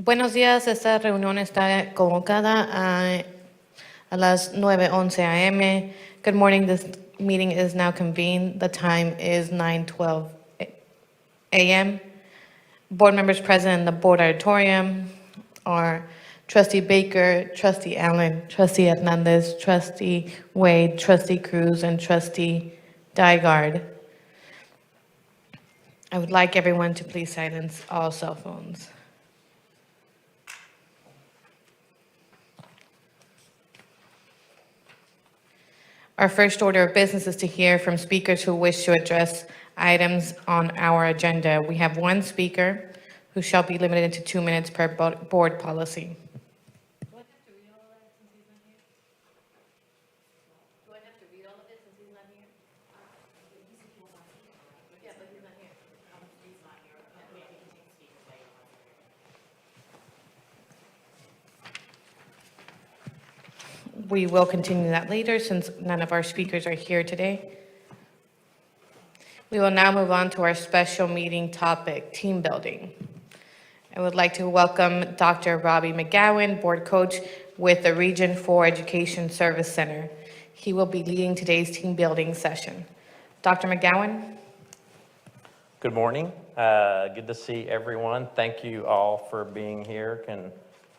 Buenos días, esta reunión está convocada a las 9:11 a.m. Good morning, this meeting is now convened. The time is 9:12 a.m. Board members present in the board auditorium are Trustee Baker, Trustee Allen, Trustee Hernandez, Trustee Wade, Trustee Cruz, and Trustee Dygard. I would like everyone to please silence all cell phones. Our first order of business is to hear from speakers who wish to address items on our agenda. We have one speaker who shall be limited to 2 minutes per board policy. Do I have to read all of that since he's not here? Do I have to read all of it since he's not here? Yeah, but he's not here. He's not here. Maybe he can speak later. We will continue that later since none of our speakers are here today. We will now move on to our special meeting topic, team building. I would like to welcome Dr. Robbie McGowan, board coach with the Region 4 Education Service Center. He will be leading today's team building session. Dr. McGowan. Good morning. Good to see everyone. Thank you all for being here.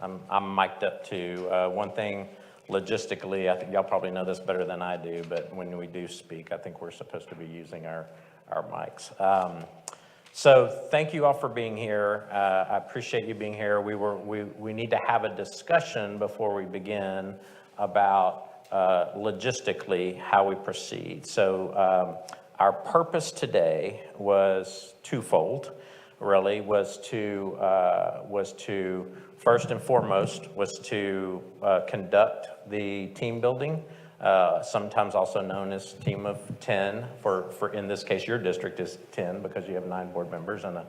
I'm mic'd up too. One thing logistically, I think y'all probably know this better than I do, but when we do speak, I think we're supposed to be using our mics. So thank you all for being here. I appreciate you being here. We need to have a discussion before we begin about logistically how we proceed. So our purpose today was twofold, really, was to first and foremost was to conduct the team building, sometimes also known as Team of 10. For in this case, your district is 10 because you have 9 board members and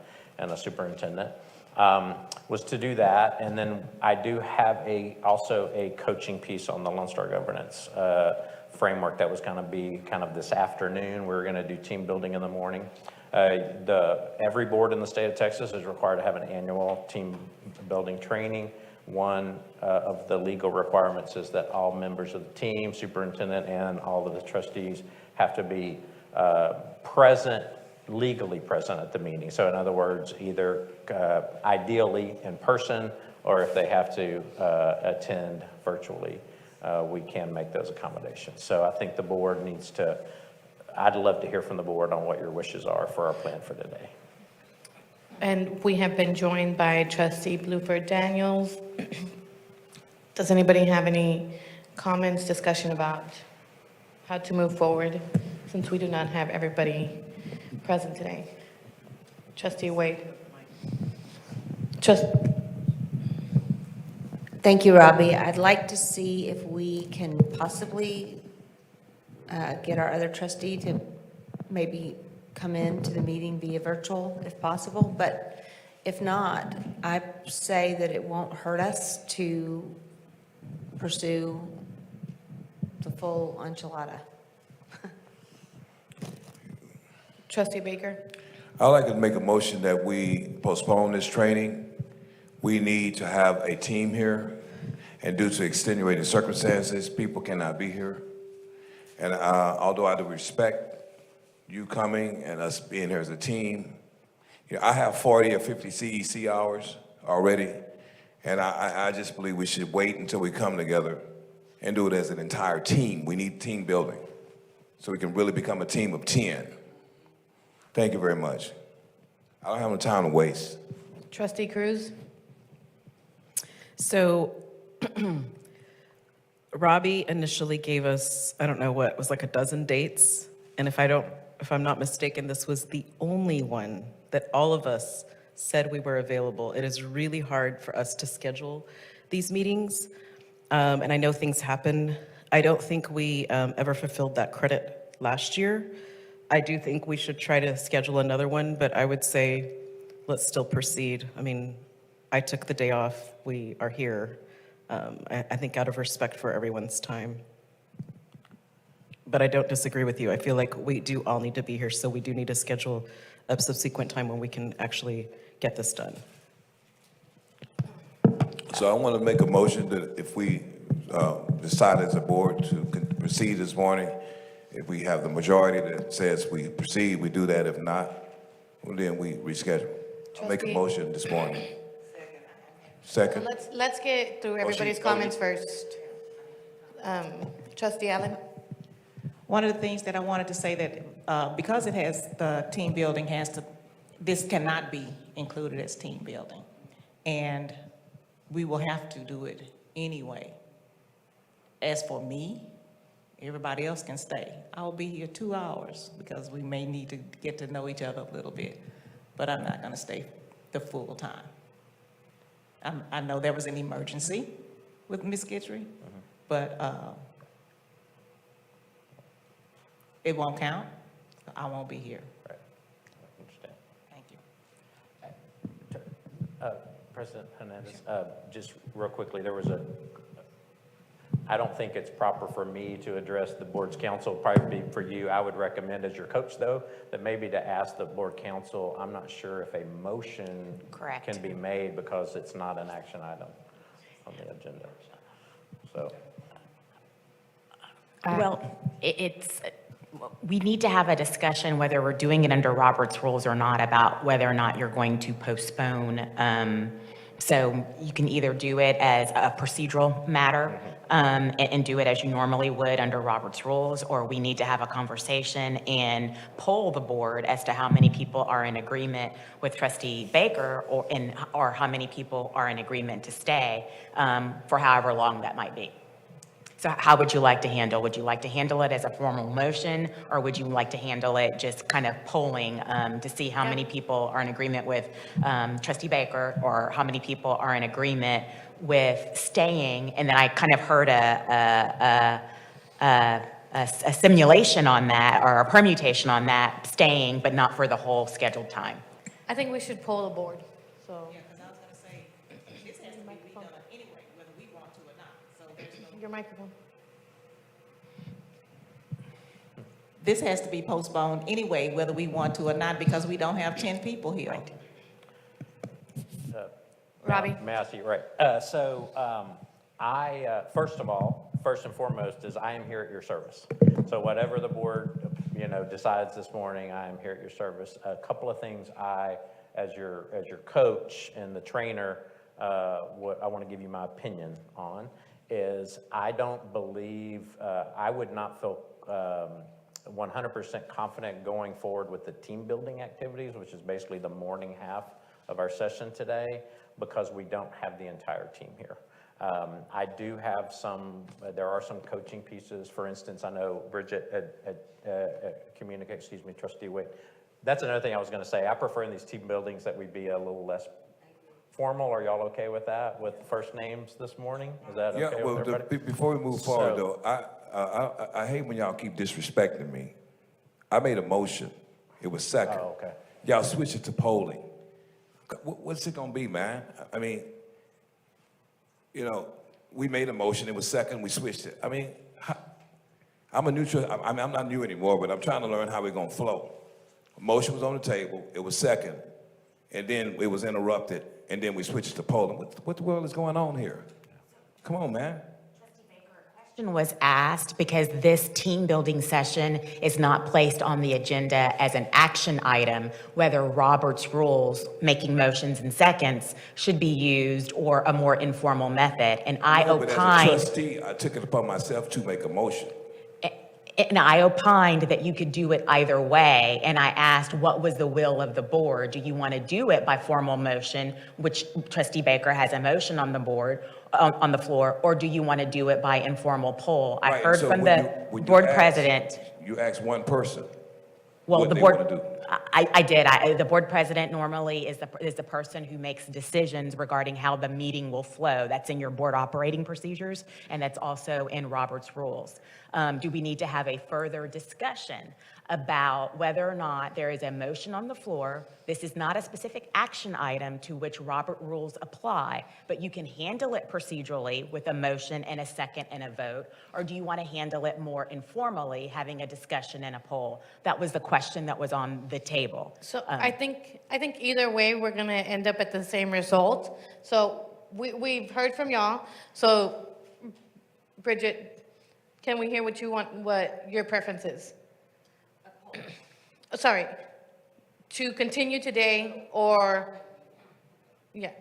a superintendent. Was to do that, and then I do have also a coaching piece on the Lone Star governance framework that was going to be kind of this afternoon. We're going to do team building in the morning. Every board in the state of Texas is required to have an annual team building training. One of the legal requirements is that all members of the team, superintendent, and all of the trustees have to be legally present at the meeting. So in other words, either ideally in person, or if they have to attend virtually, we can make those accommodations. So I think the board needs to, I'd love to hear from the board on what your wishes are for our plan for today. And we have been joined by Trustee Bluford Daniels. Does anybody have any comments, discussion about how to move forward since we do not have everybody present today? Trustee Wade. Thank you, Robbie. I'd like to see if we can possibly get our other trustee to maybe come in to the meeting via virtual if possible, but if not, I say that it won't hurt us to pursue the full enchilada. Trustee Baker. I'd like to make a motion that we postpone this training. We need to have a team here, and due to extenuating circumstances, people cannot be here. And although I do respect you coming and us being here as a team, I have 40 or 50 CEC hours already, and I just believe we should wait until we come together and do it as an entire team. We need team building so we can really become a team of 10. Thank you very much. I don't have no time to waste. Trustee Cruz. So Robbie initially gave us, I don't know what, it was like a dozen dates. And if I'm not mistaken, this was the only one that all of us said we were available. It is really hard for us to schedule these meetings. And I know things happen. I don't think we ever fulfilled that credit last year. I do think we should try to schedule another one, but I would say let's still proceed. I mean, I took the day off. We are here. I think out of respect for everyone's time. But I don't disagree with you. I feel like we do all need to be here, so we do need to schedule a subsequent time when we can actually get this done. So I want to make a motion that if we decide as a board to proceed this morning, if we have the majority that says we proceed, we do that. If not, well, then we reschedule. I'll make a Trustee- motion this morning. Second. Let's get through everybody's comments first. Trustee Allen? One of the things that I wanted to say that, because it has, the team building has to, this cannot be included as team building. And we will have to do it anyway. As for me, everybody else can stay. I'll be here 2 hours because we may need to get to know each other a little bit, but I'm not gonna stay the full time. I know there was an emergency with Ms. Gitry, but, it won't count. I won't be here. Right. I understand. Thank you. President Hernandez, just real quickly, I don't think it's proper for me to address the board's council, probably be for you. I would recommend as your coach, though, that maybe to ask the board council, I'm not sure if a motion Correct. can be made because it's not an action item on the agenda. So, Well, we need to have a discussion whether we're doing it under Robert's rules or not about whether or not you're going to postpone. So you can either do it as a procedural matter and do it as you normally would under Robert's rules, or we need to have a conversation and poll the board as to how many people are in agreement with Trustee Baker or how many people are in agreement to stay for however long that might be. So how would you like to handle? Would you like to handle it as a formal motion, or would you like to handle it just kind of polling to see how many people are in agreement with Trustee Baker, or how many people are in agreement with staying? And then I kind of heard a simulation on that, or a permutation on that, staying, but not for the whole scheduled time. I think we should poll the board, so. Yeah, because I was gonna say, this has to be redone anyway, whether we want to or not, so there's no. Your microphone. This has to be postponed anyway, whether we want to or not, because we don't have 10 people here. Robbie? May I see, right. First and foremost is I am here at your service. So whatever the board, decides this morning, I am here at your service. A couple of things as your coach and the trainer, what I want to give you my opinion on is I don't believe, I would not feel 100% confident going forward with the team building activities, which is basically the morning half of our session today, because we don't have the entire team here. I do have there are some coaching pieces. For instance, I know Bridget Trustee Wick. That's another thing I was going to say. I prefer in these team buildings that we be a little less formal. Are y'all okay with that, with first names this morning? Is that okay Yeah, well, with everybody? before we move forward, though, I hate when y'all keep disrespecting me. I made a motion. It was second. Oh, okay. Y'all switch it to polling. What's it gonna be, man? I mean, we made a motion. It was second. We switched it. I mean, I'm a neutral. I'm not new anymore, but I'm trying to learn how we're gonna flow. A motion was on the table. It was second, and then it was interrupted, and then we switched to polling. What the world is going on here? Come on, man. Question was asked because this team building session is not placed on the agenda as an action item, whether Robert's rules, making motions in seconds, should be used or a more informal method. And I No, but as a opined, trustee, I took it upon myself to make a motion. that you could do it either way. And I asked, what was the will of the board? Do you want to do it by formal motion, which Trustee Baker has a motion on the board, on the floor, or do you want to do it by informal poll? I Right, heard so from when the you board ask- president. You asked one person. Well, what the they board, wanna do. I did. The board president normally is the person who makes decisions regarding how the meeting will flow. That's in your board operating procedures, and that's also in Robert's rules. Do we need to have a further discussion about whether or not there is a motion on the floor? This is not a specific action item to which Robert rules apply, but you can handle it procedurally with a motion and a second and a vote, or do you want to handle it more informally, having a discussion and a poll? That was the question that was on the table. So I think either way, we're gonna end up at the same result. So we've heard from y'all. So Bridget, can we hear what you want, what your preference is? Sorry, to continue today or, yeah.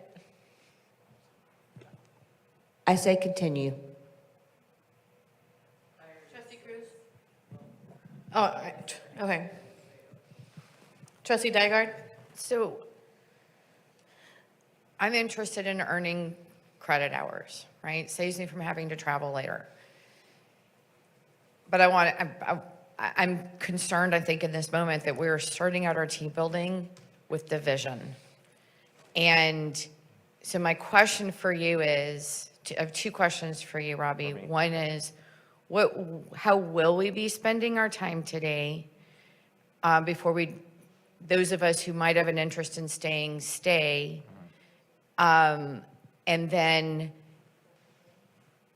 I say continue. Trustee Cruz? Oh, all right, okay. Trustee Dygard? So I'm interested in earning credit hours, right? Saves me from having to travel later. But I'm concerned, I think, in this moment that we're starting out our team building with division. And so my question for you is, I have two questions for you, Robbie. One is, how will we be spending our time today before those of us who might have an interest in staying, stay? And then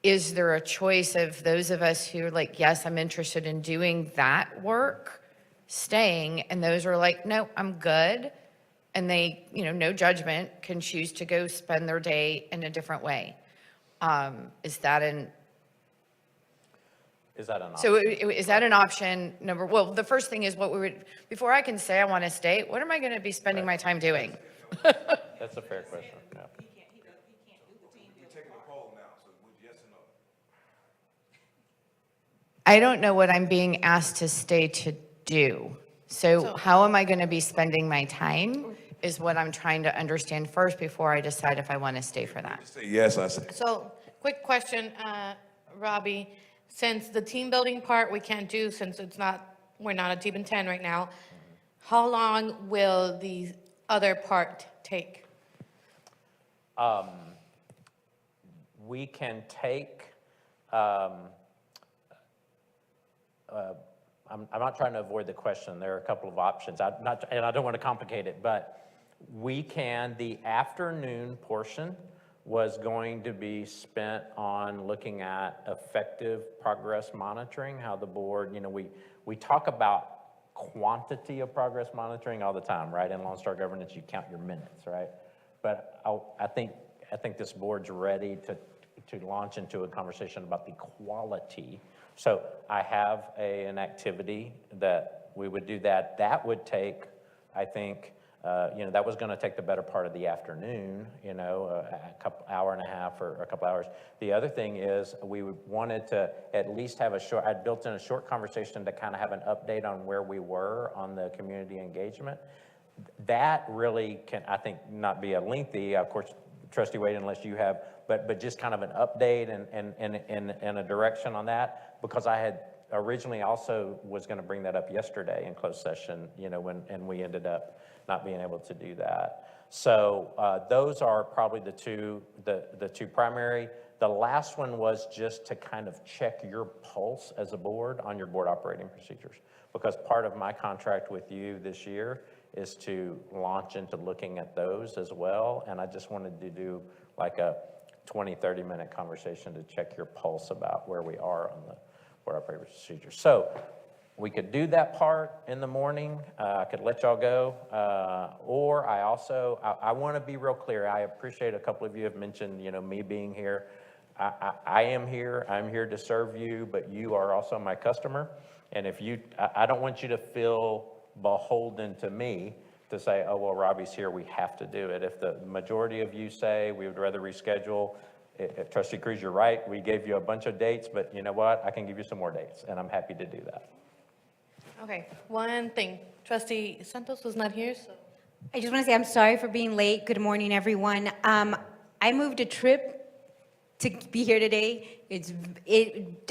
is there a choice of those of us who are like, yes, I'm interested in doing that work, staying, and those are like, no, I'm good. And they, no judgment, can choose to go spend their day in a different way. Is that an option? So is that an option? Well, the first thing is before I can say I want to stay, what am I going to be spending my time doing? That's a fair question, yeah. I don't know what I'm being asked to stay to do. So how am I going to be spending my time is what I'm trying to understand first before I decide if I want to stay for that. Say yes, I say. So, quick question, Robbie. Since the team building part we can't do, since we're not a team in 10 right now, how long will the other part take? We can take, I'm not trying to avoid the question. There are a couple of options. And I don't want to complicate it, but the afternoon portion was going to be spent on looking at effective progress monitoring, how the board, we talk about quantity of progress monitoring all the time, right? In Lone Star governance, you count your minutes, right? But I think this board's ready to launch into a conversation about the quality. So I have an activity that we would do that. That would take, I think, that was going to take the better part of the afternoon, hour and a half or a couple hours. The other thing is we wanted to at least have I'd built in a short conversation to kind of have an update on where we were on the community engagement. That really can, I think, not be a lengthy, of course, Trustee Wade, unless you have, but just kind of an update and a direction on that, because I had originally also was going to bring that up yesterday in closed session, and we ended up not being able to do that. So those are probably the two primary. The last one was just to kind of check your pulse as a board on your board operating procedures, because part of my contract with you this year is to launch into looking at those as well. And I just wanted to do like a 20-30 minute conversation to check your pulse about where we are on the board operating procedures. So we could do that part in the morning. I could let y'all go. Or I want to be real clear. I appreciate a couple of you have mentioned, me being here. I am here. I'm here to serve you, but you are also my customer. And I don't want you to feel beholden to me to say, oh, well, Robbie's here, we have to do it. If the majority of you say we would rather reschedule, Trustee Cruz, you're right. We gave you a bunch of dates, but you know what? I can give you some more dates, and I'm happy to do that. Okay, one thing. Trustee Santos was not here, so. I just want to say I'm sorry for being late. Good morning, everyone. I moved a trip to be here today.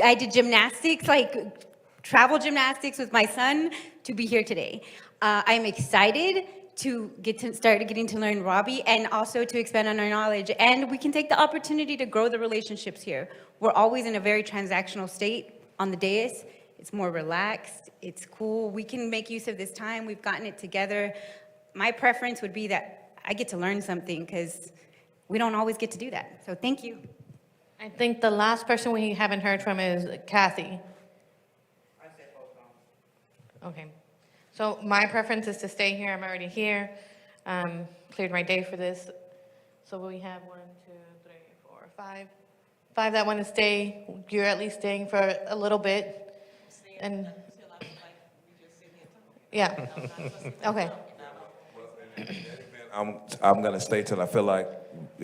I did gymnastics, like travel gymnastics with my son to be here today. I'm excited to start getting to learn Robbie and also to expand on our knowledge. And we can take the opportunity to grow the relationships here. We're always in a very transactional state on the dais. It's more relaxed. It's cool. We can make use of this time. We've gotten it together. My preference would be that I get to learn something because we don't always get to do that. So thank you. I think the last person we haven't heard from is Kathy. I say postpone. Okay. So my preference is to stay here. I'm already here. Cleared my day for this. So we have 1, 2, five that want to stay, you're at least staying for a little bit. And, yeah, okay. I'm gonna stay till I feel like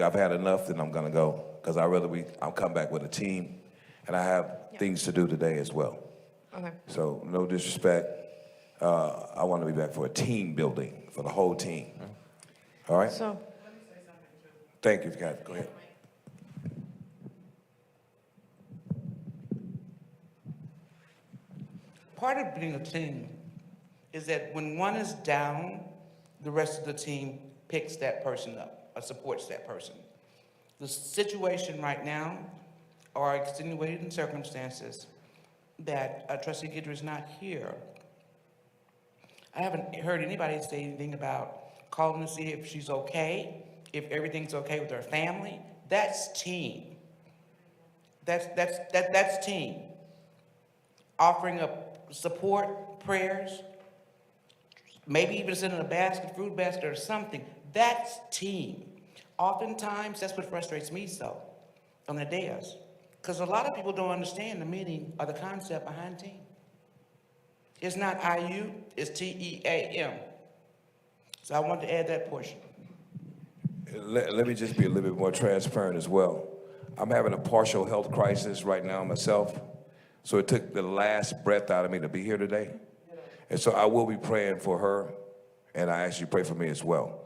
I've had enough, then I'm gonna go, because I'll come back with a team, and I have things to do today as well. Okay. So, no disrespect, I want to be back for a team building, for the whole team. All right? So, Thank you, Kathy, go ahead. Part of being a team is that when one is down, the rest of the team picks that person up or supports that person. The situation right now are extenuating circumstances that Trustee Guidry is not here. I haven't heard anybody say anything about calling to see if she's okay, if everything's okay with her family. That's team. That's team. Offering up support, prayers, maybe even sending a basket, fruit basket or something. That's team. Oftentimes, that's what frustrates me so on the dais. Because a lot of people don't understand the meaning or the concept behind team. It's not IU, it's TEAM. So I want to add that portion. Let me just be a little bit more transparent as well. I'm having a partial health crisis right now myself, so it took the last breath out of me to be here today. And so I will be praying for her, and I ask you to pray for me as well.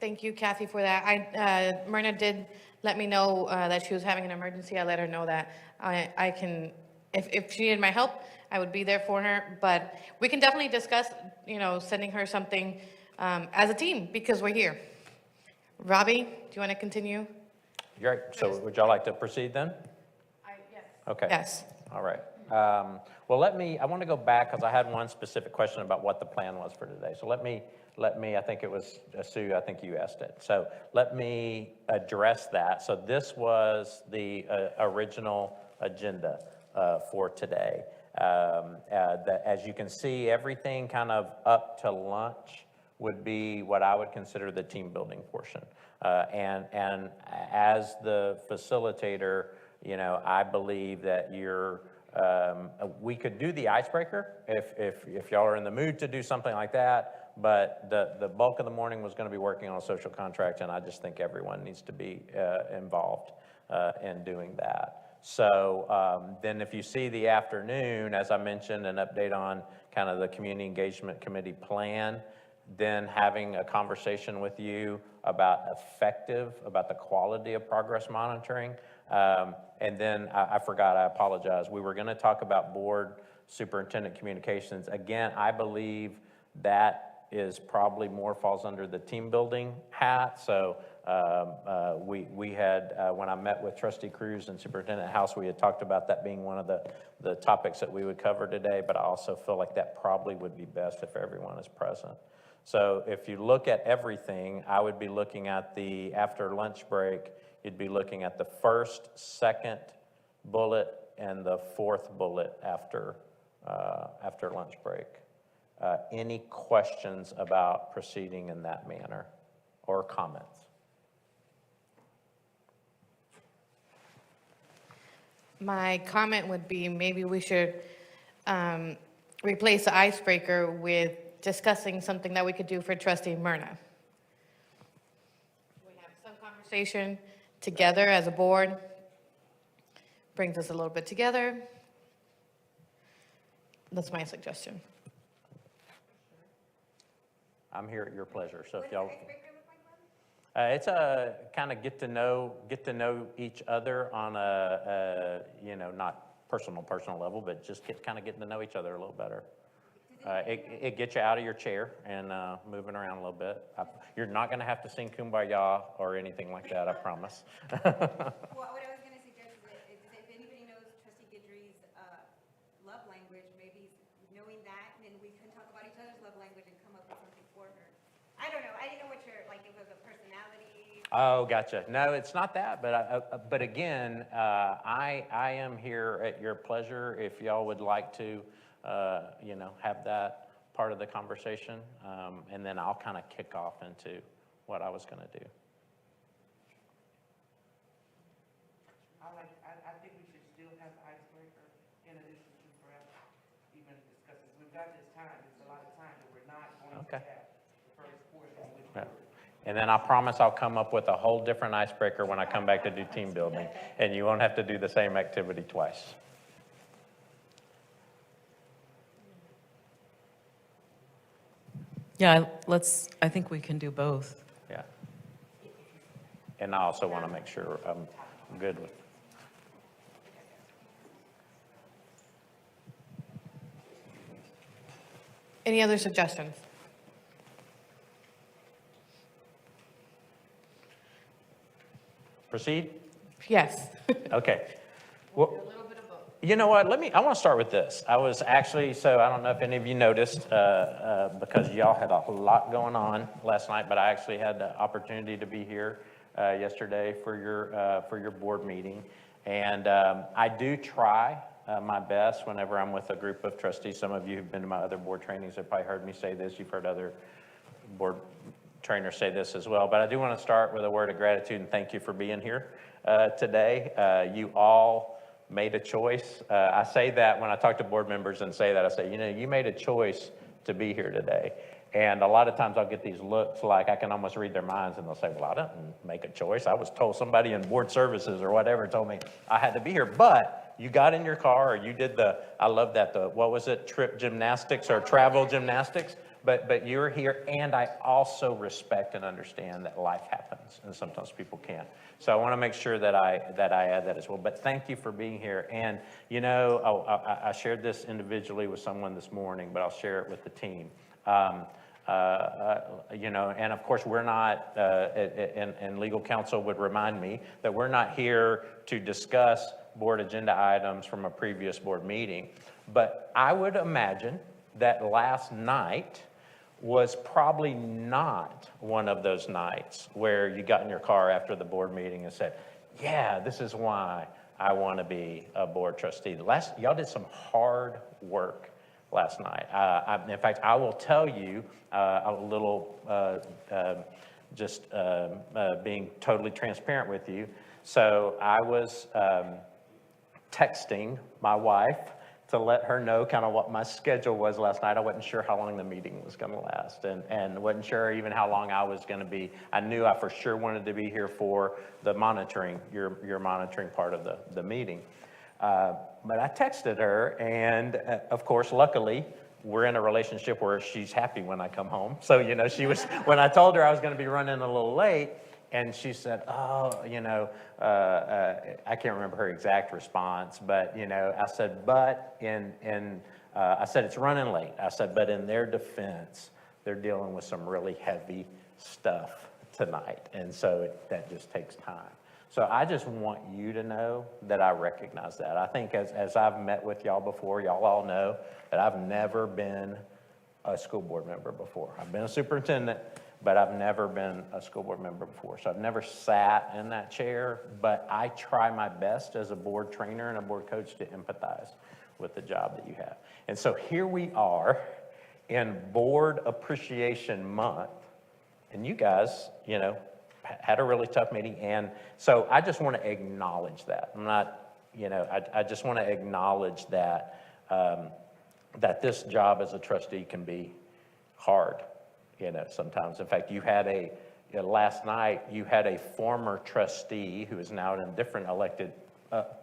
thank you, Kathy, for that. Myrna did let me know that she was having an emergency. I let her know that I can, if she needed my help, I would be there for her. But we can definitely discuss, sending her something as a team, because we're here. Robbie, do you want to continue? Great, so would y'all like to proceed then? Yes. Okay. Yes. All right. Well, I want to go back because I had one specific question about what the plan was for today. So let me, I think it was Sue, I think you asked it. So let me address that. So this was the original agenda for today. That, as you can see, everything kind of up to lunch would be what I would consider the team building portion. And as the facilitator, I believe that we could do the icebreaker if y'all are in the mood to do something like that, but the bulk of the morning was going to be working on a social contract, and I just think everyone needs to be involved in doing that. So then if you see the afternoon, as I mentioned, an update on kind of the Community Engagement Committee plan, then having a conversation with you about about the quality of progress monitoring. And then I forgot, I apologize. We were going to talk about board superintendent communications. Again, I believe that is probably more falls under the team building hat. So we had, when I met with Trustee Cruz and Superintendent House, we had talked about that being one of the topics that we would cover today, but I also feel like that probably would be best if everyone is present. So if you look at everything, I would be looking at the after lunch break, you'd be looking at the first, second bullet, and the fourth bullet after lunch break. Any questions about proceeding in that manner or comments? My comment would be maybe we should replace the icebreaker with discussing something that we could do for Trustee Myrna. We have some conversation together as a board, brings us a little bit together. That's my suggestion. I'm here at your pleasure. So if y'all, it's a kind of get to know each other on a not personal level, but just kind of getting to know each other a little better. It gets you out of your chair and moving around a little bit. You're not going to have to sing Kumbaya or anything like that, I promise. Well, what I was going to suggest is that if anybody knows Trustee Guidry's love language, maybe knowing that, then we can talk about each other's love language and come up with something for her. I don't know. I didn't know what your, like, it was a personality. Oh, gotcha. No, it's not that, but again, I am here at your pleasure if y'all would like to, have that part of the conversation, and then I'll kind of kick off into what I was going to do. in addition to perhaps even discussing, we've got this time, there's a lot of time that we're not going to Okay. have the first portion with Yeah. And then I promise I'll come up with a whole different icebreaker when I come back to do team building, and you won't have to do the same activity twice. Yeah, I think we can do both. Yeah. And I also want to make sure I'm good with. Any other suggestions? Proceed? Yes. Okay. Well, you know what, I want to start with this. I was actually, so I don't know if any of you noticed, because y'all had a lot going on last night, but I actually had the opportunity to be here yesterday for your board meeting. And I do try my best whenever I'm with a group of trustees. Some of you who've been to my other board trainings have probably heard me say this. You've heard other board trainers say this as well. But I do want to start with a word of gratitude and thank you for being here today. You all made a choice. I say that when I talk to board members and say that, I say, you made a choice to be here today. And a lot of times I'll get these looks like I can almost read their minds and they'll say, well, I didn't make a choice. I was told somebody in board services or whatever told me I had to be here. But you got in your car or you did I love that, what was it, trip gymnastics or travel gymnastics? But you're here, and I also respect and understand that life happens, and sometimes people can't. So I want to make sure that I add that as well. But thank you for being here. And I shared this individually with someone this morning, but I'll share it with the team. And of course we're not, and legal counsel would remind me that we're not here to discuss board agenda items from a previous board meeting. But I would imagine that last night was probably not one of those nights where you got in your car after the board meeting and said, yeah, this is why I want to be a board trustee. Y'all did some hard work last night. In fact, I will tell you a little, being totally transparent with you. So I was texting my wife to let her know kind of what my schedule was last night. I wasn't sure how long the meeting was going to last and wasn't sure even how long I was going to be. I knew I for sure wanted to be here for the monitoring, your monitoring part of the meeting. But I texted her, and of course, luckily, we're in a relationship where she's happy when I come home. So, she was, when I told her I was going to be running a little late, and she said, I can't remember her exact response, but, I said, I said, it's running late. I said, but in their defense, they're dealing with some really heavy stuff tonight. And so that just takes time. So I just want you to know that I recognize that. I think as I've met with y'all before, y'all all know that I've never been a school board member before. I've been a superintendent, but I've never been a school board member before. So I've never sat in that chair, but I try my best as a board trainer and a board coach to empathize with the job that you have. And so here we are in Board Appreciation Month, and you guys, had a really tough meeting. And so I just want to acknowledge that. I'm not, I just want to acknowledge that, that this job as a trustee can be hard, sometimes. In fact, you had last night, you had a former trustee who is now in a different elected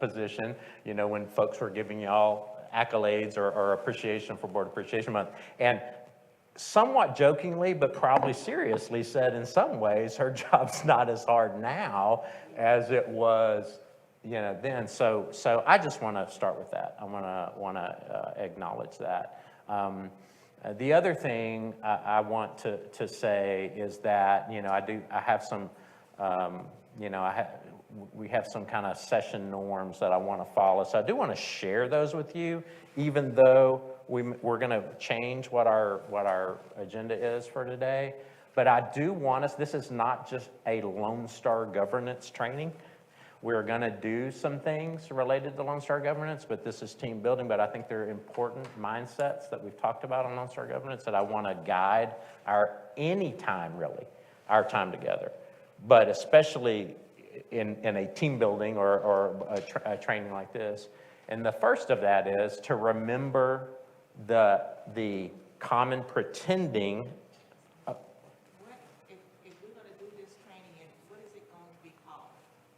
position, when folks were giving y'all accolades or appreciation for Board Appreciation Month. And somewhat jokingly, but probably seriously said in some ways, her job's not as hard now as it was, then. So I just want to start with that. I want to acknowledge that. The other thing I want to say is that, I have some, we have some kind of session norms that I want to follow. So I do want to share those with you, even though we're going to change what our agenda is for today. But I do want us, this is not just a Lone Star governance training. We're going to do some things related to Lone Star governance, but this is team building. But I think there are important mindsets that we've talked about on Lone Star governance that I want to guide our time together. But especially in a team building or a training like this, And the first of that is to remember the common pretending. What, if we're gonna do this training, and what is it going to be called?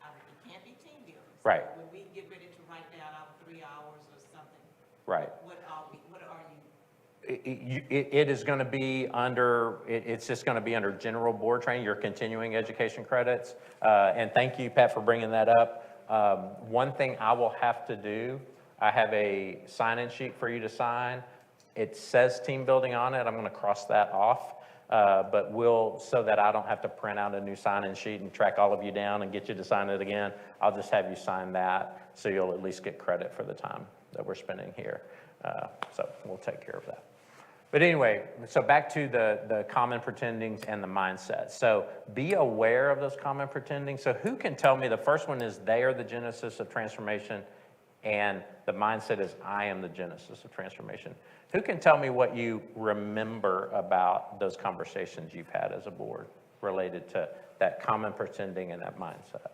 It can't be team building. So Right. when we get ready to write down our 3 hours or something, Right. what are you? It is going to be under, it's just going to be under general board training, your continuing education credits. And thank you, Pat, for bringing that up. One thing I will have to do, I have a sign-in sheet for you to sign. It says team building on it. I'm going to cross that off. But so that I don't have to print out a new sign-in sheet and track all of you down and get you to sign it again, I'll just have you sign that, so you'll at least get credit for the time that we're spending here. So we'll take care of that. But anyway, so back to the common pretendings and the mindset. So be aware of those common pretendings. So who can tell me, the first one is they are the genesis of transformation, and the mindset is I am the genesis of transformation. Who can tell me what you remember about those conversations you've had as a board related to that common pretending and that mindset?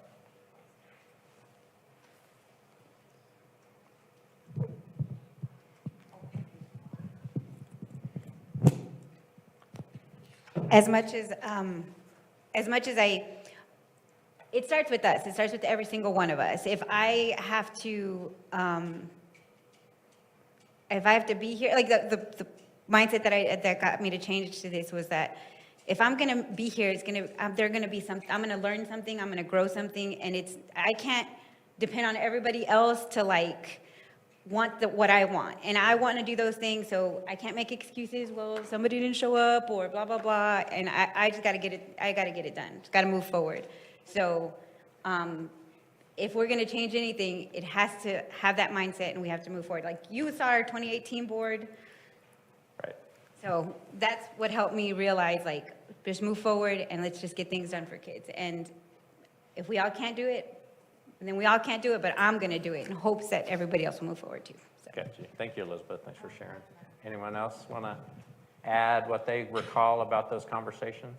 As much as it starts with us. It starts with every single one of us. If I have to be here, like the mindset that got me to change to this was that if I'm gonna be here, they're gonna be something. I'm gonna learn something. I'm gonna grow something, and I can't depend on everybody else to want what I want. And I want to do those things, so I can't make excuses. Well, somebody didn't show up or blah, blah, blah. And I just got to get it. I got to get it done. Just got to move forward. So if we're going to change anything, it has to have that mindset, and we have to move forward. Like you saw our 2018 board. Right. So that's what helped me realize, just move forward and let's just get things done for kids. And if we all can't do it, and then we all can't do it, but I'm going to do it in hopes that everybody else will move forward too. So. Gotcha. Thank you, Elizabeth. Thanks for sharing. Anyone else want to add what they recall about those conversations?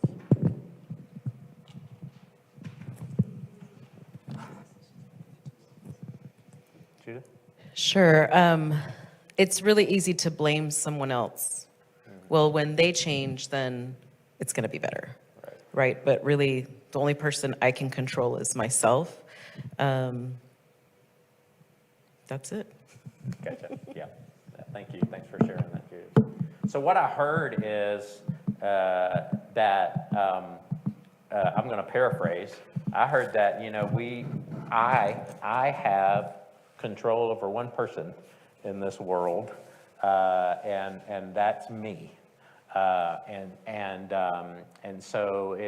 Judith? Sure. It's really easy to blame someone else. Well, when they change, then it's going to be better. Right? But really, the only person I can control is myself. That's it. Gotcha. Yeah. Thank you. Thanks for sharing that, Judith. So what I heard is that I'm going to paraphrase. I heard that I have control over one person in this world, and that's me. And so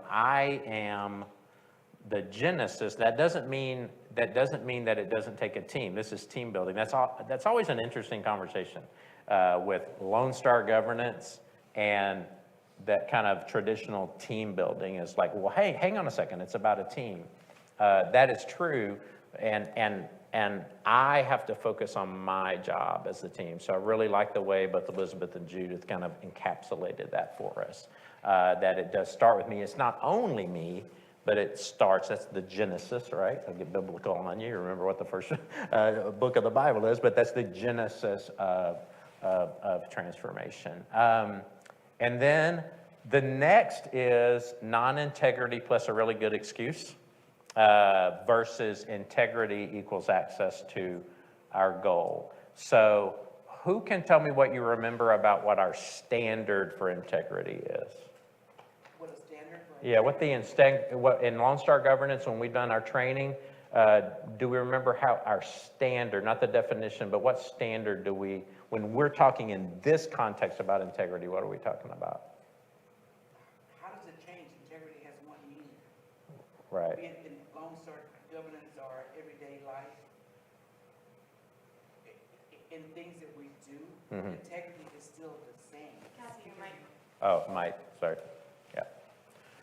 I am the genesis. That doesn't mean that it doesn't take a team. This is team building. That's always an interesting conversation with Lone Star governance and that kind of traditional team building is like, well, hey, hang on a second. It's about a team. That is true, and I have to focus on my job as the team. So I really like the way both Elizabeth and Judith kind of encapsulated that for us. That it does start with me. It's not only me, but it starts, that's the Genesis, right? I'll get biblical on you. Remember what the first book of the Bible is, but that's the genesis of transformation. And then the next is non-integrity plus a really good excuse versus integrity equals access to our goal. So who can tell me what you remember about what our standard for integrity is? Yeah, what in Lone Star governance, when we've done our training, do we remember how our standard, not the definition, but what standard do we, when we're talking in this context about integrity, what are we talking about? How does it change? Integrity has one meaning. Right. In Lone Star governance or everyday life, in things that we do, integrity is still the same. Oh, Mike, sorry. Yeah.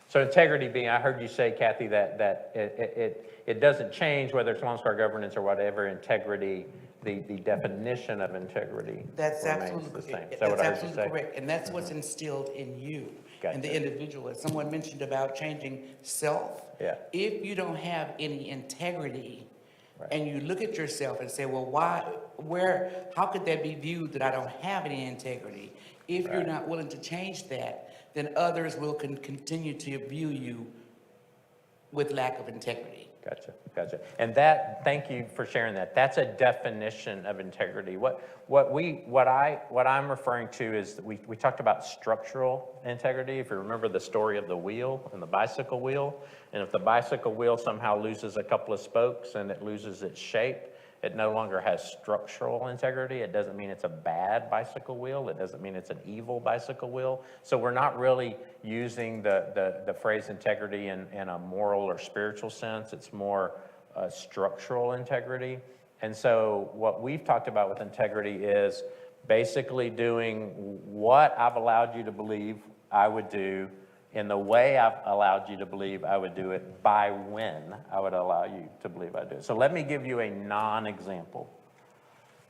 So integrity being, I heard you say, Kathy, that it doesn't change whether it's Lone Star governance or whatever, integrity, the definition of integrity That's remains absolutely, the same. Is that what I heard you say? correct. And that's what's instilled in you and the Gotcha. individual. As someone mentioned about changing self. Yeah. If you don't have any integrity, and you look at yourself and say, well, how could that be viewed that I don't have any integrity? If you're not willing to change that, then others will continue to view you with lack of integrity. Gotcha. And thank you for sharing that. That's a definition of integrity. What I'm referring to is that we talked about structural integrity. If you remember the story of the wheel and the bicycle wheel, and if the bicycle wheel somehow loses a couple of spokes and it loses its shape, it no longer has structural integrity. It doesn't mean it's a bad bicycle wheel. It doesn't mean it's an evil bicycle wheel. So we're not really using the phrase integrity in a moral or spiritual sense. It's more structural integrity. And so what we've talked about with integrity is basically doing what I've allowed you to believe I would do in the way I've allowed you to believe I would do it by when I would allow you to believe I do it. So let me give you a non-example.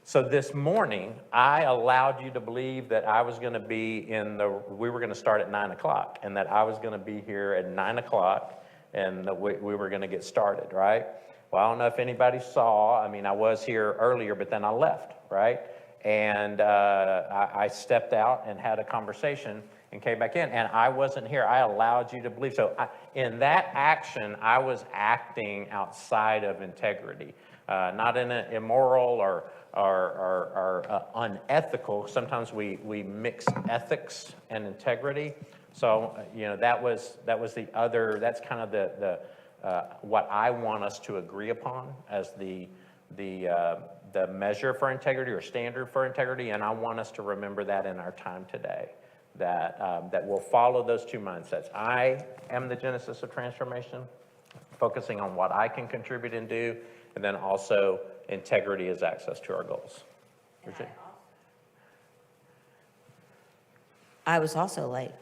So this morning, I allowed you to believe that I was going to be we were going to start at 9 o'clock, and that I was going to be here at 9 o'clock, and that we were going to get started, right? Well, I don't know if anybody saw, I was here earlier, but then I left, right? And I stepped out and had a conversation and came back in, and I wasn't here. I allowed you to believe. So in that action, I was acting outside of integrity, not in an immoral or unethical. Sometimes we mix ethics and integrity. So that was the other. That's kind of the what I want us to agree upon as the measure for integrity or standard for integrity, and I want us to remember that in our time today. That will follow those two mindsets. I am the genesis of transformation, focusing on what I can contribute and do, and then also integrity is access to our goals. I was also late,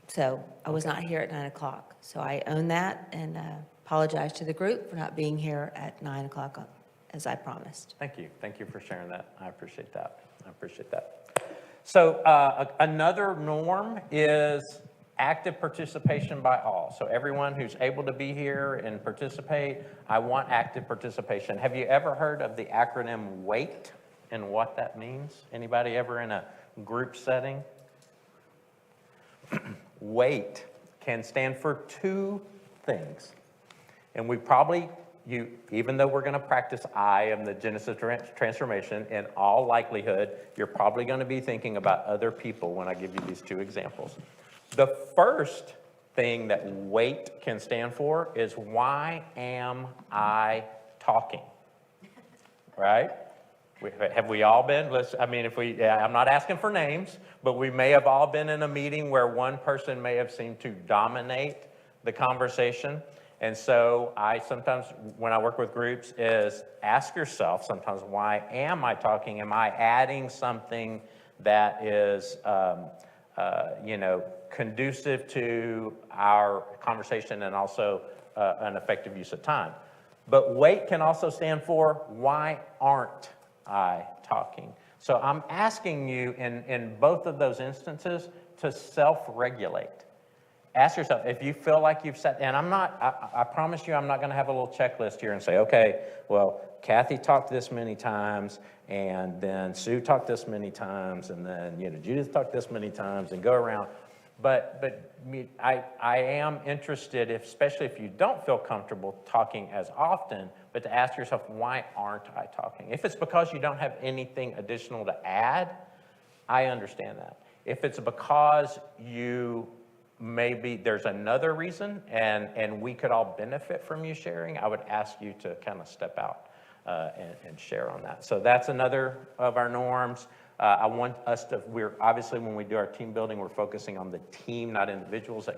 so I was not here at 9 o'clock. So I own that and apologize to the group for not being here at 9 o'clock as I promised. Thank you for sharing that. I appreciate that. So another norm is active participation by all. So everyone who's able to be here and participate, I want active participation. Have you ever heard of the acronym WAIT and what that means? Anybody ever in a group setting? WAIT can stand for two things. And even though we're going to practice I am the genesis transformation, in all likelihood, you're probably going to be thinking about other people when I give you these two examples. The first thing that WAIT can stand for is why am I talking? Right? Have we all been? I'm not asking for names, but we may have all been in a meeting where one person may have seemed to dominate the conversation. And so I sometimes, when I work with groups, is ask yourself sometimes, why am I talking? Am I adding something that is, conducive to our conversation and also an effective use of time? But WAIT can also stand for why aren't I talking? So I'm asking you in both of those instances to self-regulate. Ask yourself, if you feel like you've set, and I promise you I'm not going to have a little checklist here and say, okay, well, Kathy talked this many times, and then Sue talked this many times, and then, Judith talked this many times, and go around. But I am interested, especially if you don't feel comfortable talking as often, but to ask yourself, why aren't I talking? If it's because you don't have anything additional to add, I understand that. If it's because maybe there's another reason and we could all benefit from you sharing, I would ask you to kind of step out and share on that. So that's another of our norms. I want us to, obviously when we do our team building, we're focusing on the team, not individuals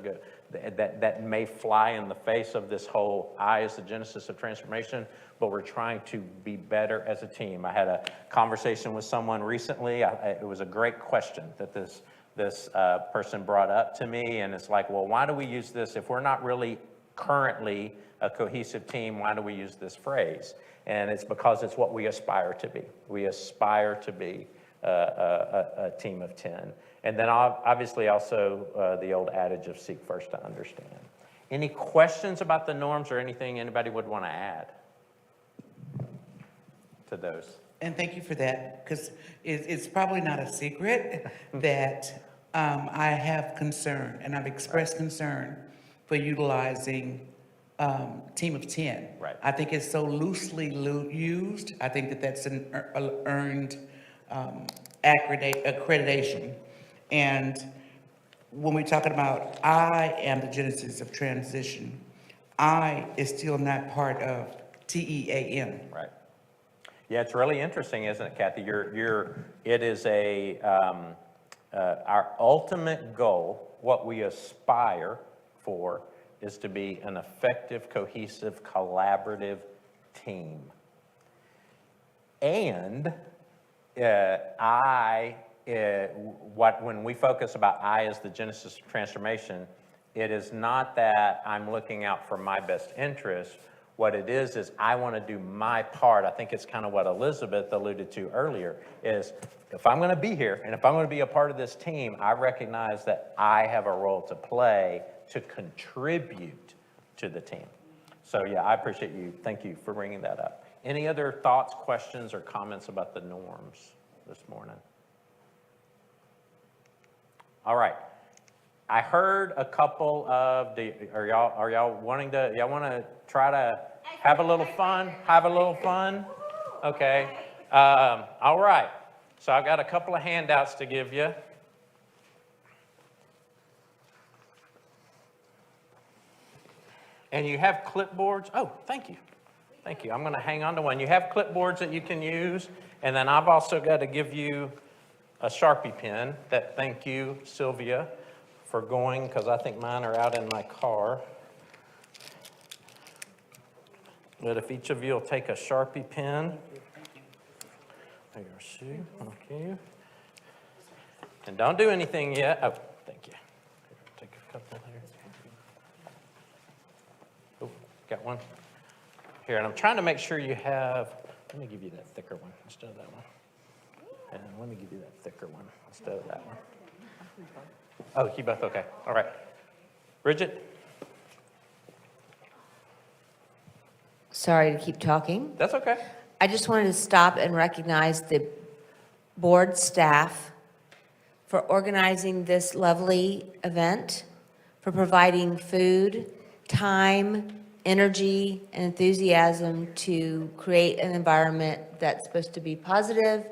that may fly in the face of this whole I is the genesis of transformation, but we're trying to be better as a team. I had a conversation with someone recently. It was a great question that this person brought up to me, and it's like, well, why do we use this if we're not really currently a cohesive team? Why do we use this phrase? And it's because it's what we aspire to be. We aspire to be a team of 10. And then obviously also the old adage of seek first to understand. Any questions about the norms or anything anybody would want to add? to those. And thank you for that, because it's probably not a secret that I have concern, and I've expressed concern for utilizing Team of 10. Right. I think it's so loosely used. I think that that's an earned accreditation. And when we're talking about I am the genesis of transition, I is still not part of TEAM. Right. Yeah, it's really interesting, isn't it, Kathy? It is our ultimate goal, what we aspire for, is to be an effective, cohesive, collaborative team. And when we focus about I as the genesis of transformation, it is not that I'm looking out for my best interest. What it is I want to do my part. I think it's kind of what Elizabeth alluded to earlier, is if I'm going to be here and if I'm going to be a part of this team, I recognize that I have a role to play to contribute to the team. So yeah, I appreciate you. Thank you for bringing that up. Any other thoughts, questions, or comments about the norms this morning? All right. I heard a couple of, are y'all wanting to, y'all want to try to have a little fun? Have a little fun? Okay. All right. So I've got a couple of handouts to give you. And you have clipboards. Oh, thank you. Thank you. I'm going to hang on to one. You have clipboards that you can use. And then I've also got to give you a Sharpie pen. Thank you, Sylvia, for going, because I think mine are out in my car. But if each of you will take a Sharpie pen. There you are, Sue. Thank you. And don't do anything yet. Oh, thank you. Take a couple here. Oh, got one. Here, and I'm trying to make sure you have, let me give you that thicker one instead of that one. And let me give you that thicker one instead of that one. Oh, you both okay. All right. Bridget? Sorry to keep talking. That's okay. I just wanted to stop and recognize the board staff for organizing this lovely event, for providing food, time, energy, and enthusiasm to create an environment that's supposed to be positive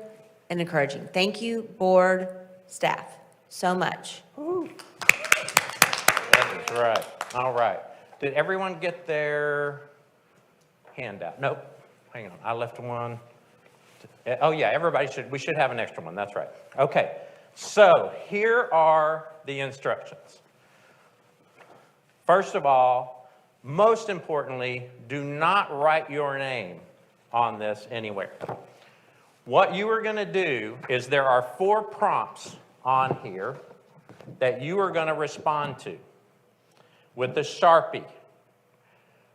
and encouraging. Thank you, board staff, so much. That is right. All right. Did everyone get their handout? Nope. Hang on. I left one. Oh, yeah. Everybody we should have an extra one. That's right. Okay. So here are the instructions. First of all, most importantly, do not write your name on this anywhere. What you are going to do is there are 4 prompts on here that you are going to respond to with the Sharpie.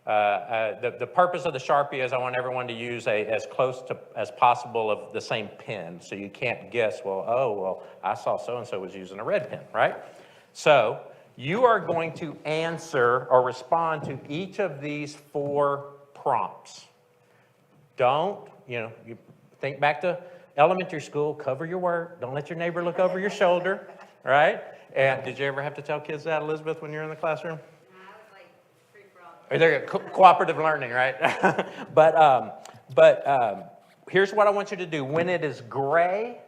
The purpose of the Sharpie is I want everyone to use as close to as possible of the same pen, so you can't guess, well, I saw so-and-so was using a red pen, right? So you are going to answer or respond to each of these 4 prompts. Don't, you think back to elementary school, cover your work, don't let your neighbor look over your shoulder, right? And did you ever have to tell kids that, Elizabeth, when you're in the classroom? They're cooperative learning, right? But here's what I want you to do. When it is gray,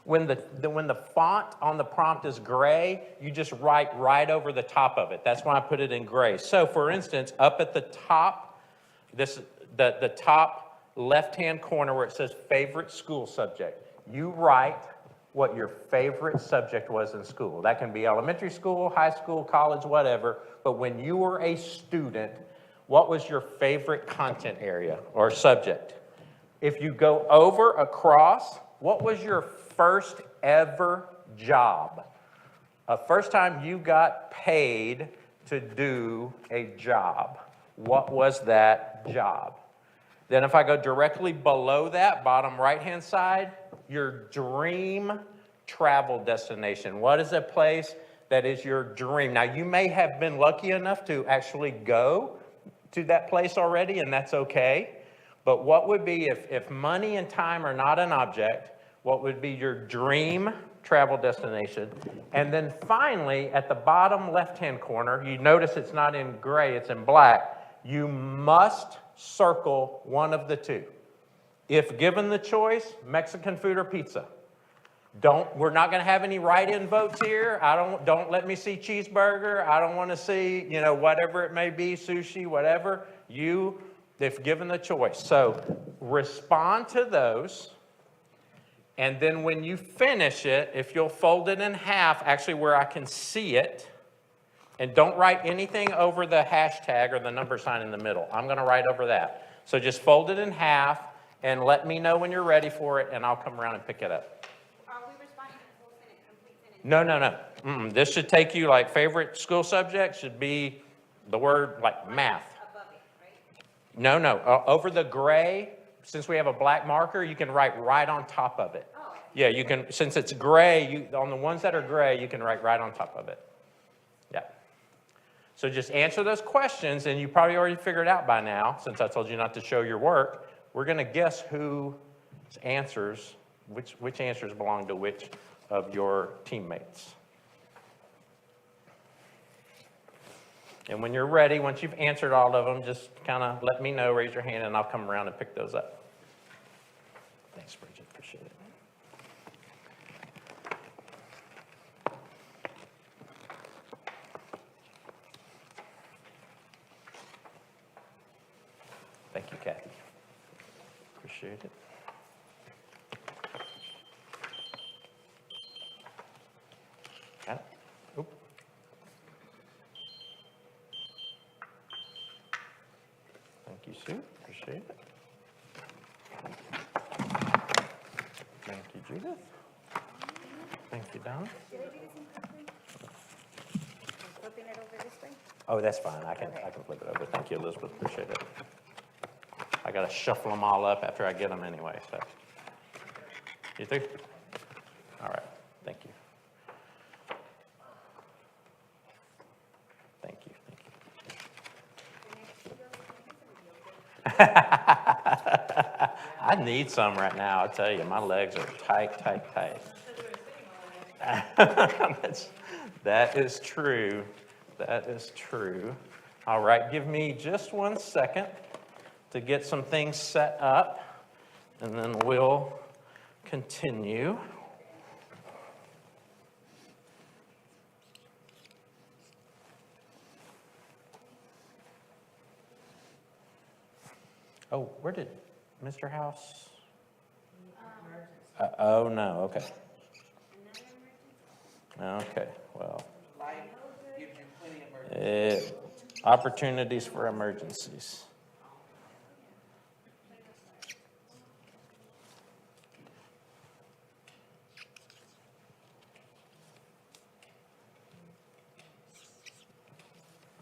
when the font on the prompt is gray, you just write right over the top of it. That's why I put it in gray. So, for instance, up at the top, the top left-hand corner where it says favorite school subject, you write what your favorite subject was in school. That can be elementary school, high school, college, whatever. But when you were a student, what was your favorite content area or subject? If you go across, what was your first ever job? First time you got paid to do a job. What was that job? Then if I go directly below that, bottom right-hand side, your dream travel destination. What is a place that is your dream? Now, you may have been lucky enough to actually go to that place already, and that's okay. But what would be, if money and time are not an object, what would be your dream travel destination? And then finally, at the bottom left-hand corner, you notice it's not in gray, it's in black. You must circle one of the two. If given the choice, Mexican food or pizza. We're not going to have any write-in votes here. Don't let me see cheeseburger. I don't want to see, whatever it may be, sushi, whatever. If given the choice. So respond to those. And then when you finish it, if you'll fold it in half, actually where I can see it, and don't write anything over the hashtag or the number sign in the middle. I'm going to write over that. So just fold it in half and let me know when you're ready for it, and I'll come around and pick it up. No. This should take you, like, favorite school subject should be the word, like, math. Above it, right? No. Over the gray, since we have a black marker, you can write right on top of it. Oh. Yeah, you can, since it's gray, on the ones that are gray, you can write right on top of it. Yeah. So just answer those questions, and you probably already figured out by now, since I told you not to show your work. We're going to guess whose answers, which answers belong to which of your teammates. And when you're ready, once you've answered all of them, just kind of let me know, raise your hand, and I'll come around and pick those up. Thanks, Bridget. Appreciate it. Thank you, Kathy. Appreciate it. Got it? Oop. Thank you, Sue. Appreciate it. Thank you, Judith. Thank you, Donna. Flipping it over this way? Oh, that's fine. I can flip it over. Thank you, Elizabeth. Appreciate it. I got to shuffle them all up after I get them anyway, so. You through? All right. Thank you. Thank you. I need some right now, I tell you. My legs are tight. That is true. That is true. All right, give me just 1 second to get some things set up, and then we'll continue. Oh, where did Mr. House? Oh, no, okay. Okay, well. Life gives you plenty of emergencies. Opportunities for emergencies.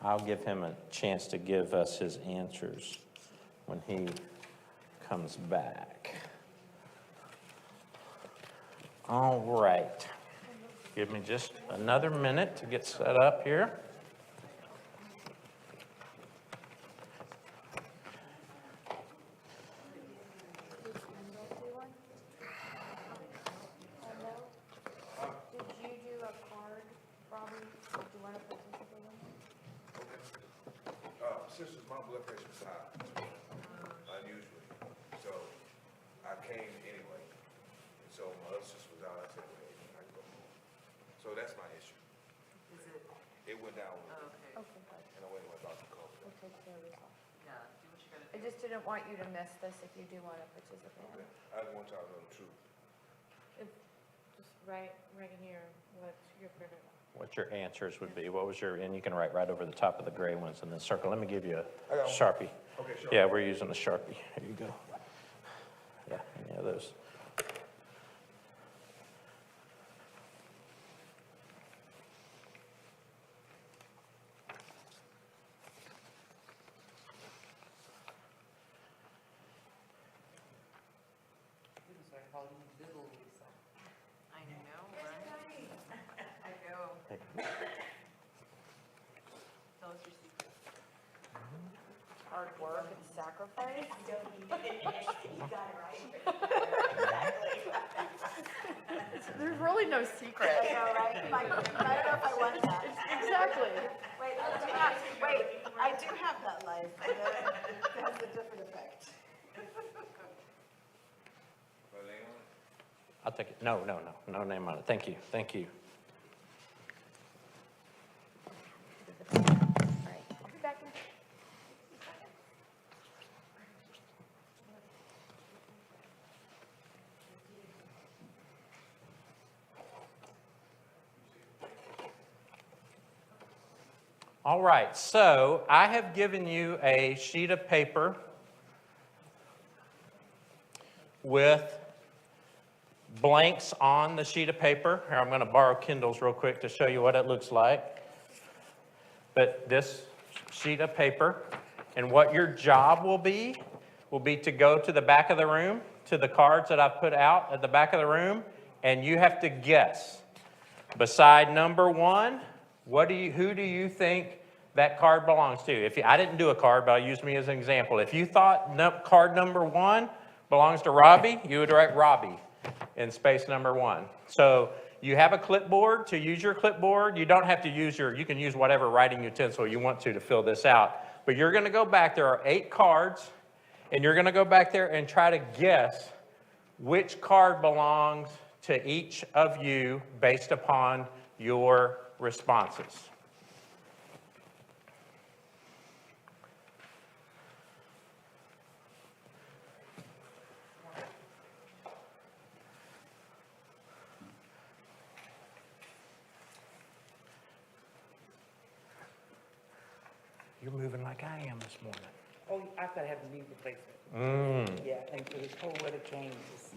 I'll give him a chance to give us his answers when he comes back. All right. Give me just another minute to get set up here. Sisters, my blood pressure's high, unusually, so I came anyway. And so my other sister was out, I said, well, I can go home. So that's my issue. Is it? It went down, Okay. and I went to my doctor called. Yeah, do what you gotta I do. just didn't want you to miss this if you do want to participate. I just want y'all to know the truth. Just write in here what's your favorite one. What your answers would be. What was your, and you can write right over the top of the gray ones and then circle. Let me give you I a got one. Sharpie. Okay, sure. Yeah, we're using the Sharpie. Here you go. Yeah, any of those. It's like calling you Bill Lisa. I know, right? I know. Tell us your secret. hard work and sacrifice. There's really no secret. I know, right? Like, I don't know if I want that. Exactly. Wait, I do have that life. It has a different effect. I'll take it. No name on it. Thank you, thank you. All right, I'll be back in. All right, so I have given you a sheet of paper with blanks on the sheet of paper. Here, I'm going to borrow Kindle's real quick to show you what it looks like. But this sheet of paper, and what your job will be to go to the back of the room, to the cards that I've put out at the back of the room, and you have to guess. Beside number 1, who do you think that card belongs to? I didn't do a card, but I'll use me as an example. If you thought card number 1 belongs to Robbie, you would write Robbie in space number 1. So you have a clipboard. To use your clipboard, you don't have to use you can use whatever writing utensil you want to fill this out. But you're going to go back, there are 8 cards, and you're going to go back there and try to guess which card belongs to each of you based upon your responses. You're moving like I am this morning. Oh, I've got to have a knee replacement. Yeah, and so this whole weather changes.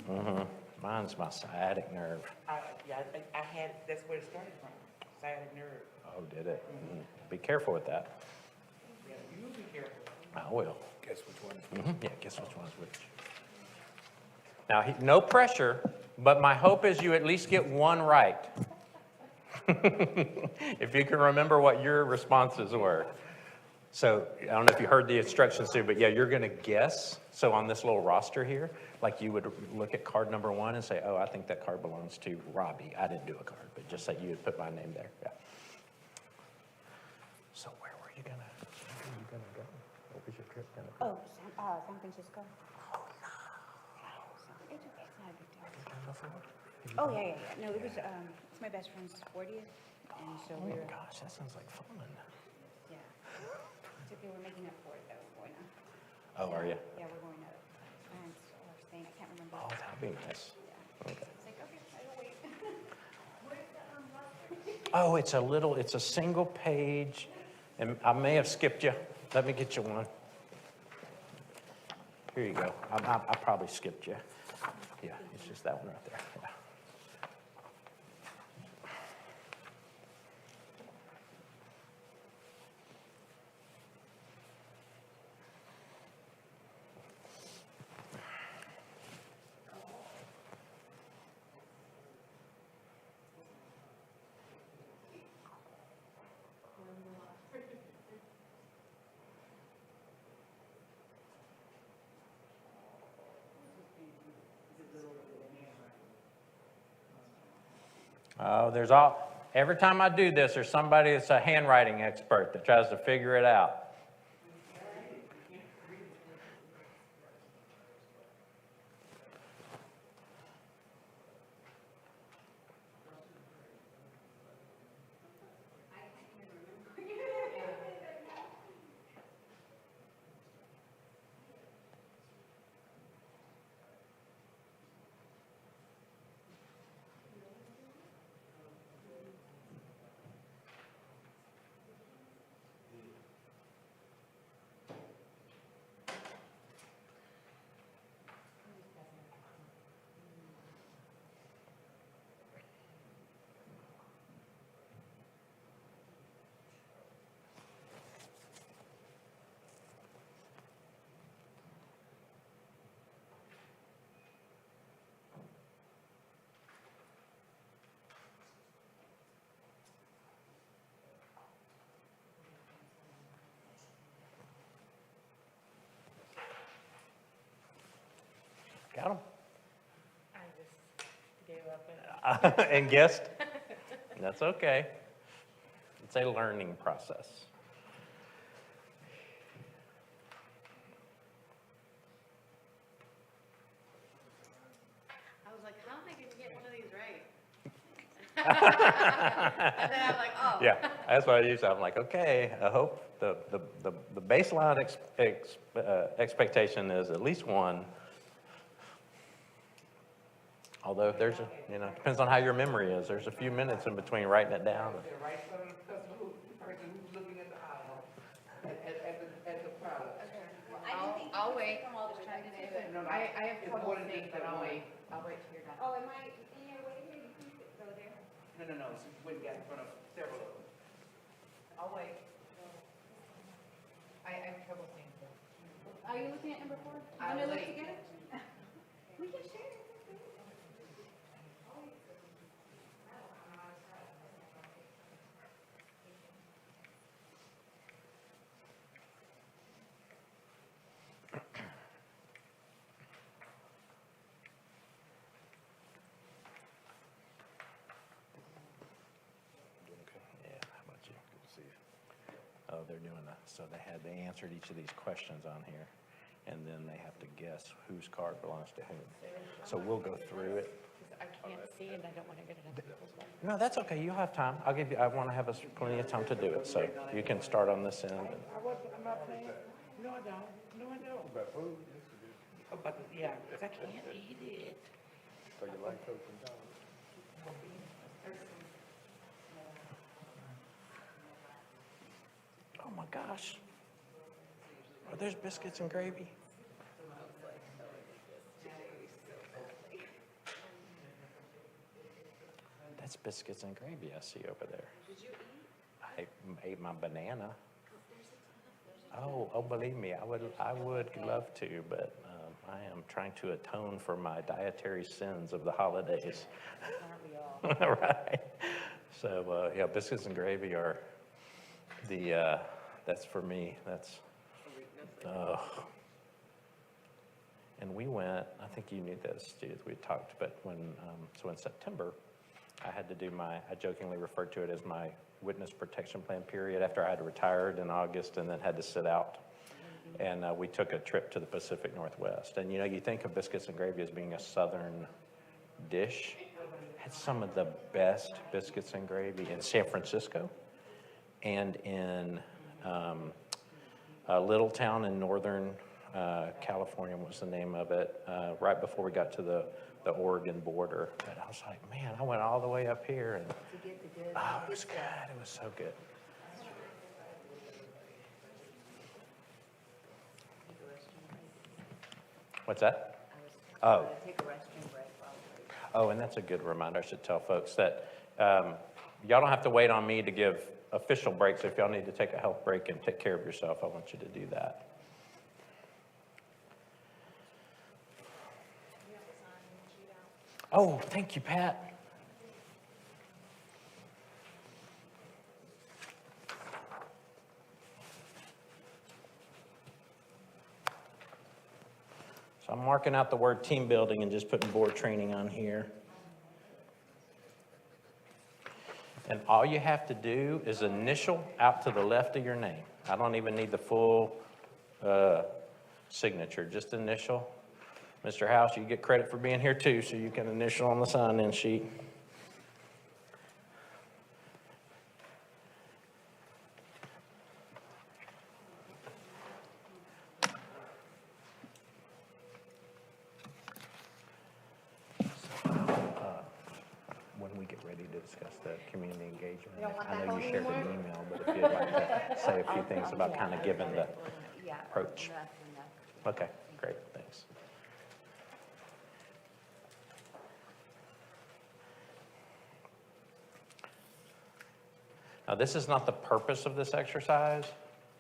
Mine's my sciatic nerve. I had, that's where it started from, sciatic nerve. Oh, did it? Be careful with that. Yeah, you be careful. I will. Guess which one? Yeah, guess which one's which. Now, no pressure, but my hope is you at least get one right. If you can remember what your responses were. So I don't know if you heard the instructions too, but yeah, you're going to guess. So on this little roster here, like you would look at card number 1 and say, oh, I think that card belongs to Robbie. I didn't do a card, but just say you would put my name there. Yeah. So where were you going to go? What was your trip going to be? Oh, San Francisco. Oh, no. It's okay, it's not a big deal. Have you done before? Oh, yeah. No, it was, it's my best friend's 40th, and so Oh we my were, gosh, that sounds like fun. yeah. It's okay, we're making up for it, though, we're going to, Oh, are you? yeah, we're going to France or Spain, I can't remember. Oh, that'd be nice. Okay. It's like, okay, I will wait. Oh, it's a single page, and I may have skipped you. Let me get you one. Here you go. I probably skipped you. Yeah, it's just that one right there. Yeah. Oh, every time I do this, there's somebody that's a handwriting expert that tries to figure it out. And guest? That's okay. It's a learning process. I was like, how am I going to get one of these right? And then I'm like, oh. Yeah, that's what I use. I'm like, okay, I hope the baseline expectation is at least one. Although there's a, depends on how your memory is. There's a few minutes in between writing it down. The right front of the person who's looking at the aisle, at the product. I'll wait. No, no, I have it's trouble more than seeing, just but that I'll one. wait. I'll wait till you're done. Oh, am I in your way here? You can go there. No, so you went and got in front of several of them. I'll wait. I have trouble seeing. Are you looking at number 4? I'll Wanna look wait. together? We can share. Yeah, how about you? Good to see you. Oh, they're doing that. So they answered each of these questions on here, and then they have to guess whose card belongs to whom. So we'll go through it. I can't see and I don't want to get it up. No, that's okay. You'll have time. I want to have us plenty of time to do it. So you can start on this end. I'm not playing. No, I don't. No, I don't. Oh, but, yeah, 'cause I can't eat it. So you like Coke and Tom? Oh my gosh. Are there biscuits and gravy? That's biscuits and gravy I see over there. Did you eat? I ate my banana. Oh, believe me, I would love to, but I am trying to atone for my dietary sins of the holidays. Right. So, yeah, biscuits and gravy are that's for me, that's, and we went, I think you knew this, Judith, we talked, but so in September, I had to do I jokingly referred to it as my witness protection plan period after I had retired in August and then had to sit out. And we took a trip to the Pacific Northwest. And you think of biscuits and gravy as being a southern dish. Had some of the best biscuits and gravy in San Francisco and in a little town in northern California. What was the name of it? Right before we got to the Oregon border. And I was like, man, I went all the way up here and oh, it was good. It was so good. What's that? Oh. Oh, and that's a good reminder. I should tell folks that y'all don't have to wait on me to give official breaks. If y'all need to take a health break and take care of yourself, I want you to do that. Oh, thank you, Pat. So I'm marking out the word team building and just putting board training on here. And all you have to do is initial out to the left of your name. I don't even need the full signature, just initial. Mr. House, you get credit for being here too, so you can initial on the sign-in sheet. When we get ready to discuss the community engagement, I know you shared an email, but if you'd like to say a few things about kind of giving the approach. Okay, great, thanks. Now, this is not the purpose of this exercise,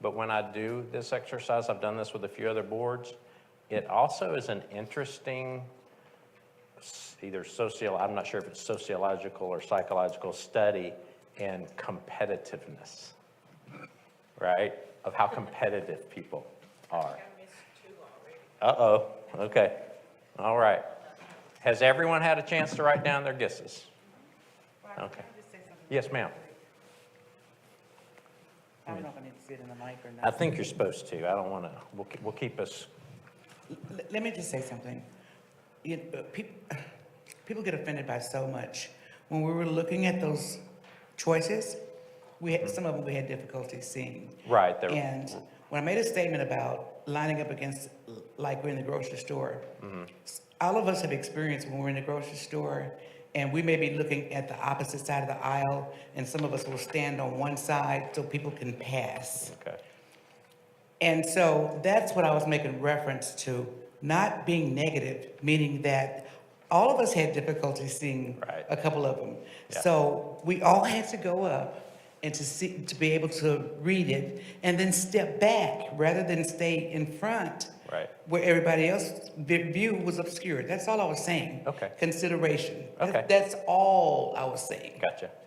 but when I do this exercise, I've done this with a few other boards, it also is an interesting, I'm not sure if it's sociological or psychological study in competitiveness, right? Of how competitive people are. Uh-oh, okay, all right. Has everyone had a chance to write down their guesses? Okay. Yes, ma'am. I don't know if I need to sit in the mic or I not. think you're supposed to. I don't want to, we'll keep us, Let me just say something. People get offended by so much. When we were looking at those choices, some of them we had difficulty seeing. right, there. And when I made a statement about lining up against, like we're in the grocery store, all of us have experienced when we're in the grocery store and we may be looking at the opposite side of the aisle and some of us will stand on one side so people can pass. Okay. And so that's what I was making reference to, not being negative, meaning that all of us had difficulty seeing Right. a couple of them. Yeah. So we all had to go up and to be able to read it and then step back rather than stay in front. Right. Where everybody else's view was obscured. That's all I was saying. Okay. Consideration. Okay. That's all I was saying.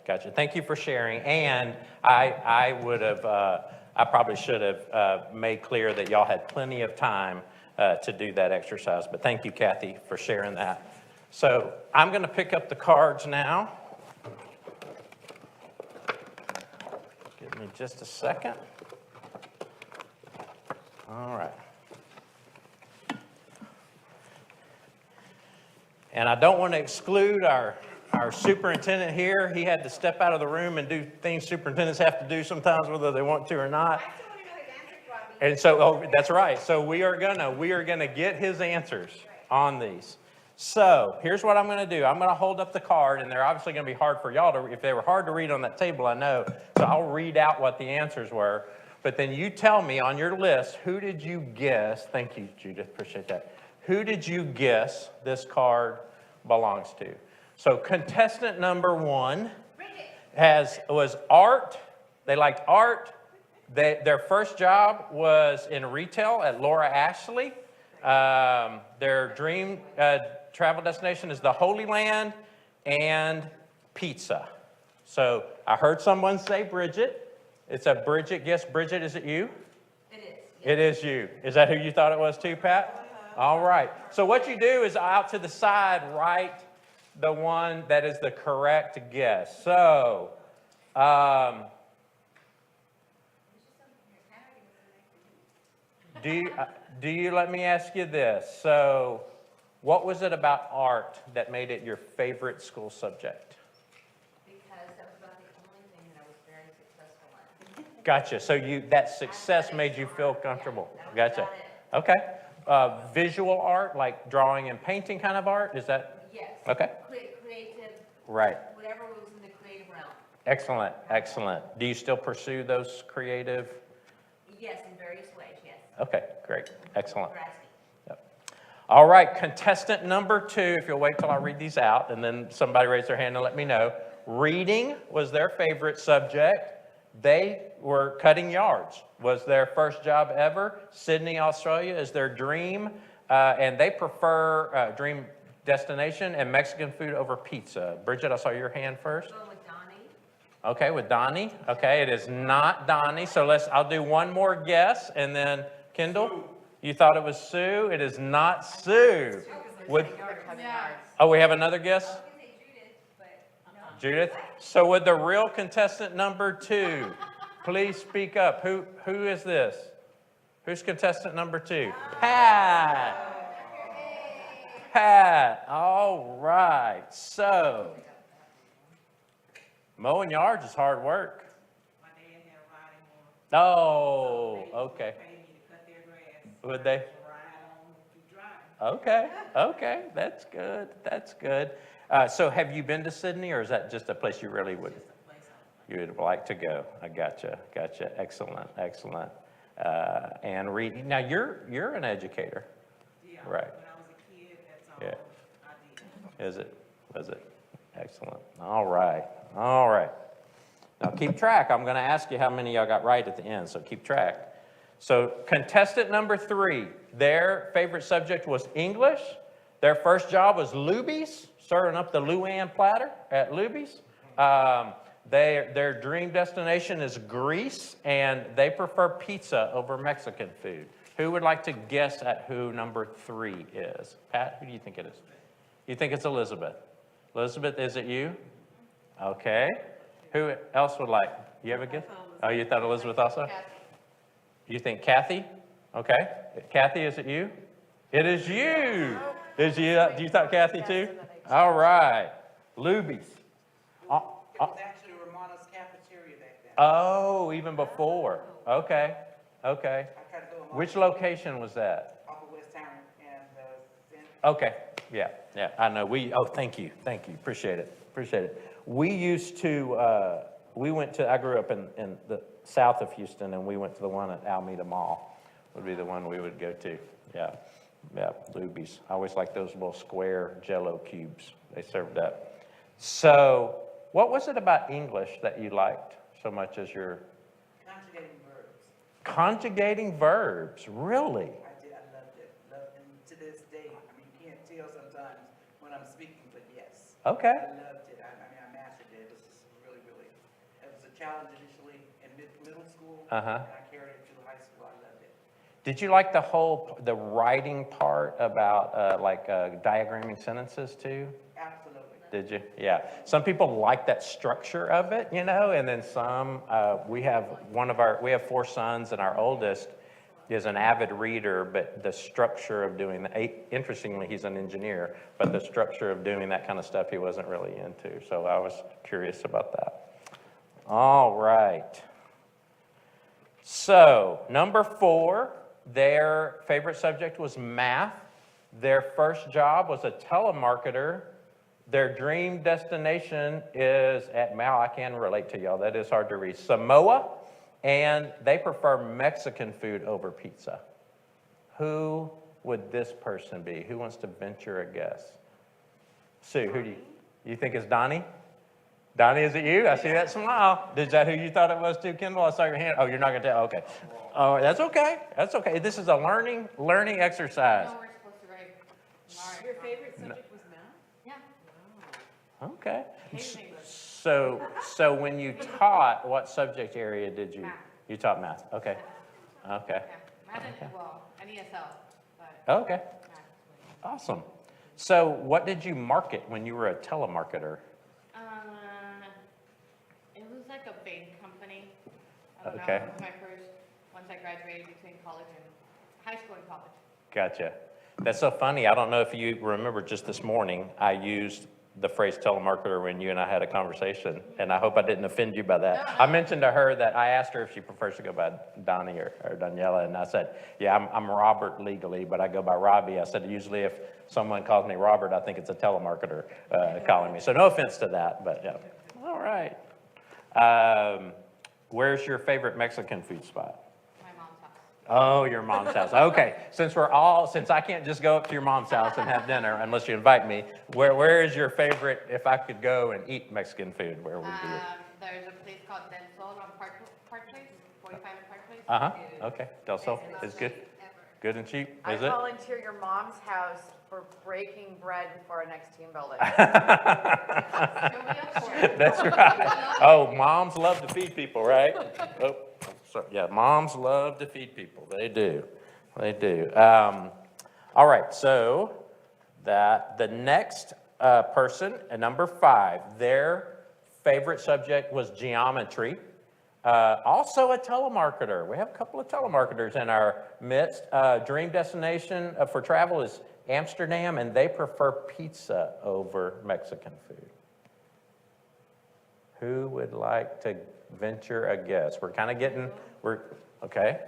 Gotcha. Thank you for sharing. And I would have, I probably should have made clear that y'all had plenty of time to do that exercise. But thank you, Kathy, for sharing that. So I'm going to pick up the cards now. Give me just a second. All right. And I don't want to exclude our superintendent here. He had to step out of the room and do things superintendents have to do sometimes, whether they want to or not. And so, oh, that's right. So we are gonna get his answers on these. So here's what I'm gonna do. I'm gonna hold up the card, and they're obviously gonna be hard for y'all to, if they were hard to read on that table, I know. So I'll read out what the answers were. But then you tell me on your list, who did you guess? Thank you, Judith, appreciate that. Who did you guess this card belongs to? So contestant number 1 was art. They liked art. Their first job was in retail at Laura Ashley. Their dream travel destination is the Holy Land and pizza. So I heard someone say Bridget. It's a Bridget. Guess Bridget, is it you? It is. It is you. Is that who you thought it was too, Pat? All right. So what you do is out to the side, write the one that is the correct guess. So, do you let me ask you this? So, what was it about art that made it your favorite school subject? Because that was about the only thing that I was very successful in. Gotcha. So that success made you feel comfortable. Gotcha. Okay. Visual art, like drawing and painting kind of art, is that? Yes. Okay. Creative, Right. whatever was in the creative realm. Excellent. Excellent. Do you still pursue those creative? Yes, in various ways, yes. Okay, great. Excellent. You're asking. Yep. All right, contestant number 2, if you'll wait till I read these out, and then somebody raise their hand and let me know. Reading was their favorite subject. They were cutting yards, was their first job ever. Sydney, Australia is their dream, and they prefer dream destination and Mexican food over pizza. Bridget, I saw your hand first. Going with Donnie. Okay, with Donnie. Okay, it is not Donnie, so I'll do one more guess, and then Kendall, you thought it was Sue. It is not Sue. Oh, we have another guess? Judith? So would the real contestant number 2 please speak up? Who is this? Who's contestant number 2? Pat. Pat. All right. So mowing yards is hard work. My dad had a riding horse. Oh, okay. Paid me to cut their grass. Would they? Ride on, keep driving. Okay. That's good. That's good. So have you been to Sydney, or is that just a place you really would like to go? I gotcha. Excellent. And reading. Now you're an educator. Yeah. Right. When I was a kid, that's all Yeah. I did. Was it? Excellent. All right. Now keep track. I'm going to ask you how many y'all got right at the end, so keep track. So contestant number 3, their favorite subject was English. Their first job was Luby's, serving up the Luann platter at Luby's. Their dream destination is Greece, and they prefer pizza over Mexican food. Who would like to guess at who number 3 is? Pat, who do you think it is? You think it's Elizabeth? Elizabeth, is it you? Okay. Who else would like? You have a guess? Oh, you thought Elizabeth also? You think Kathy? Okay. Kathy, is it you? It is you. Is you? Do you thought Kathy too? All right. Lubies. It was actually Romana's cafeteria back then. Oh, even before. Okay. Okay. I tried to go along Which location was that? off of West Town and, Okay. Yeah. Yeah. I know. Thank you. Thank you. Appreciate it. Appreciate it. We used to, I grew up in the south of Houston, and we went to the one at Alameda Mall, would be the one we would go to. Yeah. Yeah. Lubies. I always like those little square Jell-O cubes. They served that. So, what was it about English that you liked so much as your conjugating verbs. conjugating verbs? Really? I did, I loved it, and to this day, I mean, you can't tell sometimes when I'm speaking, but yes. Okay. I loved it, I mean, I mastered it, it was really, really, it was a challenge initially in middle school. Uh-huh. And I carried it through high school, I loved it. Did you like the writing part about diagramming sentences too? Absolutely. Did you? Yeah. Some people like that structure of it, and then some, we have 4 sons, and our oldest is an avid reader, but the structure of doing that, interestingly, he's an engineer, but the structure of doing that kind of stuff he wasn't really into. So I was curious about that. All right. So, number 4, their favorite subject was math. Their first job was a telemarketer. Their dream destination is I can relate to y'all, that is hard to read, Samoa, and they prefer Mexican food over pizza. Who would this person be? Who wants to venture a guess? Sue, who do you think is Donnie? Donnie, is it you? I see that smile. Is that who you thought it was too, Kendall? I saw your hand. Oh, you're not going to tell? Okay. Oh, that's okay. That's okay. This is a learning exercise. No, we're supposed to write. Your favorite subject was math? Yeah. Okay. Hated English. So when you taught, what subject area did you? Math. You taught math. Okay. Okay. Yeah, math and, and ESL, but Okay. math. Awesome. So what did you market when you were a telemarketer? It was like a bank company. I don't Okay. know, it was my first, once I graduated between college and high school and college. Gotcha. That's so funny. I don't know if you remember just this morning, I used the phrase telemarketer when you and I had a conversation, and I hope I didn't offend you by that. I mentioned to her that I asked her if she prefers to go by Donnie or Daniela, and I said, yeah, I'm Robert legally, but I go by Robbie. I said, usually if someone calls me Robert, I think it's a telemarketer calling me. So no offense to that, but yeah. All right. Where's your favorite Mexican food spot? My mom's house. Oh, your mom's house. Okay. Since I can't just go up to your mom's house and have dinner unless you invite me, where is your favorite, if I could go and eat Mexican food, where would be it? There's a place called Del Sol on Park Place, 45 Park Place. Uh-huh. Okay. Del Sol is good. Good and cheap, I is it? volunteer your mom's house for breaking bread before our next team building. That's right. Oh, moms love to feed people, right? Oh, sorry. Yeah, moms love to feed people. They do. They do. All right, so the next person, number 5, their favorite subject was geometry. Also a telemarketer. We have a couple of telemarketers in our midst. Dream destination for travel is Amsterdam, and they prefer pizza over Mexican food. Who would like to venture a guess? Okay.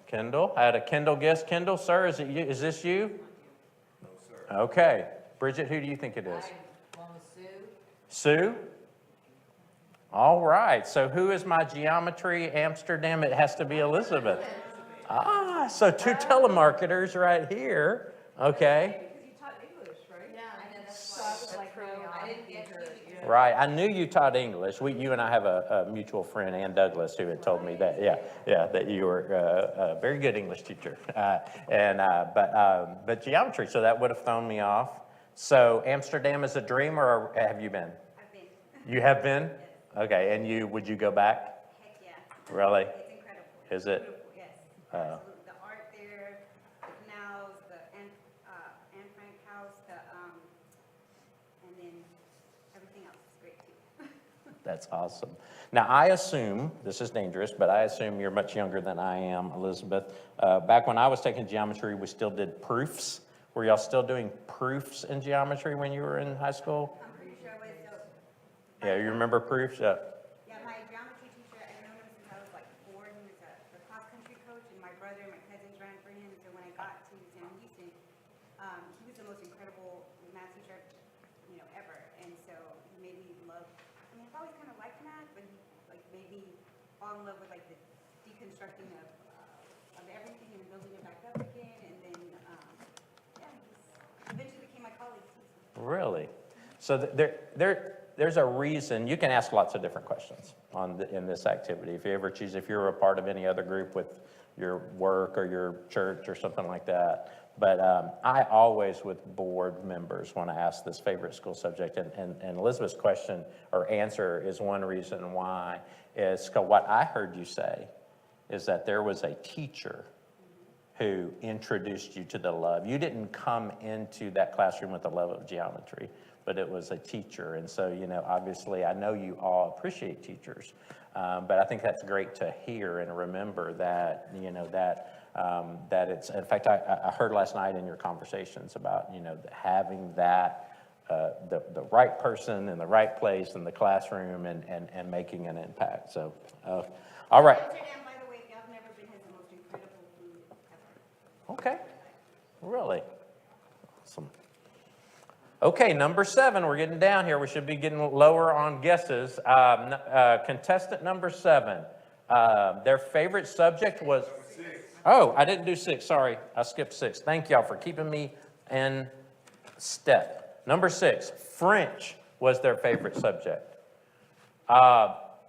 Kendall, I had a Kendall guess. Kendall, sir, is it you? Is this you? No, sir. Okay. Bridget, who do you think it is? Sue? All right. So who is my geometry Amsterdam? It has to be Elizabeth. Ah, so 2 telemarketers right here. Okay. Because you taught English, right? Yeah. So I was like, no, I didn't get you. Right. I knew you taught English. You and I have a mutual friend, Ann Douglas, who had told me that, that you were a very good English teacher. But geometry, so that would have thrown me off. So Amsterdam is a dream, or have you been? I've been. You have been? Okay. And would you go back? Heck yeah. Really? It's incredible. Is it? Beautiful, yes. Absolutely. The art there, the canals, the Anne Frank house, That's awesome. Now, I assume, this is dangerous, but I assume you're much younger than I am, Elizabeth. Back when I was taking geometry, we still did proofs. Were y'all still doing proofs in geometry when you were in high school? I'm pretty sure I was, Yeah, you remember proofs? Yeah. yeah, my geometry teacher, I've known him since I was like 4, and he was the cross-country coach, and my brother and my cousins ran for him, so when I got to San Houston, he was the most incredible math teacher, ever, and so he made me love, I've always kind of liked math, but he, made me fall in love with, the deconstructing of everything and building it back up again, and then, yeah, he eventually became my colleague, too. Really? So there's a reason, you can ask lots of different questions in this activity. If you ever choose, if you're a part of any other group with your work or your church or something like that. But I always, with board members, want to ask this favorite school subject. And Elizabeth's question or answer is one reason why. Is what I heard you say is that there was a teacher who introduced you to the love. You didn't come into that classroom with the love of geometry, but it was a teacher. And so, obviously, I know you all appreciate teachers, but I think that's great to hear and remember that, that it's, in fact, I heard last night in your conversations about, having that, the right person in the right place in the classroom and making an impact. So, all right. Amsterdam, by the way, if y'all have never been, has the most incredible food ever. Okay, really? Awesome. Okay, number 7, we're getting down here. We should be getting lower on guesses. Contestant number 7, their favorite subject was... Oh, I didn't do 6, sorry. I skipped 6. Thank y'all for keeping me in step. Number 6, French was their favorite subject.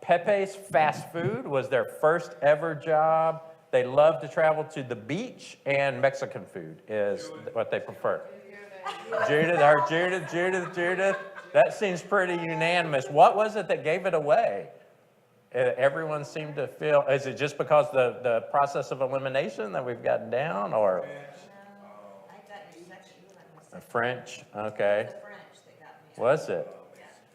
Pepe's Fast Food was their first ever job. They love to travel to the beach, and Mexican food is what they prefer. Judith. That seems pretty unanimous. What was it that gave it away? Everyone seemed to feel, is it just because the process of elimination that we've gotten down, or? French, okay. Was it?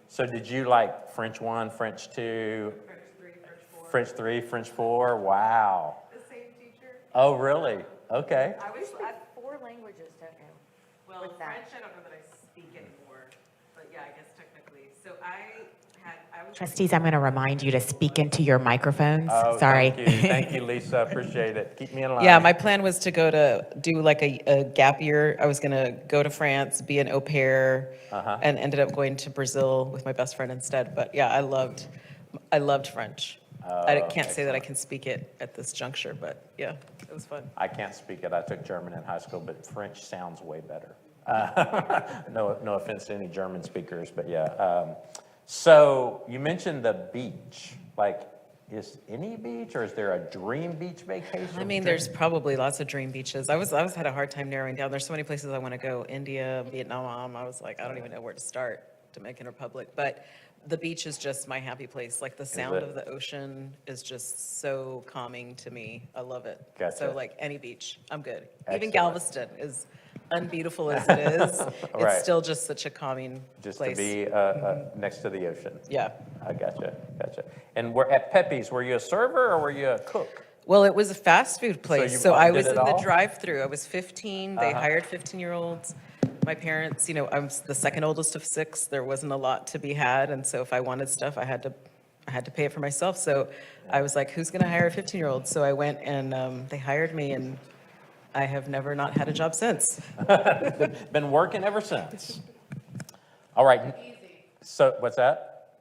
So did you like French 1, French 2? French 3, French 4, wow. The same teacher. Oh, really? Okay. I 4 languages, don't you? Well, With that. French, I don't know that I speak anymore, but yeah, I guess technically. So I was. Trustees, I'm going to remind you to speak into your microphones. Oh, Sorry. Thank you, Lisa, appreciate it. Keep me in line. Yeah, my plan was to do like a gap year. I was going to go to France, be an au pair, and ended up going to Brazil with my best friend instead. But yeah, I loved French. I can't say that I can speak it at this juncture, but yeah, it was fun. I can't speak it. I took German in high school, but French sounds way better. No offense to any German speakers, but yeah. So you mentioned the beach. Like, is any beach, or is there a dream beach vacation? I mean, there's probably lots of dream beaches. I had a hard time narrowing down. There's so many places I want to go. India, Vietnam. I was like, I don't even know where to start. Dominican Republic, but the beach is just my happy place. Like the sound of the ocean is just so calming to me. I love it. Gotcha. So like any beach, I'm good. Excellent. Even Galveston, is unbeautiful as it is, Right. it's still just such a calming Just place. to be next to the ocean. Yeah. I gotcha. And at Pepe's, were you a server or were you a cook? Well, it was a fast food place, you so I did was it in the all? drive-through. I was 15. They hired 15-year-olds. My parents, I'm the second oldest of 6. There wasn't a lot to be had, and so if I wanted stuff, I had to pay it for myself. So I was like, who's going to hire a 15-year-old? So I went and they hired me, and I have never not had a job since. Been working ever since. All right. Easy. So what's that?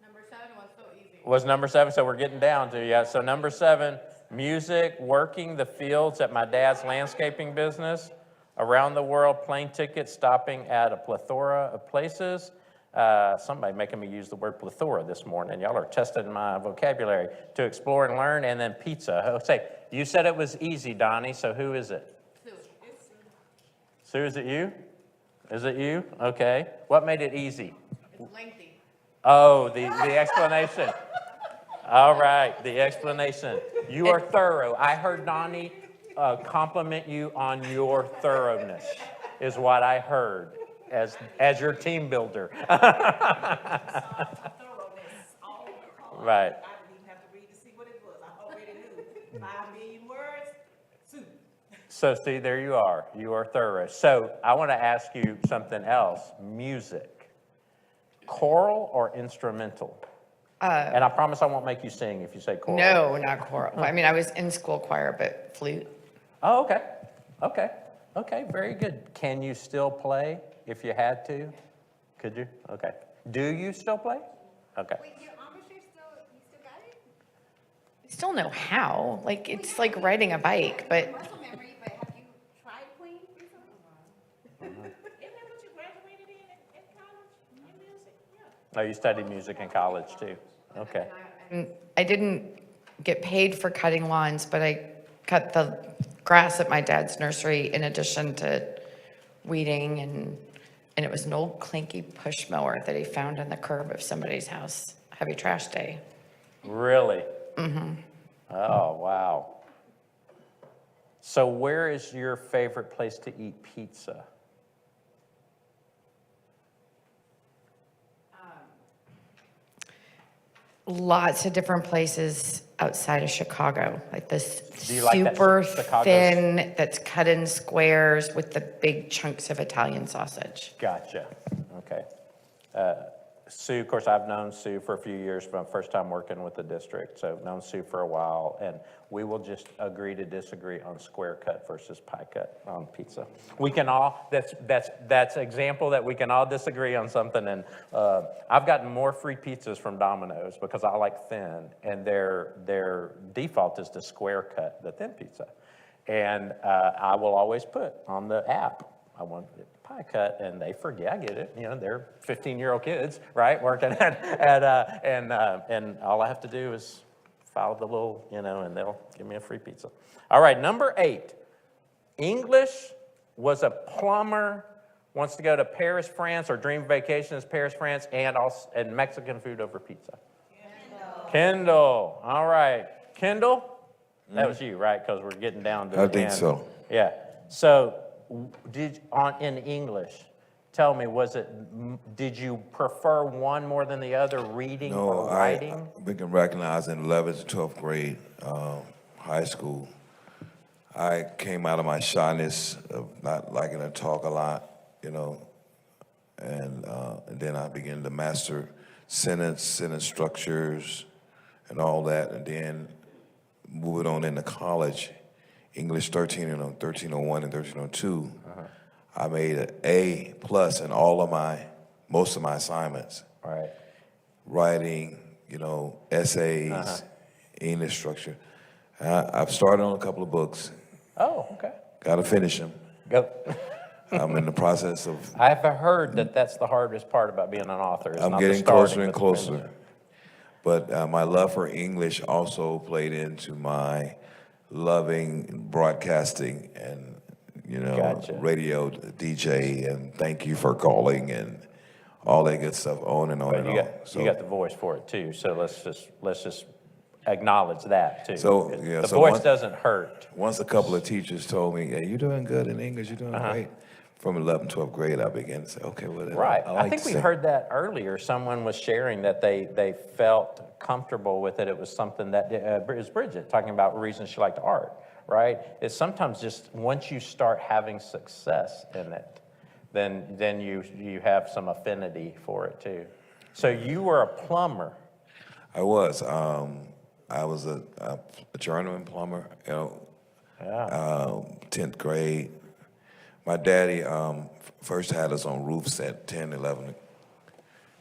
Number 7 was so easy. Was number 7, so we're getting down to, yeah. So number 7, music, working the fields at my dad's landscaping business, around the world, plane tickets, stopping at a plethora of places. Somebody making me use the word plethora this morning. Y'all are testing my vocabulary. To explore and learn, and then pizza. Oh, say, you said it was easy, Donnie, so who is it? Sue, is it you? Is it you? Okay. What made it easy? It's lengthy. Oh, the explanation. All right, the explanation. You are thorough. I heard Donnie compliment you on your thoroughness, is what I heard as your team builder. Right. I didn't even have to read to see what it was. I already knew. 5 million words, soup. So see, there you are. You are thorough. So I want to ask you something else. Music. Choral or instrumental? And I promise I won't make you sing if you say choral. No, not choral. I mean, I was in school choir, but flute. Oh, okay. Okay. Okay, very good. Can you still play if you had to? Could you? Okay. Do you still play? Okay. Your embouchure you still got it? I still know how. Like, it's like riding a bike, but Muscle memory, but have you tried playing recently? Isn't that what you graduated in college, in music? Yeah. Oh, you studied music in college too? Okay. I didn't get paid for cutting lawns, but I cut the grass at my dad's nursery in addition to weeding, and it was an old clanky push mower that he found on the curb of somebody's house. Heavy trash day. Really? Mm-hmm. Oh, wow. So where is your favorite place to eat pizza? Lots of different places outside of Chicago, like this Do you like that super Chicago's- thin that's cut in squares with the big chunks of Italian sausage. Gotcha. Okay. Sue, of course, I've known Sue for a few years from first time working with the district, so I've known Sue for a while, and we will just agree to disagree on square cut versus pie cut on pizza. We can all, that's example that we can all disagree on something, and I've gotten more free pizzas from Domino's because I like thin, and their default is to square cut the thin pizza. And I will always put on the app, I want it pie cut, and they forget, I get it, you know, they're 15-year-old kids, right, working and all I have to do is file the little, you know, and they'll give me a free pizza. All right, number 8, English was a plumber, wants to go to Paris, France, or dream vacations, Paris, France, and Mexican food over pizza. Kendall, all right. Kendall, that was you, right, because we're getting down to I the think end. so. Yeah, so in English, tell me, did you prefer one more than the other, reading No, or writing? I became recognized in 11th to 12th grade, high school. I came out of my shyness of not liking to talk a lot, you know, and then I began to master sentence structures, and all that, and then moving on into college, English 1301 and 1302, I made an A+ in most of my assignments. Right. Writing, you know, essays, English structure. I've started on a couple of books. Oh, okay. Got to finish them. Go. I'm in the process of. I've heard that that's the hardest part about being an author. Is I'm not the getting starting, closer and but the closer. finishing. But my love for English also played into my loving broadcasting and, you know, Gotcha. radio DJ, and thank you for calling and all that good stuff, on and on But and you on. got the voice for it too. So let's just acknowledge that too. So, yeah, the so voice once- doesn't hurt. Once a couple of teachers told me, "Hey, you're doing good in English. You're doing great." From 11th, 12th grade, I began to say, "Okay, well, Right. I I like think to we sing." heard that earlier. Someone was sharing that they felt comfortable with it. It was something that it was Bridget talking about reasons she liked art. Right. It's sometimes just once you start having success in it, then you have some affinity for it too. So you were a plumber. I was. I was a journeyman plumber, you know, Yeah. 10th grade. My daddy first had us on roofs at 10, 11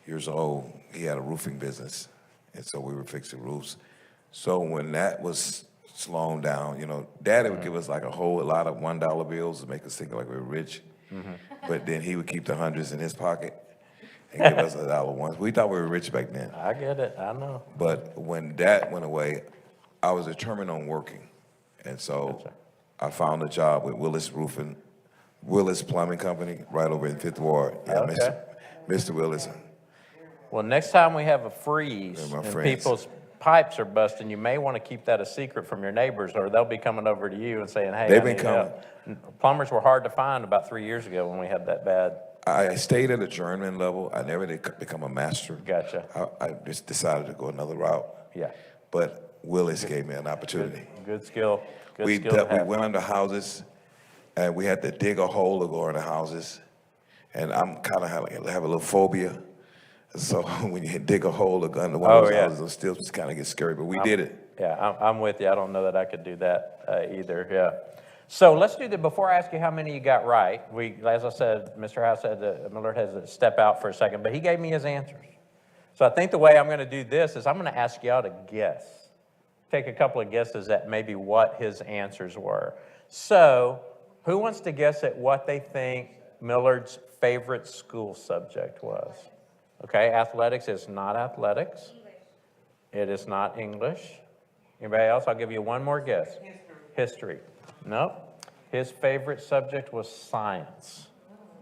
years old. He had a roofing business, and so we were fixing roofs. So when that was slowing down, you know, Daddy would give us like a whole lot of $1 bills to make us think like we were rich. But then he would keep the hundreds in his pocket and give us $1 once. We thought we were rich back then. I get it. I know. But when that went away, I was determined on working. And so I found a job with Willis Plumbing Company, right over in 5th Ward. Yeah, Okay. Mr. Willis. Well, next time we have a freeze They're my and friends. people's pipes are busting, you may want to keep that a secret from your neighbors, or they'll be coming over to you and saying, "Hey, They've I been need help." Plumbers were hard to find about 3 years ago when we had that bad I stayed at a journeyman level. I never did become a master. Gotcha. I just decided to go another route. Yeah. But Willis gave me an opportunity. Good skill. Good We skill to we have. went under houses, and we had to dig a hole to go into houses. And I'm kind of have a little phobia. So when you dig a hole to go into one of those houses, it'll still just kind of get scary. But we did it. Yeah, I'm with you. I don't know that I could do that either. Yeah. So let's do that. Before I ask you how many you got right, as I said, Mr. House said that Millard has to step out for a second, but he gave me his answers. So I think the way I'm going to do this is I'm going to ask y'all to guess. Take a couple of guesses at maybe what his answers were. So who wants to guess at what they think Millard's favorite school subject was? Okay, athletics is not athletics. It is not English. Anybody else? I'll give you one more guess. History. Nope. His favorite subject was science.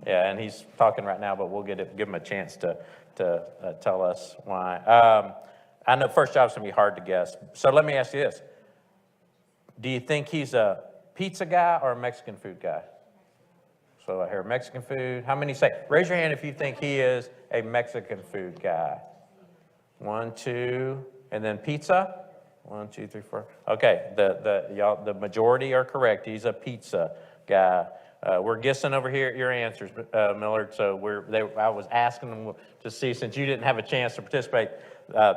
Yeah, and he's talking right now, but we'll give him a chance to tell us why. I know first job's gonna be hard to guess. So let me ask you this. Do you think he's a pizza guy or a Mexican food guy? So I hear Mexican food. How many say? Raise your hand if you think he is a Mexican food guy. 1, 2, and then pizza? 1, 2, 3, 4. Okay, the majority are correct. He's a pizza guy. We're guessing over here at your answers, Millard. So I was asking them to see, since you didn't have a chance to participate,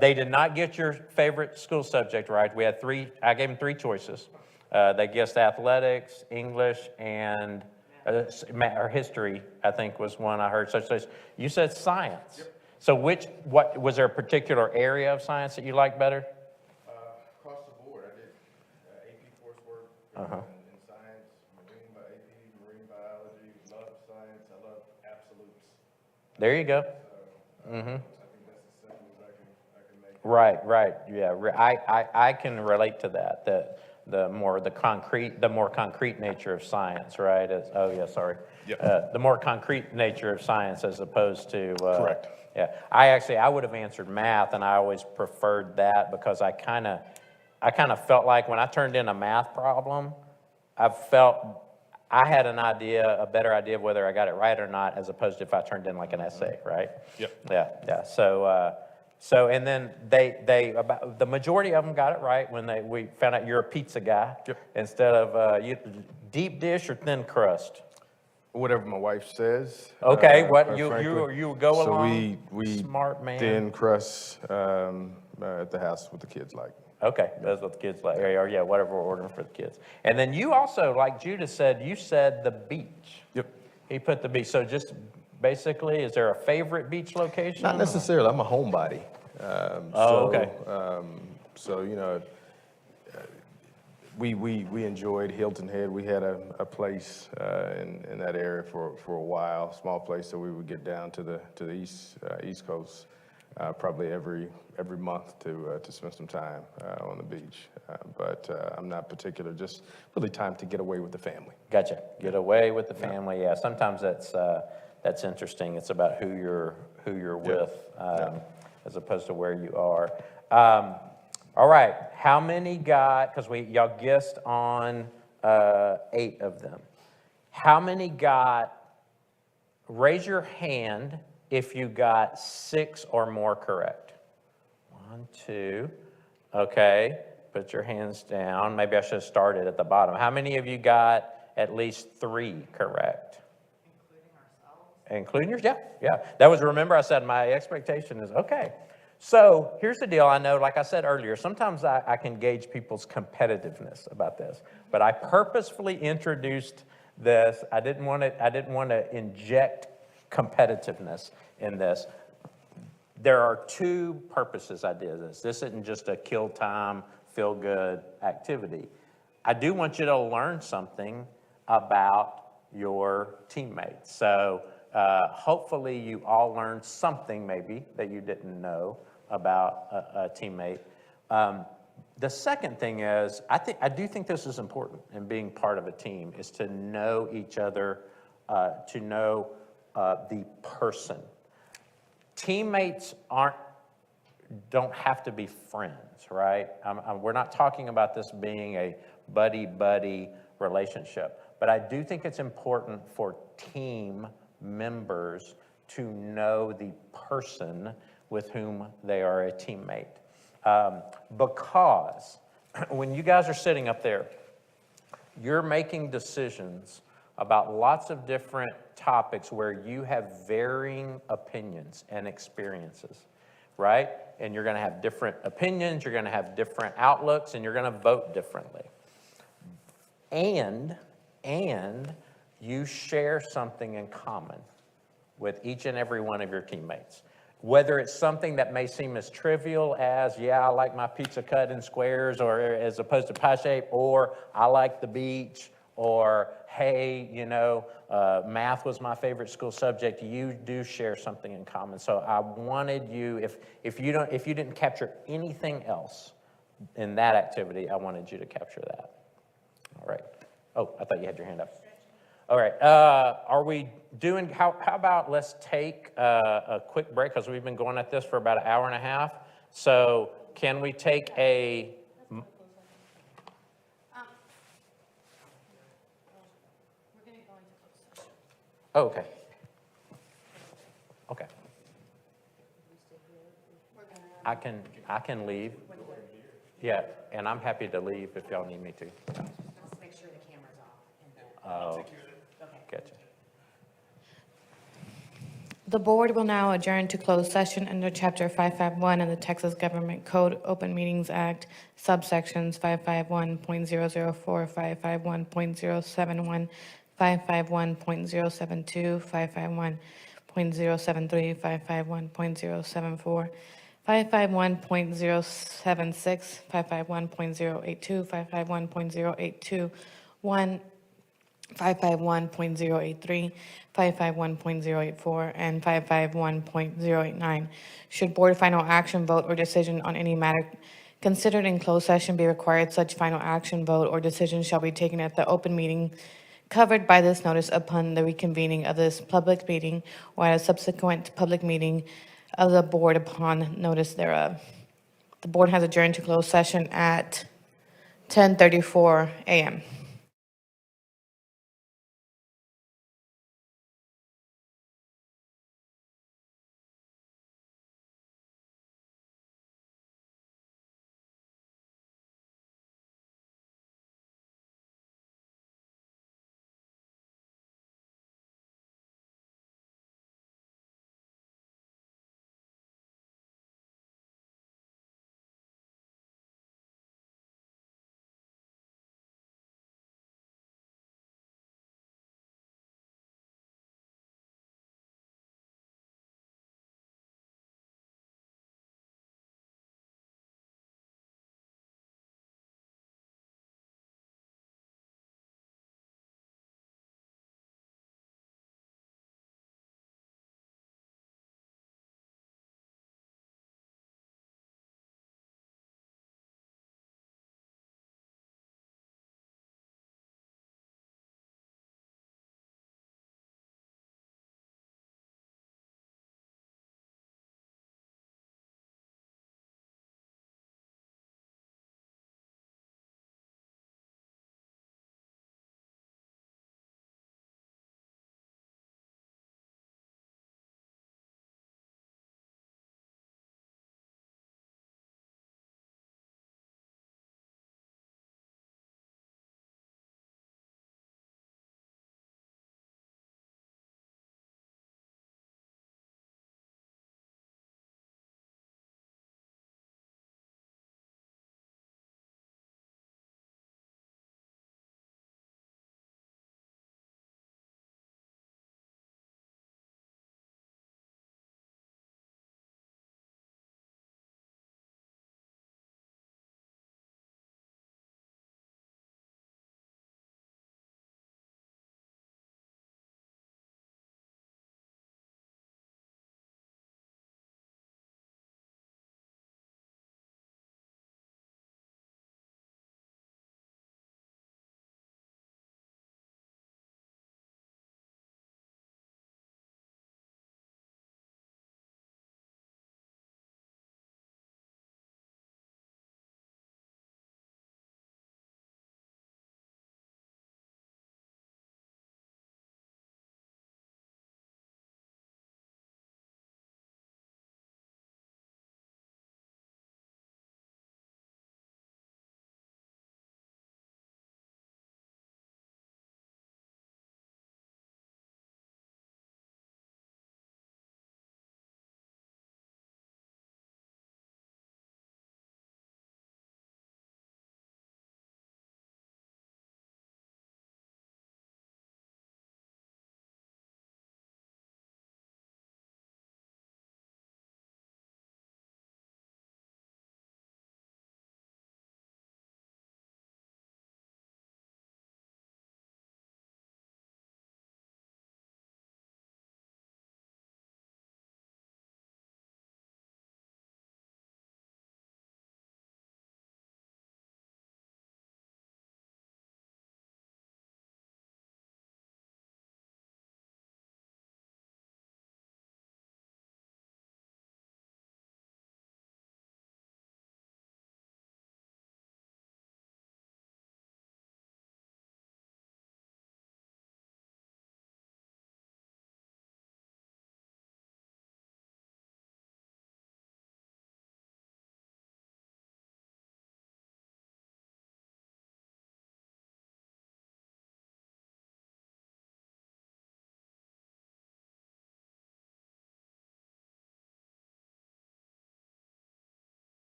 they did not get your favorite school subject right. We had three. I gave them 3 choices. They guessed athletics, English, and or history. I think was one I heard. So you said science. Yep. So what was there a particular area of science that you liked better? Across the board, I did AP coursework in science, marine by AP, marine biology, love science, I love absolutes. There you go. I think that's as simple as I can make it. Right. Yeah, I can relate to that. The more concrete nature of science, right? The more concrete nature of science as opposed to Correct. Yeah, I would have answered math, and I always preferred that because I kind of felt like when I turned in a math problem, I felt I had a better idea of whether I got it right or not, as opposed to if I turned in like an essay, right? Yep. Yeah. So and then the majority of them got it right when we found out you're a pizza guy. Yep. Instead of deep dish or thin crust. Whatever my wife says. Okay, what quite you frankly. go So along. we Smart man. thin crust at the house with the kids like. Okay, that's what the kids like. Or yeah, whatever we're ordering for the kids. And then you also, like Judah said, you said the beach. Yep. He put the beach. So just basically, is there a favorite beach location? Not necessarily. I'm a homebody. Okay. So we enjoyed Hilton Head. We had a place in that area for a while, small place, so we would get down to the East Coast probably every month to spend some time on the beach. But I'm not particular, just really time to get away with the family. Gotcha. Get away with the family. Yeah. Sometimes that's interesting. It's about who you're with, as opposed to where you are. All right. How many got? Because y'all guessed on 8 of them. How many got? Raise your hand if you got 6 or more correct. 1, 2. Okay. Put your hands down. Maybe I should have started at the bottom. How many of you got at least 3 correct? Including yourself? Yeah. That was, remember I said my expectation is, okay. So here's the deal. I know, like I said earlier, sometimes I can gauge people's competitiveness about this, but I purposefully introduced this. I didn't want to inject competitiveness in this. There are 2 purposes I did this. This isn't just a kill time, feel good activity. I do want you to learn something about your teammates. So hopefully you all learned something maybe that you didn't know about a teammate. The second thing is, I do think this is important in being part of a team, is to know each other, to know the person. Teammates don't have to be friends, right? We're not talking about this being a buddy-buddy relationship, but I do think it's important for team members to know the person with whom they are a teammate. Because when you guys are sitting up there, you're making decisions about lots of different topics where you have varying opinions and experiences, right? And you're going to have different opinions, you're going to have different outlooks, and you're going to vote differently. And you share something in common with each and every one of your teammates. Whether it's something that may seem as trivial as, yeah, I like my pizza cut in squares or as opposed to pie shape, or I like the beach, or hey, you know, math was my favorite school subject. You do share something in common. So I wanted you, if you didn't capture anything else in that activity, I wanted you to capture that. All right. Oh, I thought you had your hand up. All right. Are we doing, how about let's take a quick break because we've been going at this for about an hour and a half. So can we take a... Oh, okay. Okay. I can leave. Yeah, and I'm happy to leave if y'all need me to. Let's make sure the camera's off. Oh, gotcha. The board will now adjourn to closed session under Chapter 551 of the Texas Government Code, Open Meetings Act, subsections 551.004, 551.071, 551.072, 551.073, 551.074, 551.076, 551.082, 551.082, 551.083, 551.084, and 551.089. Should board final action, vote, or decision on any matter considered in closed session be required, such final action, vote, or decision shall be taken at the open meeting covered by this notice upon the reconvening of this public meeting or at a subsequent public meeting of the board upon notice thereof. The board has adjourned to closed session at 10:34 a.m.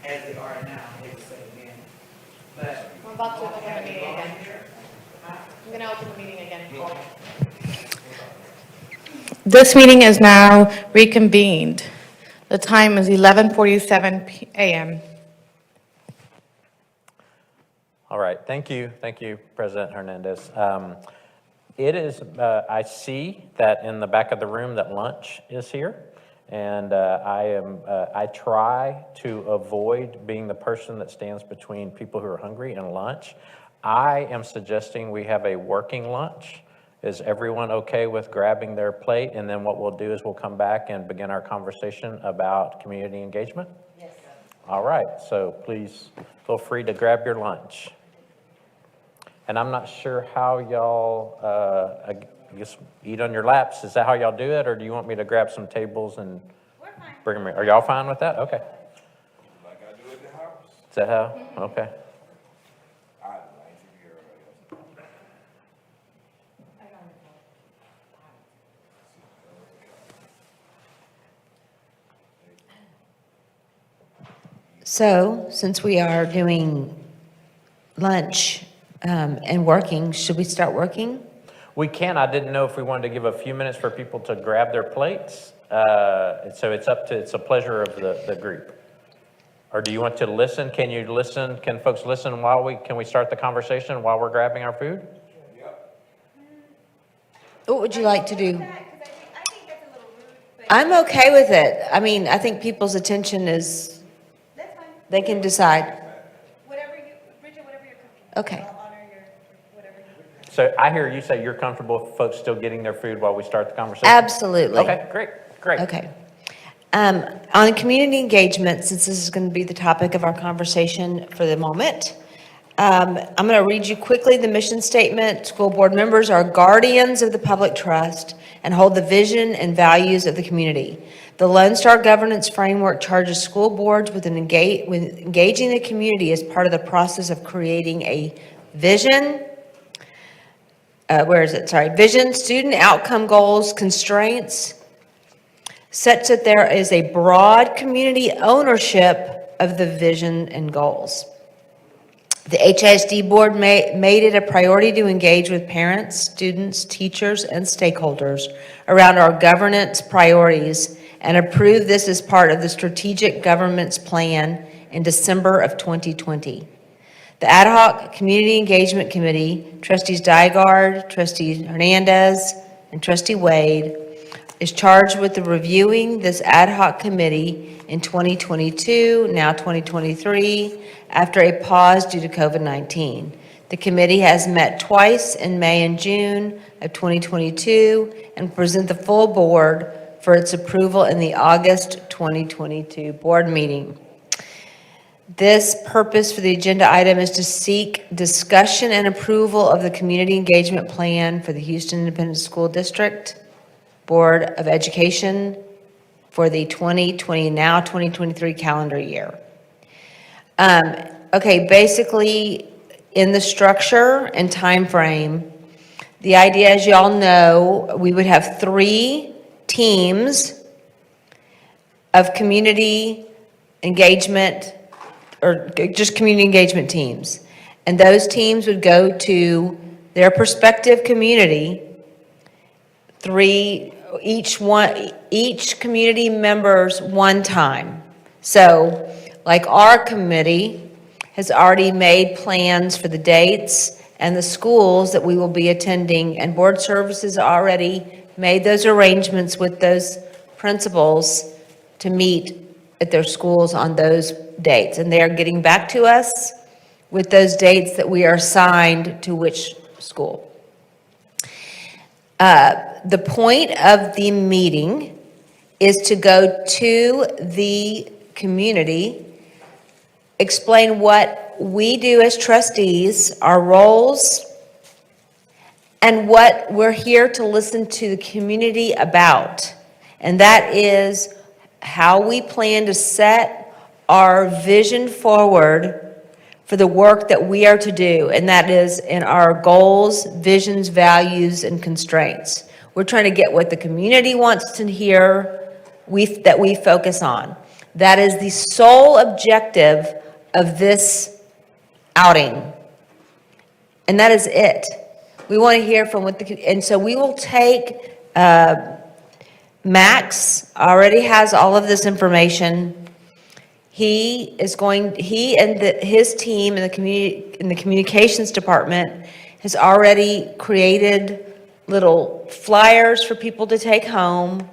as they are now, I hate to say it again. But I'm about to open the meeting again. I'm gonna open the meeting again. This meeting is now reconvened. The time is 11:47 a.m. All right, thank you, President Hernandez. It is, I see that in the back of the room that lunch is here, and I try to avoid being the person that stands between people who are hungry and lunch. I am suggesting we have a working lunch. Is everyone okay with grabbing their plate? And then what we'll do is we'll come back and begin our conversation about community engagement? Yes, sir. All right, so please feel free to grab your lunch. And I'm not sure how y'all, I guess, eat on your laps. Is that how y'all do it? Or do you want me to grab some tables and bring them in? Are y'all fine with that? Okay. Like I do at the house. Is that how? Okay. So, since we are doing lunch and working, should we start working? We can. I didn't know if we wanted to give a few minutes for people to grab their plates. So it's a pleasure of the group. Or do you want to listen? Can you listen? Can folks listen can we start the conversation while we're grabbing our food? What would you like to do? I'm okay with it. I mean, I think people's attention is, they can decide. Bridget, whatever you're comfortable. Okay. I'll honor your, whatever you. So I hear you say you're comfortable with folks still getting their food while we start the conversation? Absolutely. Okay, great. Okay. On community engagement, since this is going to be the topic of our conversation for the moment, I'm going to read you quickly the mission statement. School board members are guardians of the public trust and hold the vision and values of the community. The Lone Star Governance Framework charges school boards with engaging the community as part of the process of creating a vision. Vision, student outcome goals, constraints, such that there is a broad community ownership of the vision and goals. The HISD board made it a priority to engage with parents, students, teachers, and stakeholders around our governance priorities and approved this as part of the strategic governance plan in December of 2020. The Ad Hoc Community Engagement Committee, Trustees Dygard, Trustee Hernandez, and Trustee Wade, is charged with reviewing this ad hoc committee in 2022, now 2023, after a pause due to COVID-19. The committee has met twice in May and June of 2022 and present the full board for its approval in the August 2022 board meeting. This purpose for the agenda item is to seek discussion and approval of the community engagement plan for the Houston Independent School District Board of Education for the 2020, now 2023 calendar year. Okay, basically in the structure and time frame, the idea, as y'all know, we would have 3 teams of community engagement, or just community engagement teams. And those teams would go to their respective community, each community members one time. So, like our committee has already made plans for the dates and the schools that we will be attending, and board services already made those arrangements with those principals to meet at their schools on those dates. And they are getting back to us with those dates that we are assigned to which school. The point of the meeting is to go to the community, explain what we do as trustees, our roles, and what we're here to listen to the community about. And that is how we plan to set our vision forward for the work that we are to do, and that is in our goals, visions, values, and constraints. We're trying to get what the community wants to hear that we focus on. That is the sole objective of this outing. And that is it. We want to hear from and so we will take, Max already has all of this information. He and his team in the communications department has already created little flyers for people to take home.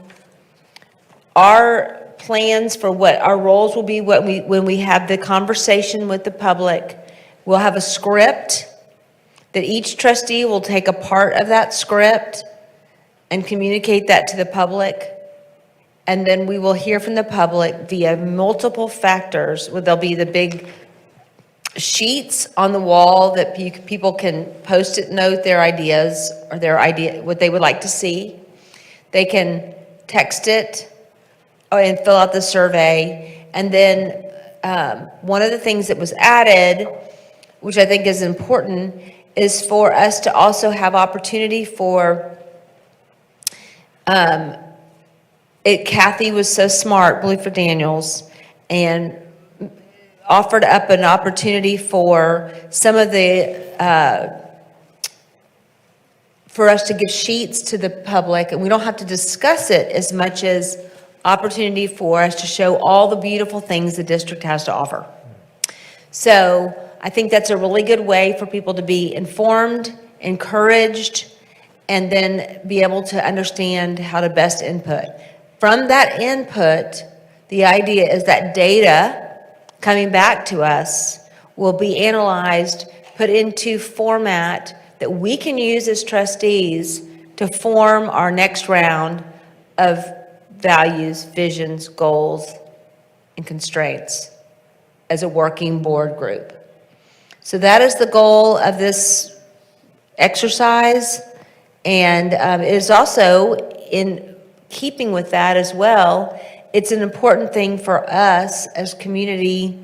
Our plans for what our roles will be, when we have the conversation with the public, we'll have a script that each trustee will take a part of that script and communicate that to the public. And then we will hear from the public via multiple factors, where there'll be the big sheets on the wall that people can post-it note their ideas or what they would like to see. They can text it and fill out the survey. And then one of the things that was added, which I think is important, is for us to also have opportunity for, Kathy was so smart, Blue for Daniels, and offered up an opportunity for some of for us to give sheets to the public, and we don't have to discuss it as much as opportunity for us to show all the beautiful things the district has to offer. So I think that's a really good way for people to be informed, encouraged, and then be able to understand how to best input. From that input, the idea is that data coming back to us will be analyzed, put into format that we can use as trustees to form our next round of values, visions, goals, and constraints as a working board group. So that is the goal of this exercise, and it is also in keeping with that as well. It's an important thing for us as community,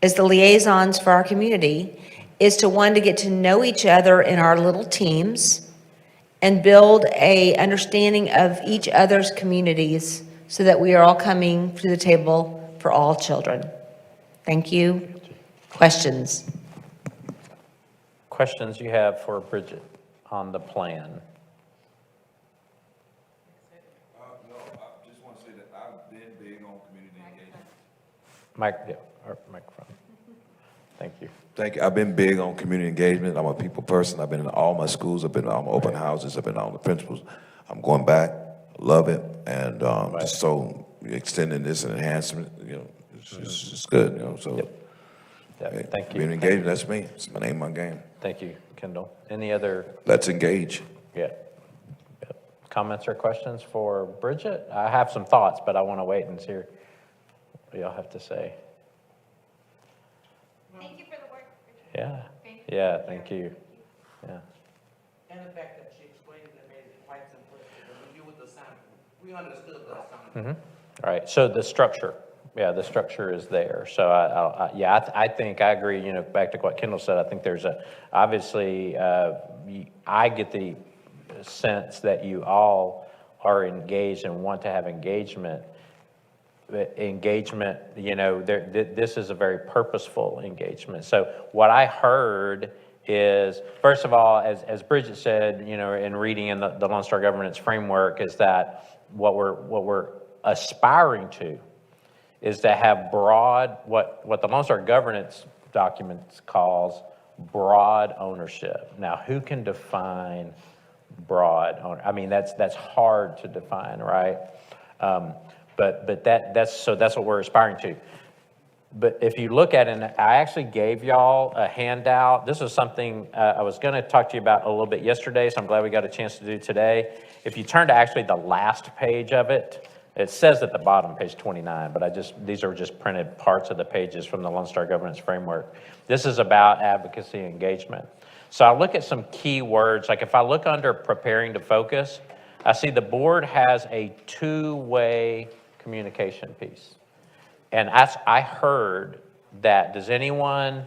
as the liaisons for our community, is to get to know each other in our little teams and build a understanding of each other's communities so that we are all coming to the table for all children. Thank you. Questions? Questions you have for Bridget on the plan? No, I just want to say that I've been big on community engagement. Microphone. Thank you. Thank you. I've been big on community engagement. I'm a people person. I've been in all my schools. I've been on open houses. I've been on the principals. I'm going back. Love it. And just so extending this and enhancement, it's good, So Yeah, hey, thank you. community engagement, that's me. It's my name, my game. Thank you, Kendall. Any other? Let's engage. Yeah. Comments or questions for Bridget? I have some thoughts, but I want to wait and hear what y'all have to say. Thank you for the work. Yeah. Yeah, thank you. Yeah. And the fact that she explained it made it quite simple. When you with the assignment, we understood the assignment. All right, so the structure, the structure is there. So I think I agree, back to what Kendall said, I think there's obviously, I get the sense that you all are engaged and want to have engagement. Engagement, this is a very purposeful engagement. So what I heard is, first of all, as Bridget said, in reading in the Lone Star Governance Framework, is that what we're aspiring to is to have broad, what the Lone Star Governance document calls broad ownership. Now, who can define broad owner? I mean, that's hard to define, right? But that's what we're aspiring to. But if you look at it, and I actually gave y'all a handout. This is something I was going to talk to you about a little bit yesterday, so I'm glad we got a chance to do today. If you turn to actually the last page of it, it says at the bottom, page 29, but these are just printed parts of the pages from the Lone Star Governance Framework. This is about advocacy engagement. So I look at some key words, like if I look under preparing to focus, I see the board has a two-way communication piece. And I heard that. Did anyone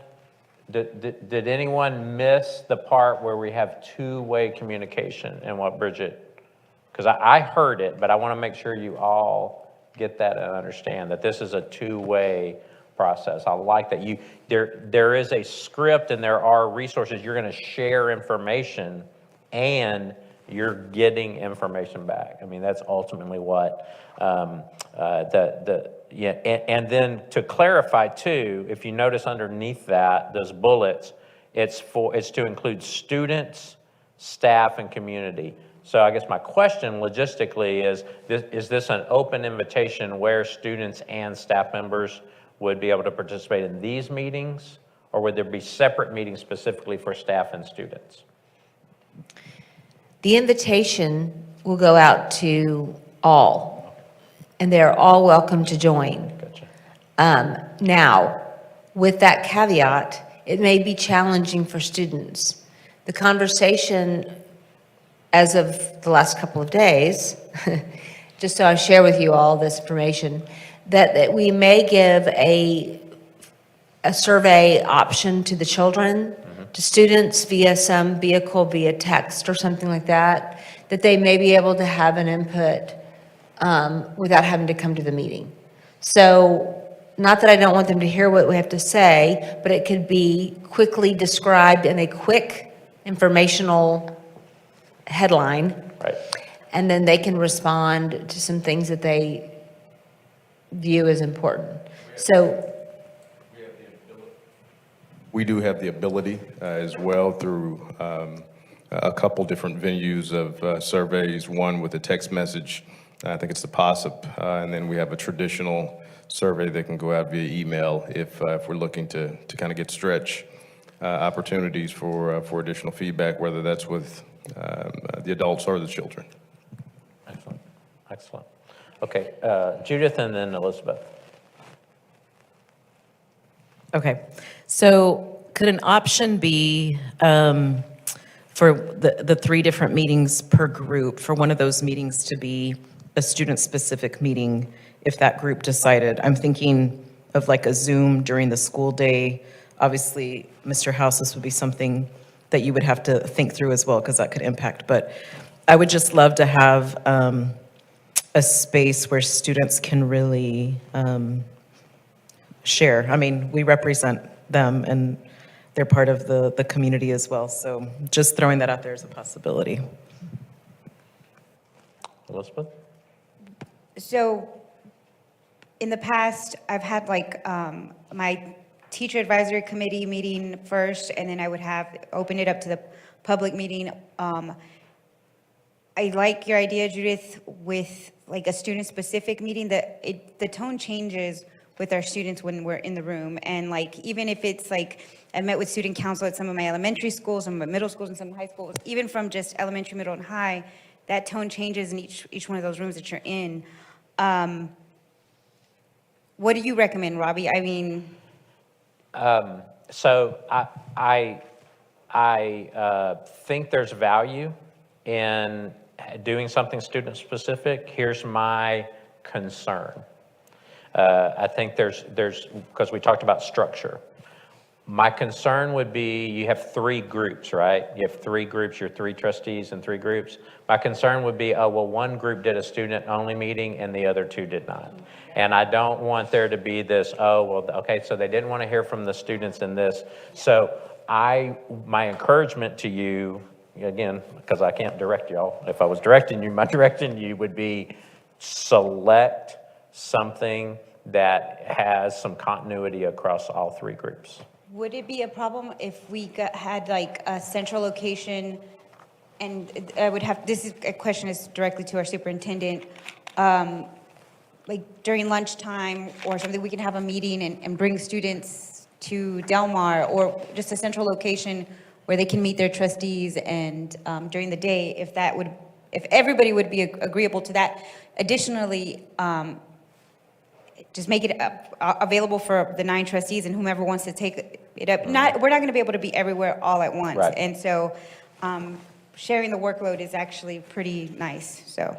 miss the part where we have two-way communication and what Bridget, because I heard it, but I want to make sure you all get that and understand that this is a two-way process. I like that there is a script and there are resources. You're going to share information and you're getting information back. I mean, that's ultimately what yeah. And then to clarify too, if you notice underneath that, those bullets, it's to include students, staff, and community. So I guess my question logistically is this an open invitation where students and staff members would be able to participate in these meetings, or would there be separate meetings specifically for staff and students? The invitation will go out to all, and they're all welcome to join. Gotcha. Now, with that caveat, it may be challenging for students. The conversation as of the last couple of days, just so I share with you all this information, that we may give a survey option to the children, to students via some vehicle, via text or something like that, that they may be able to have an input without having to come to the meeting. So, not that I don't want them to hear what we have to say, but it could be quickly described in a quick informational headline. Right. And then they can respond to some things that they view as important. So, We do have the ability as well through a couple different venues of surveys, one with a text message, I think it's the POSIP, and then we have a traditional survey that can go out via email if we're looking to kind of get stretch opportunities for additional feedback, whether that's with the adults or the children. Excellent. Excellent. Okay, Judith and then Elizabeth. Okay, so could an option be for the 3 different meetings per group, for one of those meetings to be a student-specific meeting if that group decided? I'm thinking of like a Zoom during the school day. Obviously, Mr. House, this would be something that you would have to think through as well, because that could impact. But I would just love to have a space where students can really share. I mean, we represent them and they're part of the community as well. So just throwing that out there as a possibility. Elizabeth? So in the past, I've had like my teacher advisory committee meeting first, and then I would have open it up to the public meeting. I like your idea, Judith, with like a student-specific meeting, that the tone changes with our students when we're in the room. And like, even if it's like, I met with student council at some of my elementary schools, some of my middle schools, and some high schools, even from just elementary, middle, and high, that tone changes in each one of those rooms that you're in. What do you recommend, Robbie? I mean, So I think there's value in doing something student-specific. Here's my concern. I think there's because we talked about structure. My concern would be you have 3 groups, right? You have 3 groups, your 3 trustees and 3 groups. My concern would be, oh, well, one group did a student-only meeting and the other 2 did not. And I don't want there to be this, oh, well, okay, so they didn't want to hear from the students in this. So my encouragement to you, again, because I can't direct y'all. If I was directing you, my direction you would be select something that has some continuity across all 3 groups. would it be a problem if we had like a central location? And I would have, this is a question is directly to our superintendent, like during lunchtime or something, we can have a meeting and bring students to Del Mar, or just a central location where they can meet their trustees, and during the day, if everybody would be agreeable to that. Additionally, just make it available for the 9 trustees and whomever wants to take it up. We're not going to be able to be everywhere all at once. Right. And so sharing the workload is actually pretty nice, so.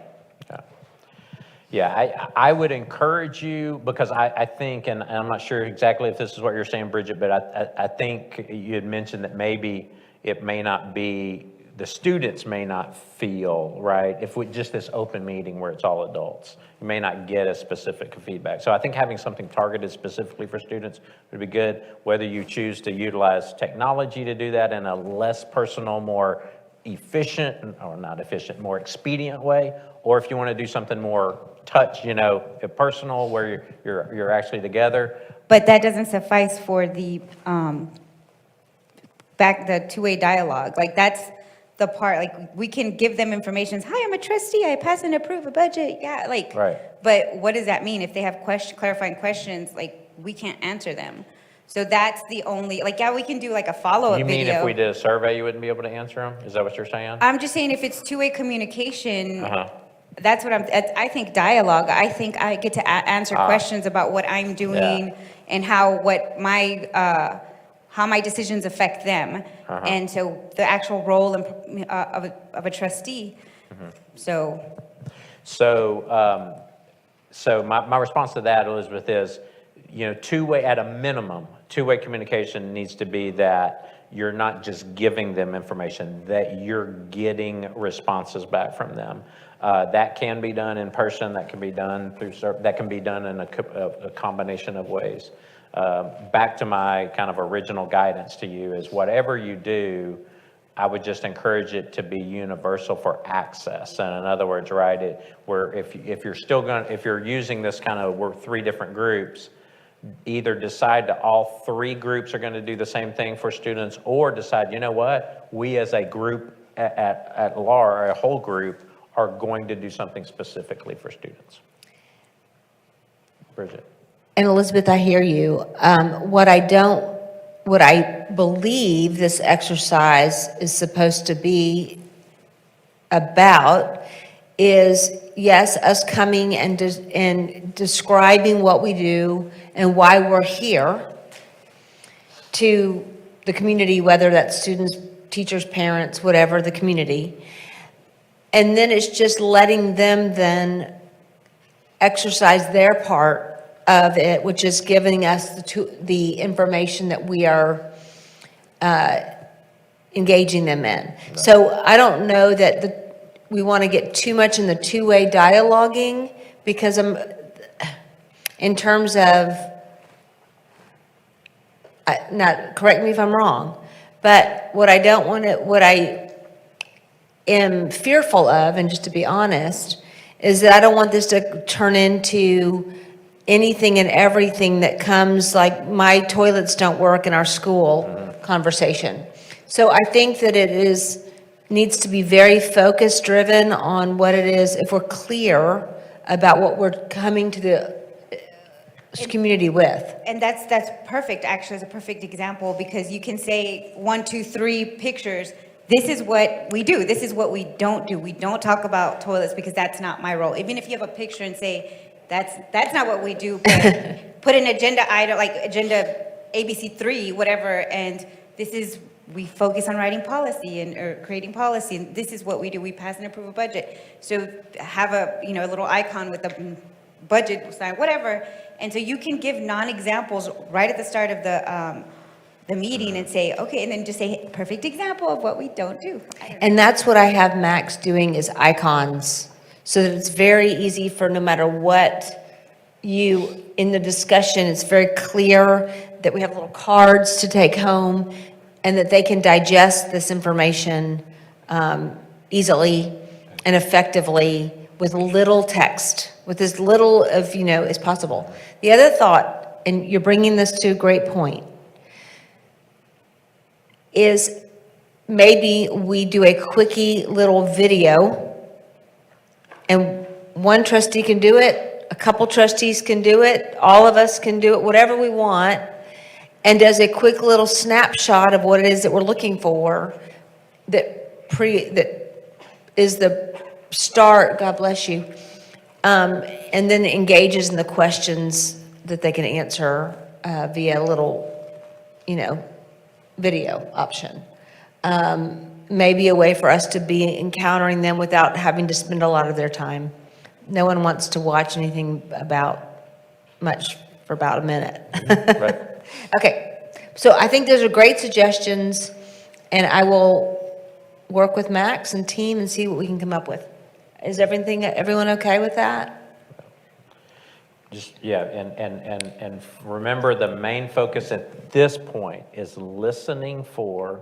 Yeah, I would encourage you, because I think, and I'm not sure exactly if this is what you're saying, Bridget, but I think you had mentioned that maybe it may not be the students may not feel, right, if we, just this open meeting where it's all adults, you may not get as specific feedback. So I think having something targeted specifically for students would be good, whether you choose to utilize technology to do that in a less personal, more efficient, or not efficient, more expedient way, or if you want to do something more touch, personal, where you're actually together. But that doesn't suffice for the, the two-way dialogue. Like, that's the part, like, we can give them information. Hi, I'm a trustee, I pass and approve a budget, yeah, like. Right. But what does that mean? If they have clarifying questions, like, we can't answer them. So that's the only, like, yeah, we can do like a follow-up You video. mean if we did a survey, you wouldn't be able to answer them? Is that what you're saying? I'm just saying if it's two-way communication, Uh-huh. that's what I think dialogue. I think I get to answer questions about what I'm doing and how my decisions affect them. Uh-huh. And so the actual role of a trustee. Mm-hmm. So, My response to that, Elizabeth, is, two-way, at a minimum, two-way communication needs to be that you're not just giving them information, that you're getting responses back from them. That can be done in person, that can be done that can be done in a combination of ways. Back to my kind of original guidance to you is whatever you do, I would just encourage it to be universal for access. And in other words, right, where if you're using this kind of, we're three different groups, either decide that all three groups are going to do the same thing for students, or decide, you know what, we as a group at large, a whole group, are going to do something specifically for students. Bridget. And Elizabeth, I hear you. What I believe this exercise is supposed to be about is, yes, us coming and describing what we do and why we're here to the community, whether that's students, teachers, parents, whatever, the community. And then it's just letting them then exercise their part of it, which is giving us the information that we are engaging them in. So I don't know that we want to get too much in the two-way dialoguing, because in terms of, correct me if I'm wrong, but what I am fearful of, and just to be honest, is that I don't want this to turn into anything and everything that comes, like my toilets don't work in our school conversation. So I think that needs to be very focus driven on what it is, if we're clear about what we're coming to the community with. and that's perfect, actually, it's a perfect example, because you can say 1, 2, 3 pictures. This is what we do. This is what we don't do. We don't talk about toilets because that's not my role. Even if you have a picture and say, that's not what we do, but put an agenda item, like agenda ABC3, whatever, and we focus on writing policy or creating policy, and this is what we do. We pass and approve a budget. So have a little icon with the budget sign, whatever. And so you can give non-examples right at the start of the meeting and say, okay, and then just say, perfect example of what we don't do. And that's what I have Max doing, is icons, so that it's very easy for no matter what in the discussion, it's very clear that we have little cards to take home and that they can digest this information easily and effectively with little text, with as little of, as possible. The other thought, and you're bringing this to a great point, is maybe we do a quickie little video, and one trustee can do it, a couple trustees can do it, all of us can do it, whatever we want, and does a quick little snapshot of what it is that we're looking for, that is the start, God bless you, and then engages in the questions that they can answer via a little, video option. Maybe a way for us to be encountering them without having to spend a lot of their time. No one wants to watch anything much for about a minute. Right. Okay, so I think those are great suggestions, and I will work with Max and team and see what we can come up with. Is everyone okay with that? Just, yeah, and remember, the main focus at this point is listening for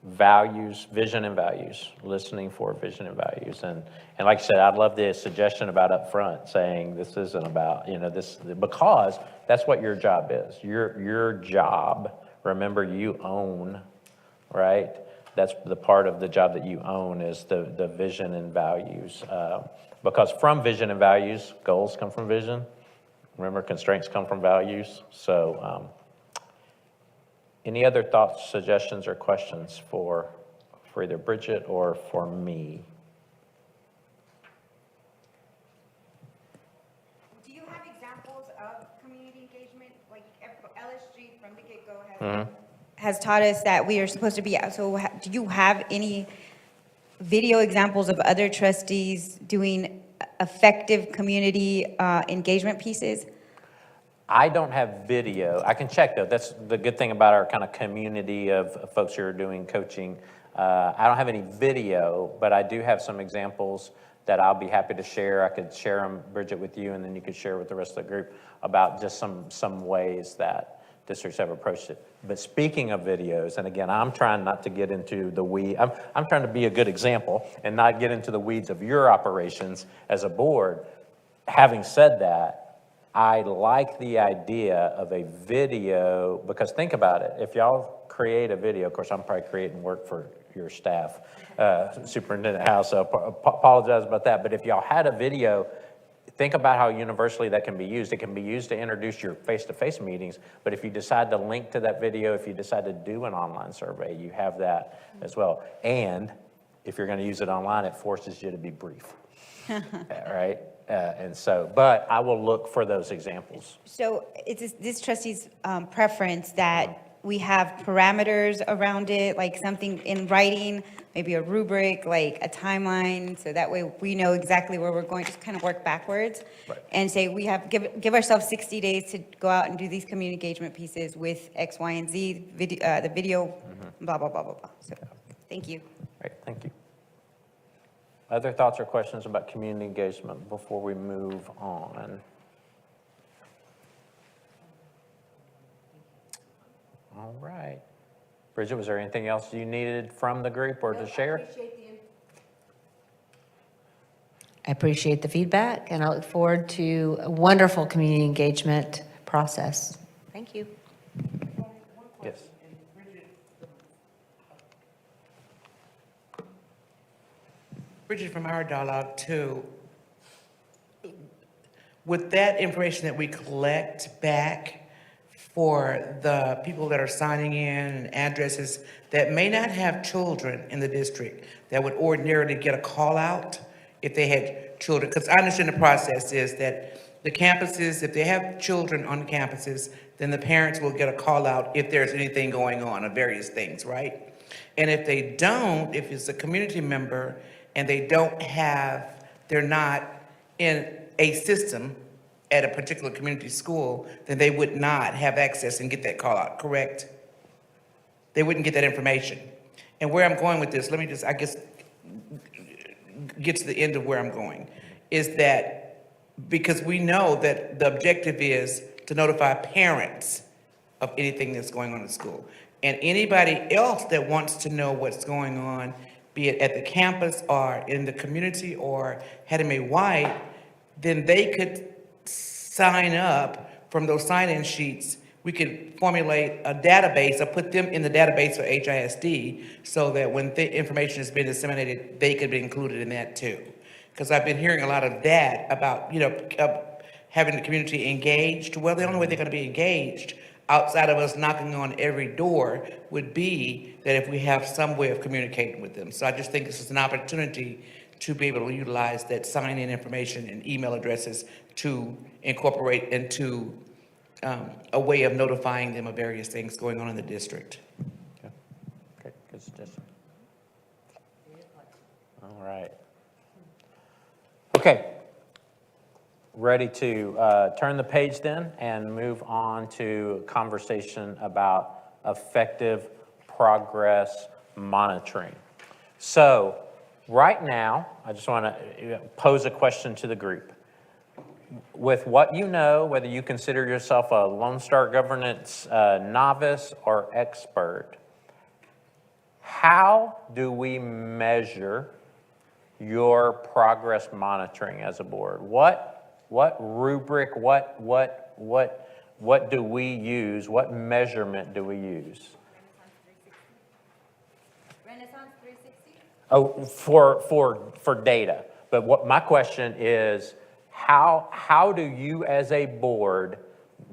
values, vision and values, listening for vision and values. And like I said, I'd love the suggestion about up front saying this isn't about, this, because that's what your job is. Your job, remember, you own, right? That's the part of the job that you own is the vision and values. Because from vision and values, goals come from vision. Remember, constraints come from values. So any other thoughts, suggestions, or questions for either Bridget or for me? Do you have examples of community engagement? Like LSG from the get-go has taught us that we are supposed to be, so do you have any video examples of other trustees doing effective community engagement pieces? I don't have video. I can check though. That's the good thing about our kind of community of folks who are doing coaching. I don't have any video, but I do have some examples that I'll be happy to share. I could share them, Bridget, with you, and then you could share with the rest of the group about just some ways that districts have approached it. But speaking of videos, and again, I'm trying not to get into the weeds. I'm trying to be a good example and not get into the weeds of your operations as a board. Having said that, I like the idea of a video, because think about it. If y'all create a video, of course, I'm probably creating work for your staff, Superintendent House, so apologize about that. But if y'all had a video, think about how universally that can be used. It can be used to introduce your face-to-face meetings, but if you decide to link to that video, if you decide to do an online survey, you have that as well. And if you're going to use it online, it forces you to be brief, right? And so, but I will look for those examples. So it's this trustee's preference that we have parameters around it, like something in writing, maybe a rubric, like a timeline, so that way we know exactly where we're going, just kind of work backwards. Right. And say we have, give ourselves 60 days to go out and do these community engagement pieces with X, Y, and Z, the video, blah, blah, blah, blah, blah. So, thank you. Right, thank you. Other thoughts or questions about community engagement before we move on? All right. Bridget, was there anything else you needed from the group or to share? I appreciate the feedback, and I look forward to a wonderful community engagement process. Thank you. Yes. Bridget, from our dialogue too, with that information that we collect back for the people that are signing in and addresses that may not have children in the district that would ordinarily get a call out if they had children, because I understand the process is that the campuses, if they have children on the campuses, then the parents will get a call out if there's anything going on or various things, right? And if they don't, if it's a community member and they don't have, they're not in a system at a particular community school, then they would not have access and get that call out, correct? They wouldn't get that information. And where I'm going with this, let me just, I guess, get to the end of where I'm going, is that because we know that the objective is to notify parents of anything that's going on in school. And anybody else that wants to know what's going on, be it at the campus or in the community or Hattie White, then they could sign up from those sign-in sheets. We could formulate a database or put them in the database for HISD so that when the information has been disseminated, they could be included in that too. Because I've been hearing a lot of that about, having the community engaged. Well, the only way they're going to be engaged outside of us knocking on every door would be that if we have some way of communicating with them. So I just think this is an opportunity to be able to utilize that sign-in information and email addresses to incorporate into a way of notifying them of various things going on in the district. Okay, good suggestion. All right. Okay. Ready to turn the page then and move on to conversation about effective progress monitoring. So right now, I just want to pose a question to the group. With what you know, whether you consider yourself a Lone Star Governance novice or expert, how do we measure your progress monitoring as a board? What rubric, what do we use? What measurement do we use? Renaissance 360? Oh, for data. But what my question is, how do you as a board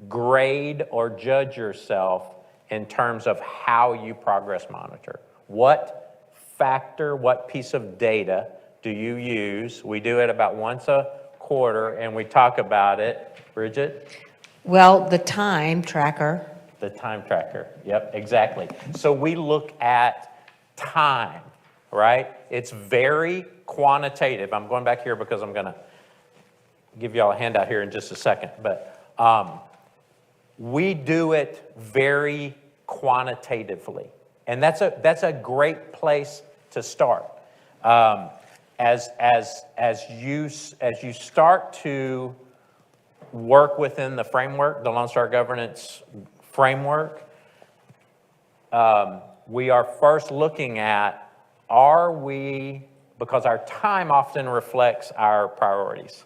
grade or judge yourself in terms of how you progress monitor? What factor, what piece of data do you use? We do it about once a quarter and we talk about it. Bridget? Well, the time tracker. The time tracker. Yep, exactly. So we look at time, right? It's very quantitative. I'm going back here because I'm going to give you all a handout here in just a second. But we do it very quantitatively. And that's a great place to start. As you start to work within the framework, the Lone Star Governance framework, we are first looking at, because our time often reflects our priorities.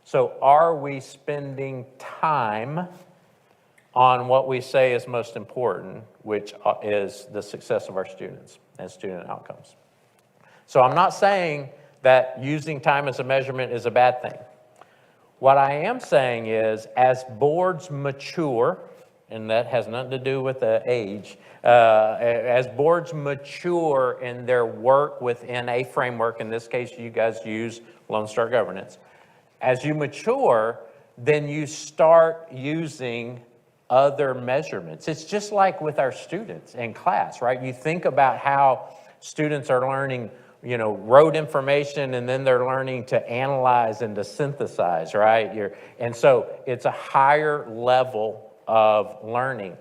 So are we spending time on what we say is most important, which is the success of our students and student outcomes? So I'm not saying that using time as a measurement is a bad thing. What I am saying is, as boards mature, and that has nothing to do with the age, as boards mature in their work within a framework, in this case you guys use Lone Star Governance, as you mature, then you start using other measurements. It's just like with our students in class, right? You think about how students are learning, rote information, and then they're learning to analyze and to synthesize, right? And so it's a higher level of learning.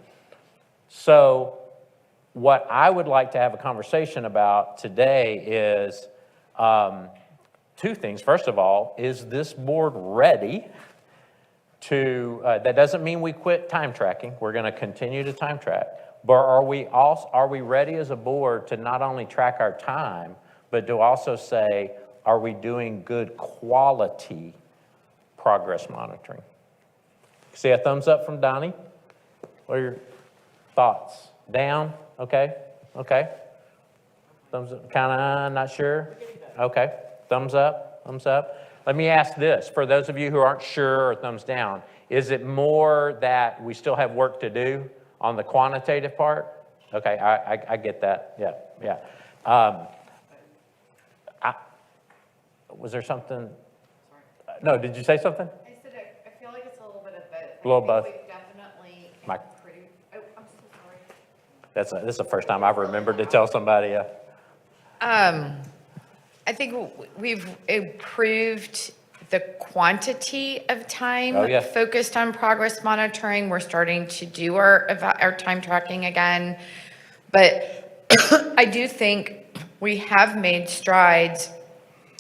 So what I would like to have a conversation about today is two things. First of all, is this board ready to, that doesn't mean we quit time tracking. We're going to continue to time track. But are we ready as a board to not only track our time, but to also say, are we doing good quality progress monitoring? See a thumbs up from Donnie? What are your thoughts? Down? Okay. Thumbs up, kind of not sure? Okay. Thumbs up, thumbs up. Let me ask this, for those of you who aren't sure, or thumbs down, is it more that we still have work to do on the quantitative part? Okay, I get that, yeah. Was there something? No, did you say something? I said, I feel like it's a little bit of both. A little both. We've definitely Mike. improved. Oh, I'm so sorry. This is the first time I've remembered to tell somebody. I think we've improved the quantity of time focused on progress monitoring. We're starting to do our time tracking again. But I do think we have made strides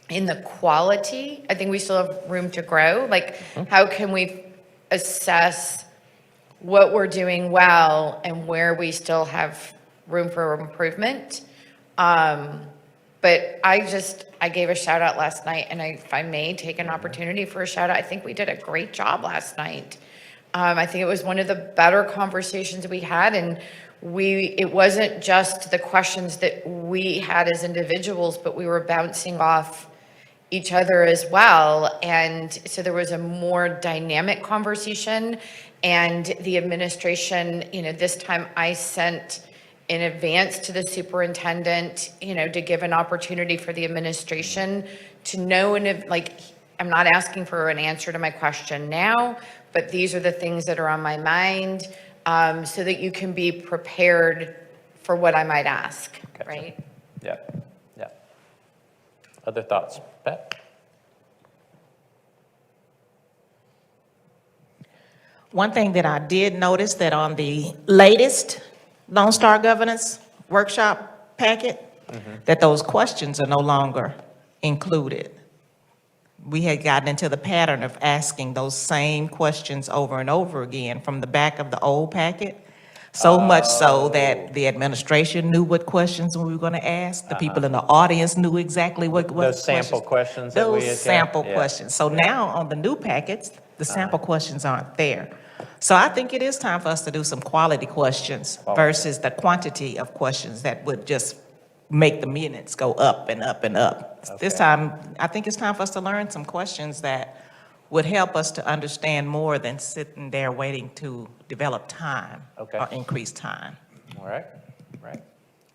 in the quality. I think we still have room to grow. Like, how can we assess what we're doing well and where we still have room for improvement? But I gave a shout out last night, and if I may take an opportunity for a shout out, I think we did a great job last night. I think it was one of the better conversations we had, and it wasn't just the questions that we had as individuals, but we were bouncing off each other as well. And so there was a more dynamic conversation, and the administration, this time I sent in advance to the superintendent, to give an opportunity for the administration to know, I'm not asking for an answer to my question now, but these are the things that are on my mind, so that you can be prepared for what I might ask, Gotcha. right? Yeah. Other thoughts? Pat? One thing that I did notice that on the latest Lone Star Governance workshop packet, that those questions are no longer included. We had gotten into the pattern of asking those same questions over and over again from the back of the old packet. So much so that the administration knew what questions we were going to ask. The people in the audience knew exactly what Those sample questions that we Those had got? sample Yeah. questions. So now on the new packets, the sample questions aren't there. So I think it is time for us to do some quality questions versus the quantity of questions that would just make the minutes go up and up and up. This Okay. time, I think it's time for us to learn some questions that would help us to understand more than sitting there waiting to develop time Okay. or increase time. All right, right.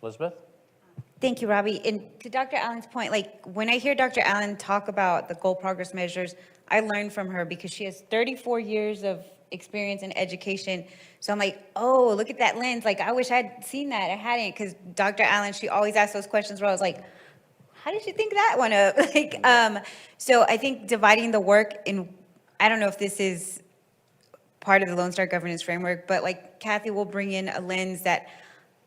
Elizabeth? Thank you, Robbie. And to Dr. Allen's point, like, when I hear Dr. Allen talk about the goal progress measures, I learn from her because she has 34 years of experience in education. So I'm like, oh, look at that lens. Like, I wish I'd seen that. I hadn't, because Dr. Allen, she always asks those questions where I was like, how did you think that one up? So I think dividing the work in, I don't know if this is part of the Lone Star governance framework, but like Kathy will bring in a lens that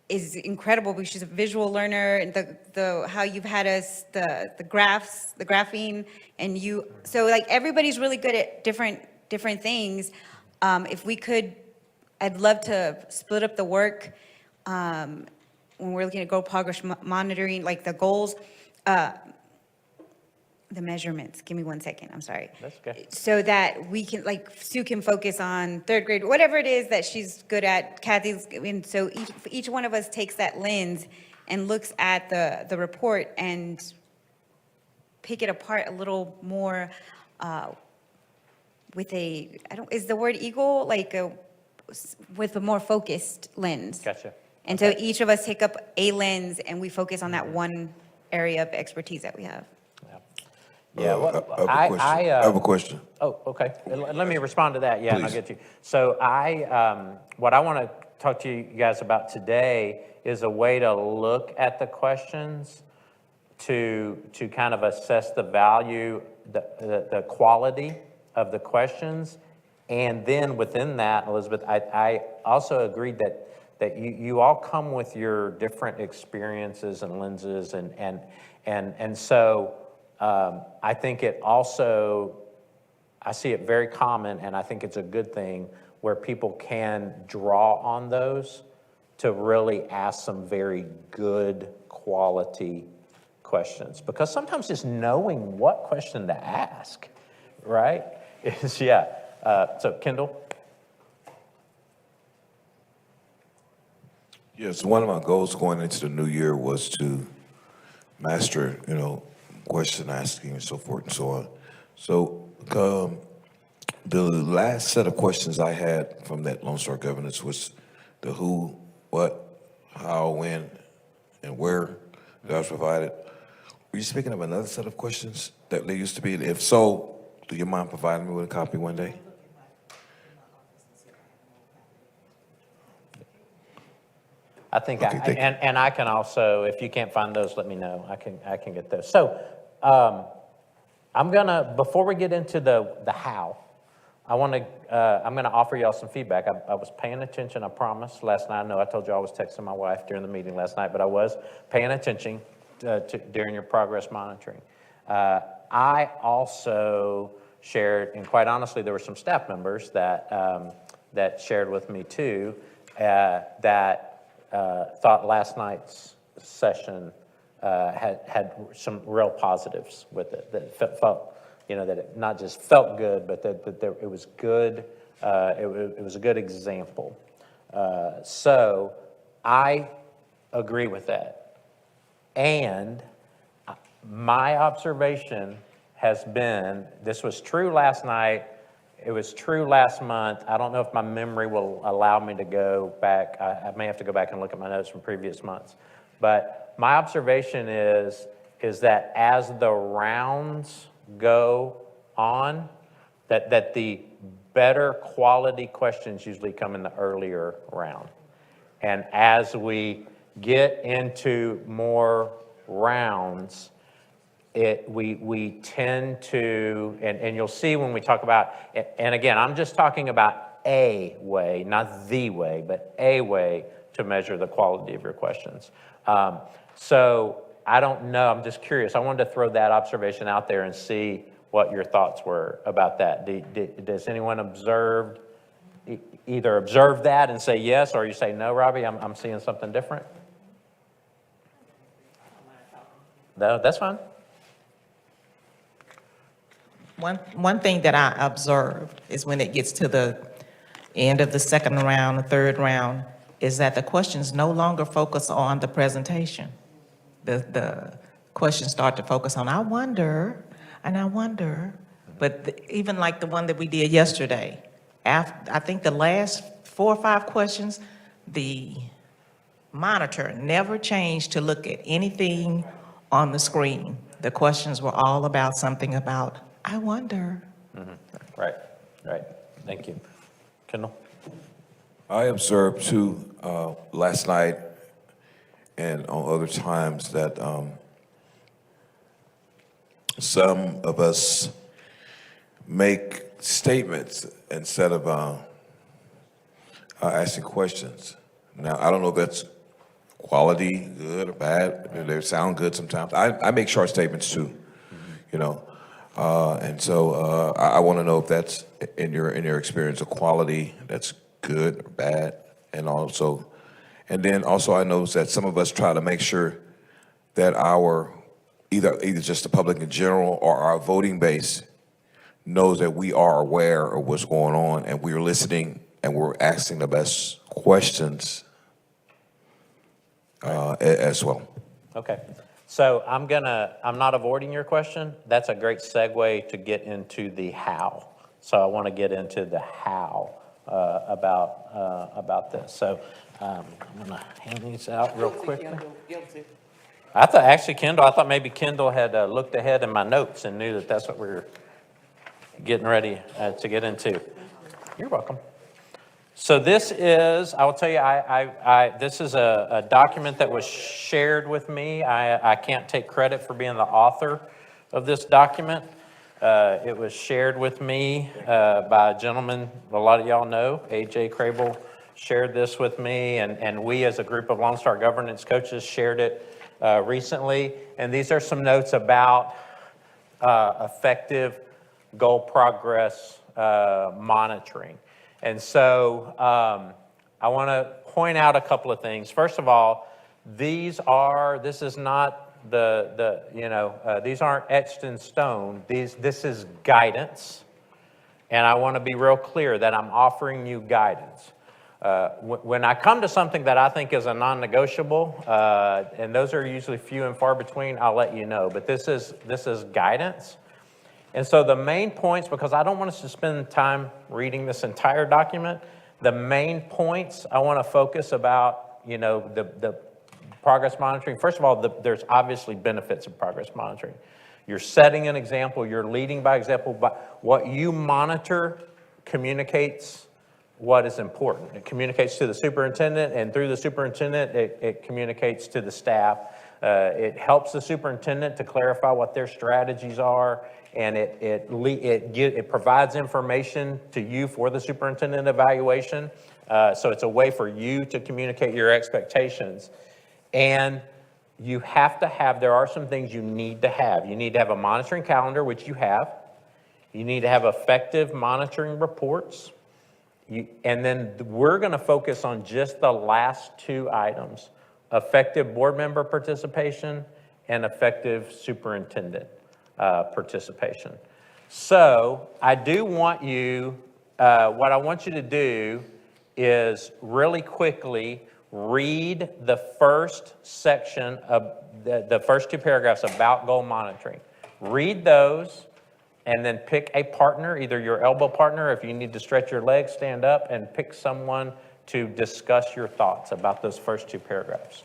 is incredible because she's a visual learner, and the how you've had us, the graphs, the graphing, and you, so like everybody's really good at different things. If we could, I'd love to split up the work when we're looking at goal progress monitoring, like the goals, the measurements. Give me 1 second, I'm sorry. That's okay. So that we can, like, Sue can focus on third grade, whatever it is that she's good at, Kathy's, and so each one of us takes that lens and looks at the report and pick it apart a little more with a, is the word eagle, like with a more focused lens. Gotcha. And so each of us take up a lens and we focus on that one area of expertise that we have. Yeah, well, I have a question. Oh, okay. Let me respond to that, yeah, and I'll Please. get you. So what I want to talk to you guys about today is a way to look at the questions to kind of assess the value, the quality of the questions. And then within that, Elizabeth, I also agreed that you all come with your different experiences and lenses, and so I think it also, I see it very common, and I think it's a good thing where people can draw on those to really ask some very good quality questions. Because sometimes just knowing what question to ask, right, is, yeah. So Kendall? Yes, one of my goals going into the new year was to master, question asking and so forth and so on. So the last set of questions I had from that Lone Star governance was the who, what, how, when, and where that was provided. Were you speaking of another set of questions that there used to be? If so, do you mind providing me with a copy one day? I think, Okay, thank you. and I can also, if you can't find those, let me know. I can get those. So I'm gonna, before we get into the how, I'm gonna offer y'all some feedback. I was paying attention, I promise, last night. I know I told you I was texting my wife during the meeting last night, but I was paying attention during your progress monitoring. I also shared, and quite honestly, there were some staff members that shared with me too, that thought last night's session had some real positives with it, that felt, that it not just felt good, but that it was good, it was a good example. So I agree with that. And my observation has been, this was true last night, it was true last month. I don't know if my memory will allow me to go back. I may have to go back and look at my notes from previous months. But my observation is that as the rounds go on, that the better quality questions usually come in the earlier round. And as we get into more rounds, we tend to, and you'll see when we talk about, and again, I'm just talking about a way, not the way, but a way to measure the quality of your questions. So I don't know, I'm just curious. I wanted to throw that observation out there and see what your thoughts were about that. Does anyone either observe that and say yes, or you say, no, Robbie, I'm seeing something different? No, that's fine. One thing that I observed is when it gets to the end of the second round, the third round, is that the questions no longer focus on the presentation. The questions start to focus on, I wonder, and I wonder, but even like the one that we did yesterday, I think the last 4 or 5 questions, the monitor never changed to look at anything on the screen. The questions were all about something about, I wonder. Right, right. Thank you. Kendall? I observed too, last night and on other times that some of us make statements instead of asking questions. Now, I don't know if that's quality, good or bad. They sound good sometimes. I make short statements too, you know. And so I want to know if that's in your experience a quality that's good or bad, and then also I notice that some of us try to make sure that our either just the public in general or our voting base knows that we are aware of what's going on and we're listening and we're asking the best questions as well. Okay. So I'm not avoiding your question. That's a great segue to get into the how. So I want to get into the how about this. So I'm going to hand these out real quick. I thought maybe Kendall had looked ahead in my notes and knew that that's what we were getting ready to get into. You're welcome. So this is, I will tell you, this is a document that was shared with me. I can't take credit for being the author of this document. It was shared with me by a gentleman a lot of y'all know, A.J. Crable shared this with me, and we as a group of Lone Star governance coaches shared it recently. And these are some notes about effective goal progress monitoring. And so I want to point out a couple of things. First of all, this is not these aren't etched in stone. This is guidance. And I want to be real clear that I'm offering you guidance. When I come to something that I think is a non-negotiable, and those are usually few and far between, I'll let you know. But this is guidance. And so the main points, because I don't want us to spend time reading this entire document, the main points I want to focus about, the progress monitoring. First of all, there's obviously benefits of progress monitoring. You're setting an example, you're leading by example, but what you monitor communicates what is important. It communicates to the superintendent, and through the superintendent, it communicates to the staff. It helps the superintendent to clarify what their strategies are, and it provides information to you for the superintendent evaluation. So it's a way for you to communicate your expectations. And you have to have, there are some things you need to have. You need to have a monitoring calendar, which you have. You need to have effective monitoring reports. And then we're going to focus on just the last 2 items, effective board member participation and effective superintendent participation. So I do want you, what I want you to do is really quickly read the first section of the first 2 paragraphs about goal monitoring. Read those and then pick a partner, either your elbow partner, if you need to stretch your legs, stand up, and pick someone to discuss your thoughts about those first 2 paragraphs.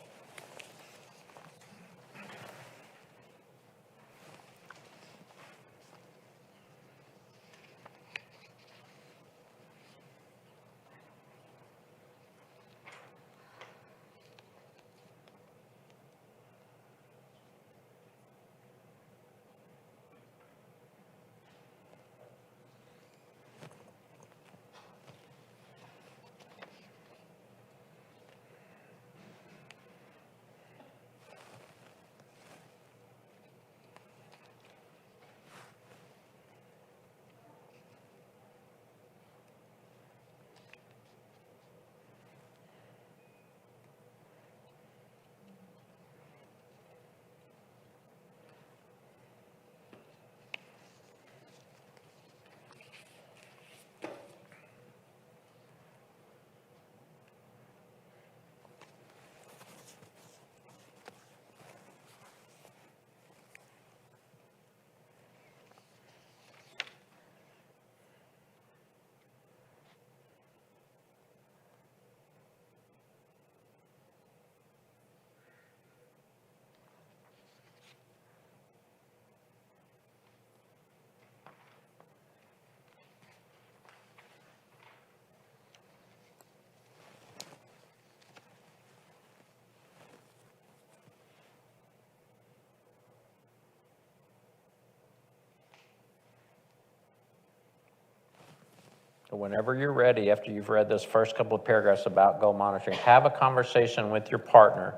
So whenever you're ready, after you've read those first couple of paragraphs about goal monitoring, have a conversation with your partner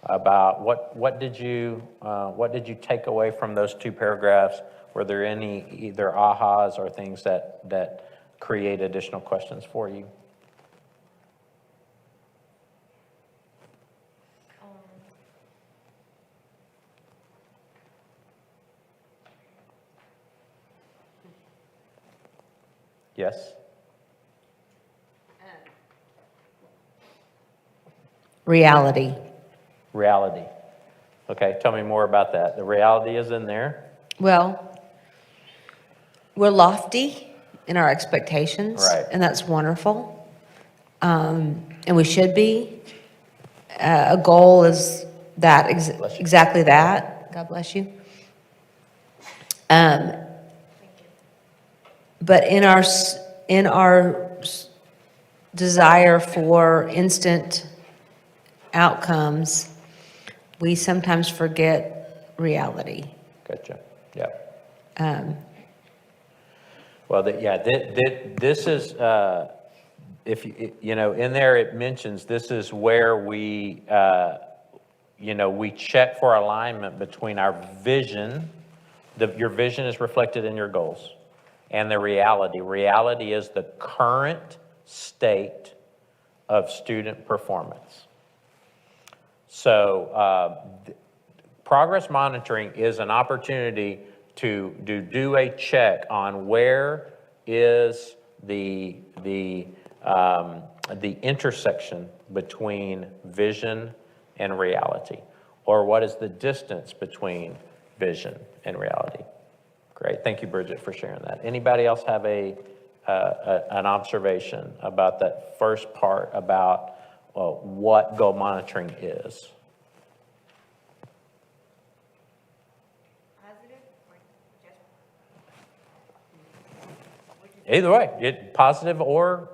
about what did you take away from those 2 paragraphs? Were there any either ahas or things that create additional questions for you? Yes? Reality. Reality. Okay, tell me more about that. The reality is in there. Well, we're lofty in our expectations. Right. And that's wonderful. And we should be. A goal is that, Bless you. exactly that. God bless you. But in our desire for instant outcomes, we sometimes forget reality. Gotcha. Yeah. Well, this is, if you know, in there it mentions this is where we, we check for alignment between our vision. Your vision is reflected in your goals, and the reality. Reality is the current state of student performance. So progress monitoring is an opportunity to do a check on where is the intersection between vision and reality, or what is the distance between vision and reality. Great, thank you, Bridget, for sharing that. Anybody else have an observation about that first part about what goal monitoring is? Either way, positive or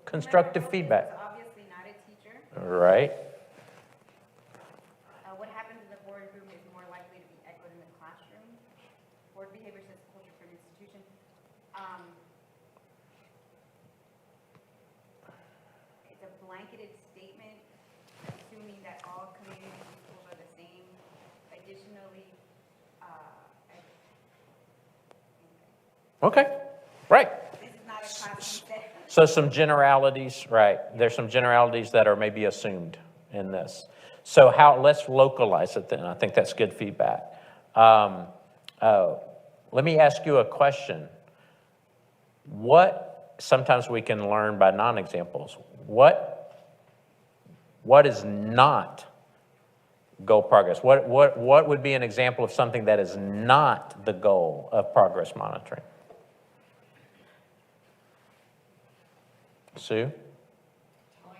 constructive feedback. Obviously not a teacher. Right. What happens in the board room is more likely to be echoed in the classroom. Board behavior sets culture for an institution. It's a blanketed statement, assuming that all community schools are the same. Additionally, Okay, right. this is not a classroom setting. So some generalities, right. There's some generalities that are maybe assumed in this. So let's localize it then. I think that's good feedback. Let me ask you a question. Sometimes we can learn by non-examples. What is not goal progress? What would be an example of something that is not the goal of progress monitoring? Sue? Telling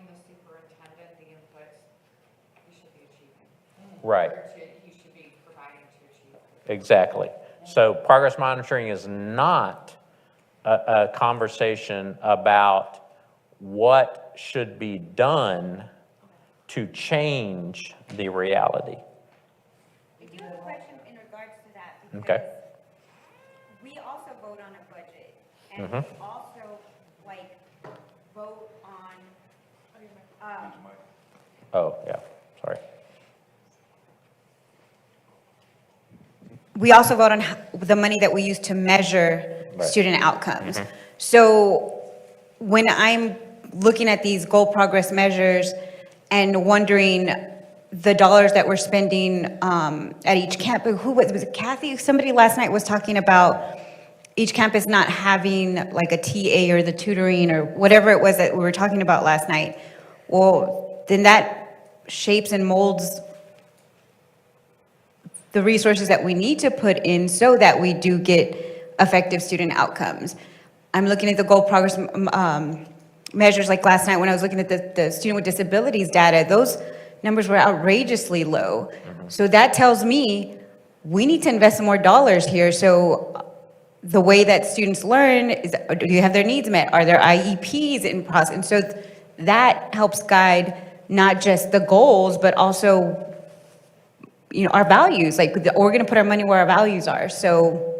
the superintendent the inputs you should be achieving. Right. Or you should be providing to achieve. Exactly. So progress monitoring is not a conversation about what should be done to change the reality. I do have a question in regards to that. Okay. Because we also vote on a budget, and Mhm. we also, vote on, Oh, yeah, sorry. we also vote on the money that we use to measure Right. student outcomes. So when I'm looking at these goal progress measures and wondering the dollars that we're spending at each campus, who was it Kathy? Somebody last night was talking about each campus not having like a TA or the tutoring or whatever it was that we were talking about last night. Well, then that shapes and molds the resources that we need to put in so that we do get effective student outcomes. I'm looking at the goal progress measures like last night when I was looking at the student with disabilities data, those numbers were outrageously low. So that tells me we need to invest more dollars here. So the way that students learn is, do you have their needs met? Are there IEPs in process? And so that helps guide not just the goals, but also, our values. Like, we're going to put our money where our values are. So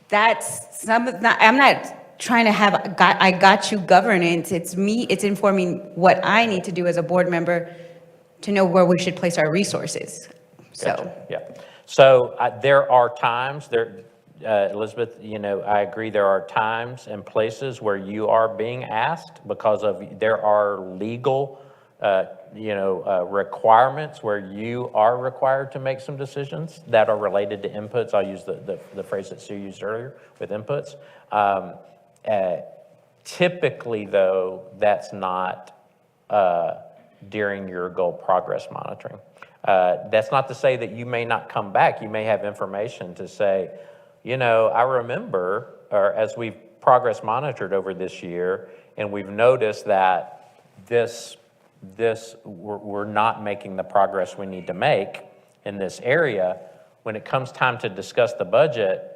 that's I'm not trying to have, I got you governance. It's informing what I need to do as a board member to know where we should place our resources. So. Gotcha. Yeah. So there are times there, Elizabeth, you know, I agree, there are times and places where you are being asked because there are legal, requirements where you are required to make some decisions that are related to inputs. I'll use the phrase that Sue used earlier with inputs. Typically, though, that's not during your goal progress monitoring. That's not to say that you may not come back. You may have information to say, I remember, or as we've progress monitored over this year, and we've noticed that we're not making the progress we need to make in this area. When it comes time to discuss the budget,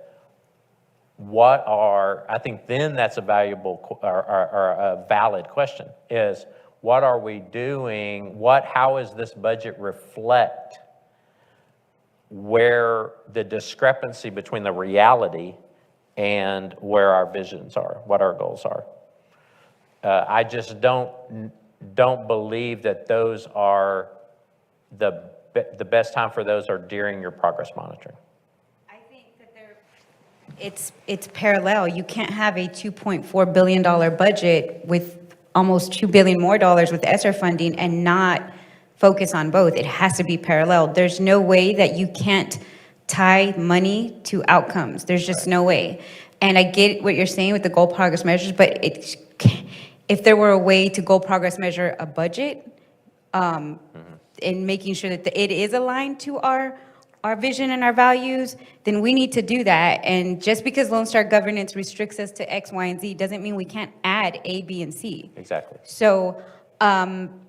I think then that's a valuable or a valid question is, what are we doing? How does this budget reflect where the discrepancy between the reality and where our visions are, what our goals are? I just don't believe that those are the best time for those are during your progress monitoring. I think that it's parallel. You can't have a $2.4 billion budget with almost $2 billion more with ESSER funding and not focus on both. It has to be parallel. There's no way that you can't tie money to outcomes. There's just no way. And I get what you're saying with the goal progress measures, but if there were a way to goal progress measure a budget, and making sure that it is aligned to our vision and our values, then we need to do that. And just because Lone Star governance restricts us to X, Y, and Z doesn't mean we can't add A, B, and C. Exactly. So I'm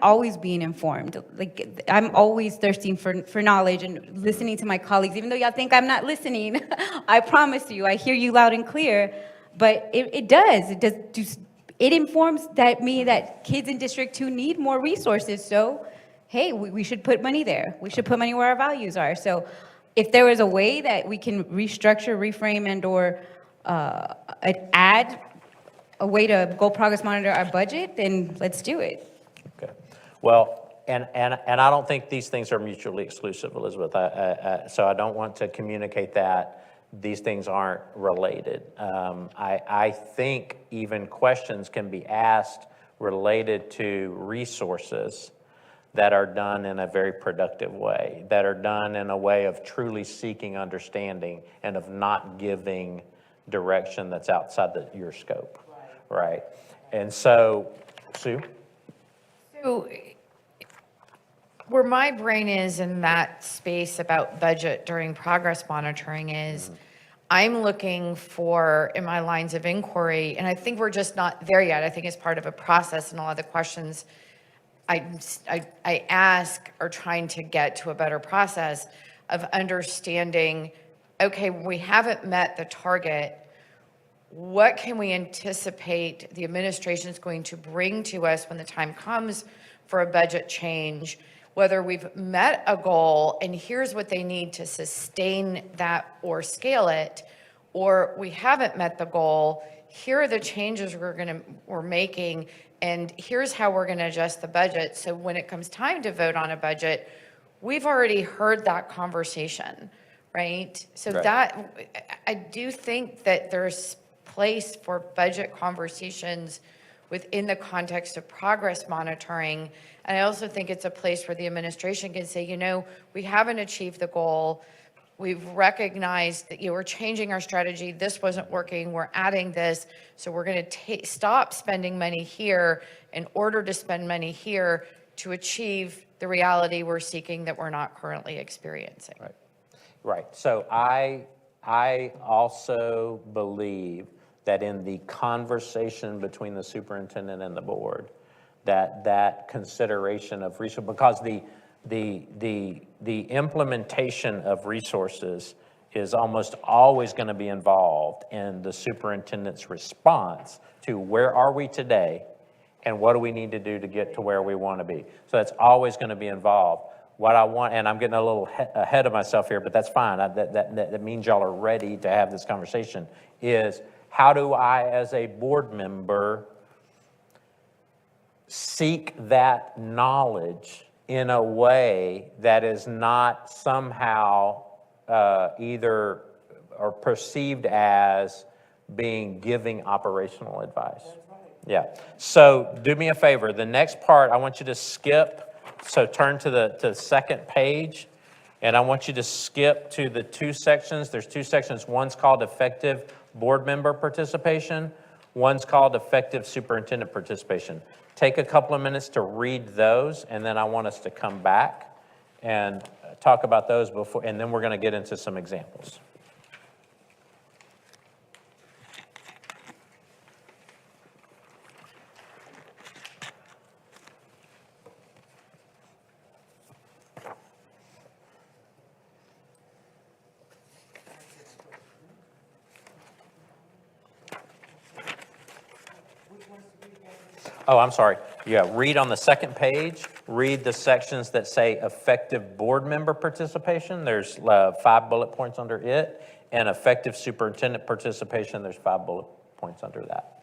always being informed. Like, I'm always thirsting for knowledge and listening to my colleagues, even though y'all think I'm not listening. I promise you, I hear you loud and clear. But it informs that kids in District 2 need more resources. So, hey, we should put money there. We should put money where our values are. So if there was a way that we can restructure, reframe, and or add a way to goal progress monitor our budget, then let's do it. Okay. Well, and I don't think these things are mutually exclusive, Elizabeth. So I don't want to communicate that these things aren't related. I think even questions can be asked related to resources that are done in a very productive way, that are done in a way of truly seeking understanding and of not giving direction that's outside your scope, right? And so, Sue? So where my brain is in that space about budget during progress monitoring is I'm looking for, in my lines of inquiry, and I think we're just not there yet. I think it's part of a process, and a lot of the questions I ask are trying to get to a better process of understanding, okay, we haven't met the target. What can we anticipate the administration is going to bring to us when the time comes for a budget change, whether we've met a goal and here's what they need to sustain that or scale it, or we haven't met the goal, here are the changes we're making, and here's how we're going to adjust the budget. So when it comes time to vote on a budget, we've already heard that conversation, right? So Right. that, I do think that there's place for budget conversations within the context of progress monitoring. And I also think it's a place where the administration can say, we haven't achieved the goal. We've recognized that we're changing our strategy. This wasn't working. We're adding this. So we're going to stop spending money here in order to spend money here to achieve the reality we're seeking that we're not currently experiencing. Right. Right. So I also believe that in the conversation between the superintendent and the board, that consideration of resources, because the implementation of resources is almost always going to be involved in the superintendent's response to where are we today and what do we need to do to get to where we want to be. So that's always going to be involved. what I want, and I'm getting a little ahead of myself here, but that's fine. That means y'all are ready to have this conversation, is how do I, as a board member, seek that knowledge in a way that is not somehow either or perceived as being giving operational advice. Yeah. So do me a favor. The next part, I want you to skip. So turn to the second page, and I want you to skip to the two sections. There's two sections. One's called effective board member participation. One's called effective superintendent participation. Take a couple of minutes to read those, and then I want us to come back and talk about those before, and then we're going to get into some examples. Oh, I'm sorry. Yeah, read on the second page, read the sections that say effective board member participation. There's 5 bullet points under it. And effective superintendent participation, there's 5 bullet points under that.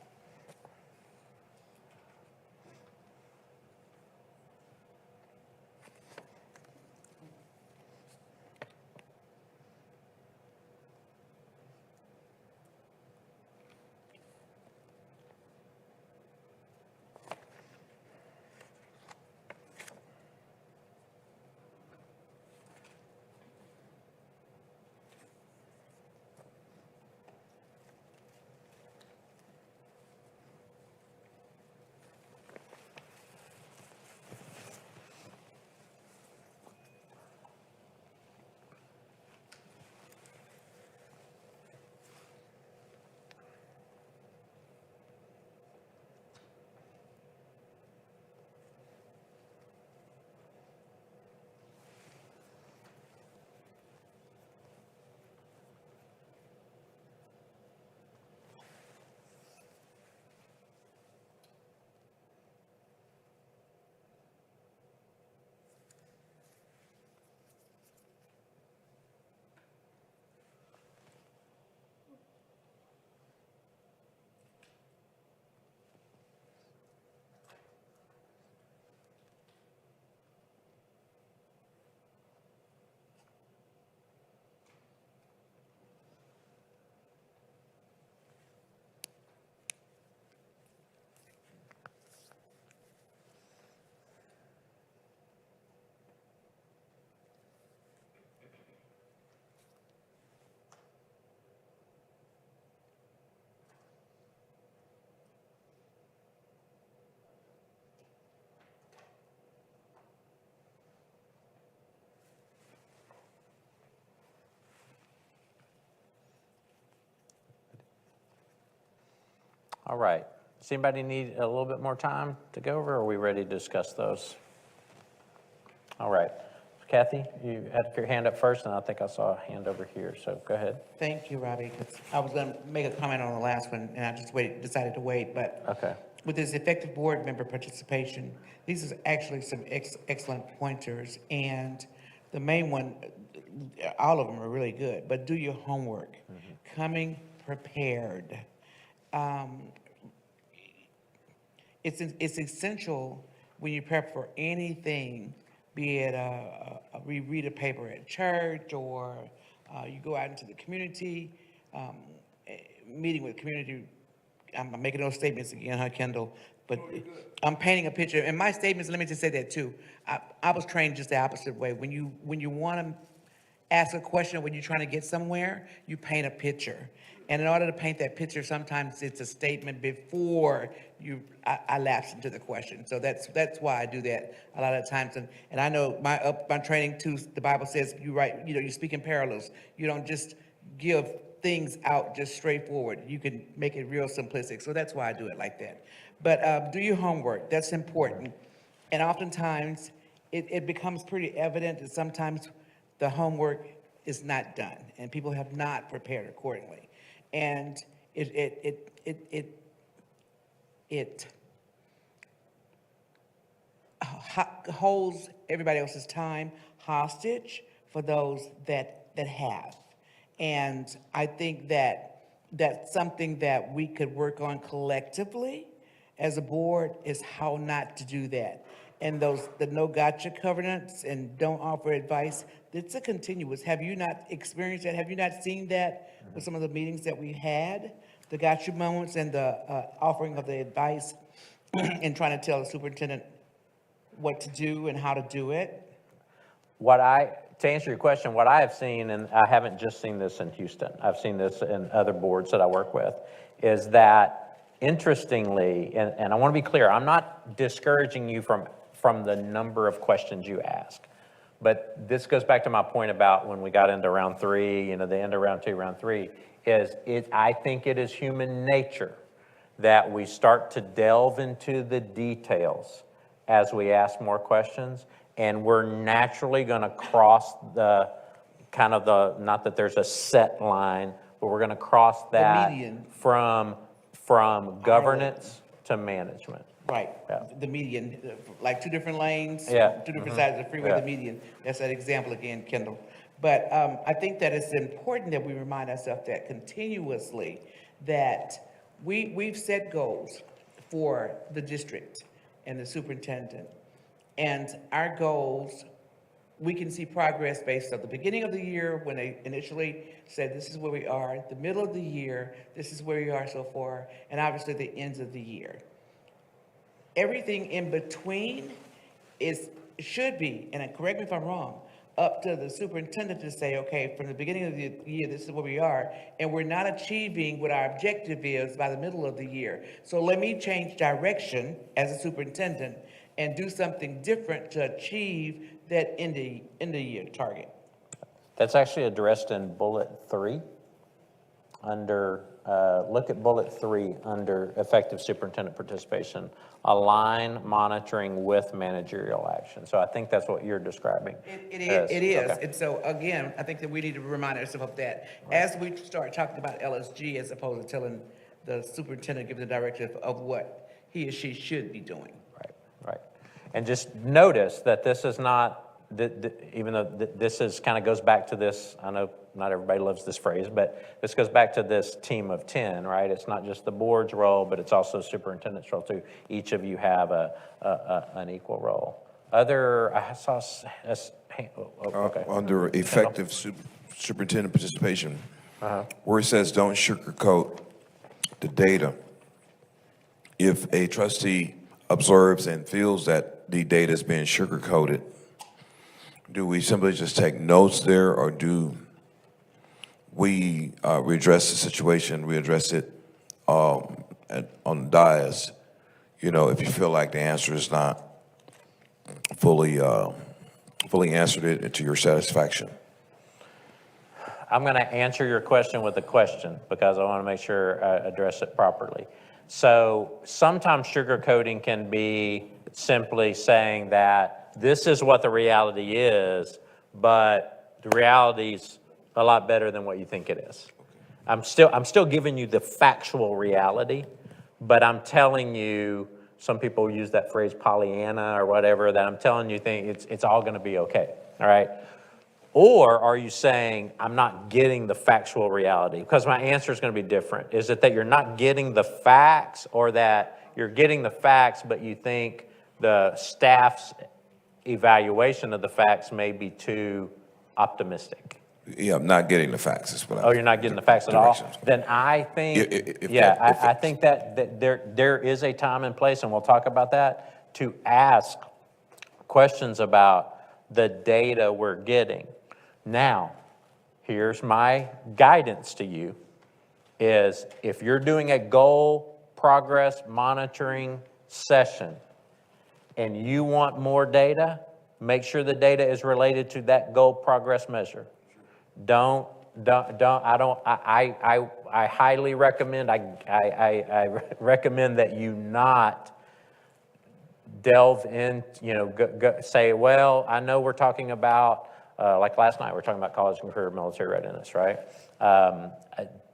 All right. Does anybody need a little bit more time to go over, or are we ready to discuss those? All right. Kathy, you had your hand up first, and I think I saw a hand over here, so go ahead. Thank you, Robbie, 'cause I was going to make a comment on the last one, and I just decided to wait, but. Okay. With this effective board member participation, these are actually some excellent pointers, and the main one, all of them are really good, but do your homework. Coming prepared. It's essential when you prep for anything, be it we read a paper at church, or you go out into the community, meeting with community. I'm making those statements again, huh, Kendall? But I'm painting a picture. And my statements, let me just say that too. I was trained just the opposite way. When you want to ask a question, when you're trying to get somewhere, you paint a picture. And in order to paint that picture, sometimes it's a statement before I lapse into the question. So that's why I do that a lot of times. And I know my training too, the Bible says you speak in parallels. You don't just give things out just straightforward. You can make it real simplistic. So that's why I do it like that. But do your homework. That's important. And oftentimes it becomes pretty evident that sometimes the homework is not done and people have not prepared accordingly. And holds everybody else's time hostage for those that have. And I think that that's something that we could work on collectively as a board, is how not to do that. And the no gotcha covenants and don't offer advice, it's a continuous. Have you not experienced that? Have you not seen that with some of the meetings that we had? The gotcha moments and the offering of the advice and trying to tell the superintendent what to do and how to do it? To answer your question, what I have seen, and I haven't just seen this in Houston, I've seen this in other boards that I work with, is that interestingly, and I want to be clear, I'm not discouraging you from the number of questions you ask. But this goes back to my point about when we got into round 3, the end of round 2, round 3, I think it is human nature that we start to delve into the details as we ask more questions, and we're naturally going to cross not that there's a set line, but we're going to cross that median. from governance to management. Right, Yeah. the median, like 2 different lanes, Yeah. 2 different sides of the freeway, Yeah. the median. That's that example again, Kendall. But I think that it's important that we remind ourselves that continuously, that we've set goals for the district and the superintendent. And our goals, we can see progress based on the beginning of the year when they initially said, this is where we are, the middle of the year, this is where we are so far, and obviously the ends of the year. Everything in between should be, and correct me if I'm wrong, up to the superintendent to say, okay, from the beginning of the year, this is where we are, and we're not achieving what our objective is by the middle of the year. So let me change direction as a superintendent and do something different to achieve that end of year target. That's actually addressed in bullet 3 under, look at bullet 3 under effective superintendent participation, align monitoring with managerial action. So I think that's what you're describing. It is. Okay. And so again, I think that we need to remind ourselves of that as we start talking about LSG, as opposed to telling the superintendent, give the directive of what he or she should be doing. Right. And just notice that this is not, even though this is kind of goes back to this, I know not everybody loves this phrase, but this goes back to this team of 10, right? It's not just the board's role, but it's also superintendent's role too. Each of you have an equal role. I saw, okay. Under effective superintendent participation, where it says don't sugarcoat the data, if a trustee observes and feels that the data is being sugar-coated, do we simply just take notes there, or do we redress the situation, readdress it on the dais, if you feel like the answer is not fully answered it to your satisfaction? I'm going to answer your question with a question because I want to make sure I address it properly. So sometimes sugarcoating can be simply saying that this is what the reality is, but the reality's a lot better than what you think it is. I'm still giving you the factual reality, but I'm telling you, some people use that phrase Pollyanna or whatever, that I'm telling you it's all going to be okay, all right? Or are you saying, I'm not getting the factual reality? Because my answer is going to be different. Is it that you're not getting the facts, or that you're getting the facts, but you think the staff's evaluation of the facts may be too optimistic? Yeah, I'm not getting the facts. Is what You're not getting the facts at all? directions. Then I think, I think that there is a time and place, and we'll talk about that, to ask questions about the data we're getting. Now, here's my guidance to you, is if you're doing a goal progress monitoring session and you want more data, make sure the data is related to that goal progress measure. I highly recommend, I recommend that you not delve in, say, well, I know we're talking about, like last night, we're talking about college and career military readiness, right?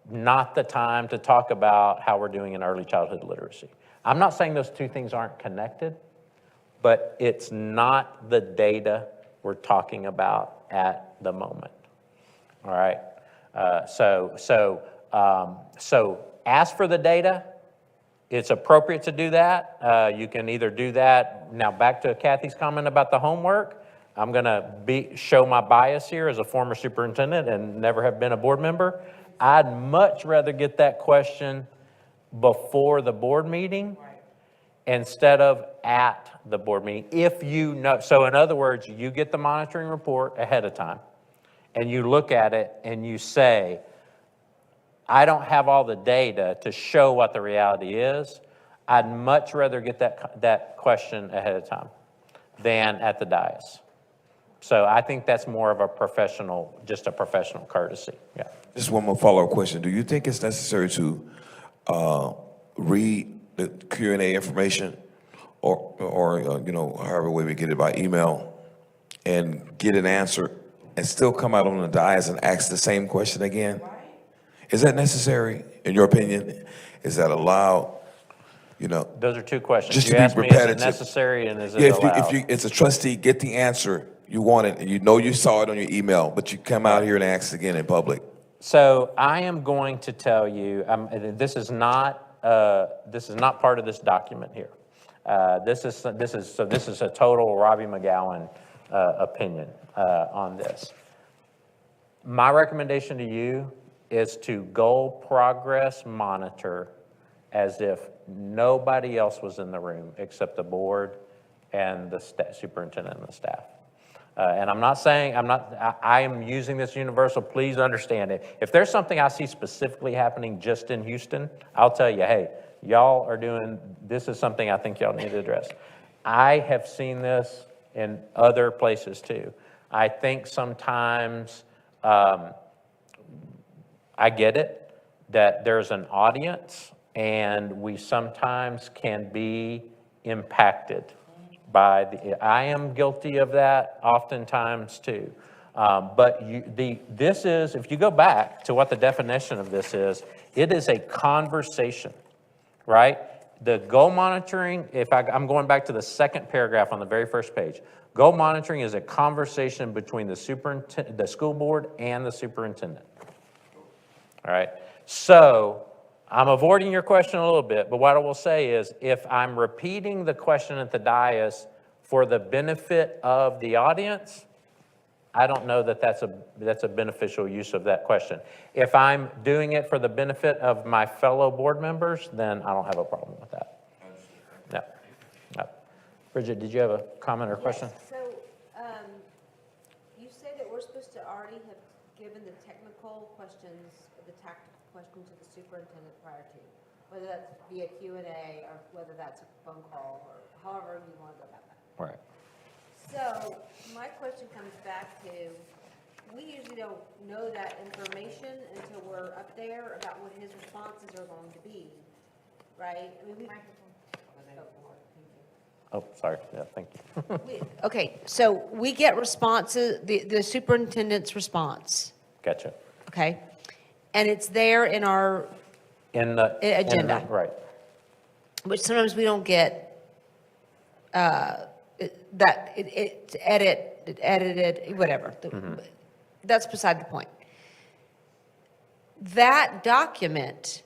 Not the time to talk about how we're doing in early childhood literacy. I'm not saying those two things aren't connected, but it's not the data we're talking about at the moment. All right? So ask for the data. It's appropriate to do that. You can either do that. Now, back to Kathy's comment about the homework. I'm going to show my bias here as a former superintendent and never have been a board member. I'd much rather get that question before the board meeting instead of at the board meeting, if you know. So in other words, you get the monitoring report ahead of time, and you look at it and you say, I don't have all the data to show what the reality is. I'd much rather get that question ahead of time than at the dais. So I think that's more of a professional courtesy. Yeah. Just one more follow-up question. Do you think it's necessary to read the Q&A information or however way we get it by email and get an answer and still come out on the dais and ask the same question again? Is that necessary, in your opinion? Is that allowed? Those are two questions. Just You to be asked me, is repetitive. it necessary and is it Yeah, allowed? if you, it's a trustee, get the answer you wanted, and you saw it on your email, but you come out here and ask again in public. So I am going to tell you, this is not part of this document here. This is a total Robbie McGowan opinion on this. My recommendation to you is to goal progress monitor as if nobody else was in the room except the board and the superintendent and the staff. And I am using this universal, please understand it. If there's something I see specifically happening just in Houston, I'll tell you, hey, y'all are this is something I think y'all need to address. I have seen this in other places too. I think sometimes, I get it, that there's an audience and we sometimes can be impacted by I am guilty of that oftentimes too. But if you go back to what the definition of this is, it is a conversation, right? The goal monitoring, I'm going back to the second paragraph on the very first page. Goal monitoring is a conversation between the school board and the superintendent. All right, so I'm avoiding your question a little bit, but what I will say is if I'm repeating the question at the dais for the benefit of the audience, I don't know that that's a beneficial use of that question. If I'm doing it for the benefit of my fellow board members, then I don't have a problem with that. No. Bridget, did you have a comment or question? Yes. So you say that we're supposed to already have given the technical questions, the tactical question to the superintendent prior to, whether that's via Q&A or whether that's a phone call or however you want to go about that. Right. So my question comes back to, we usually don't know that information until we're up there about what his responses are going to be, right? I mean, Oh, sorry. Yeah, thank you. okay, so we get responses, the superintendent's response, Gotcha. okay? And it's there in our agenda. Right. Which sometimes we don't get it's edited, whatever. That's beside the point. That document,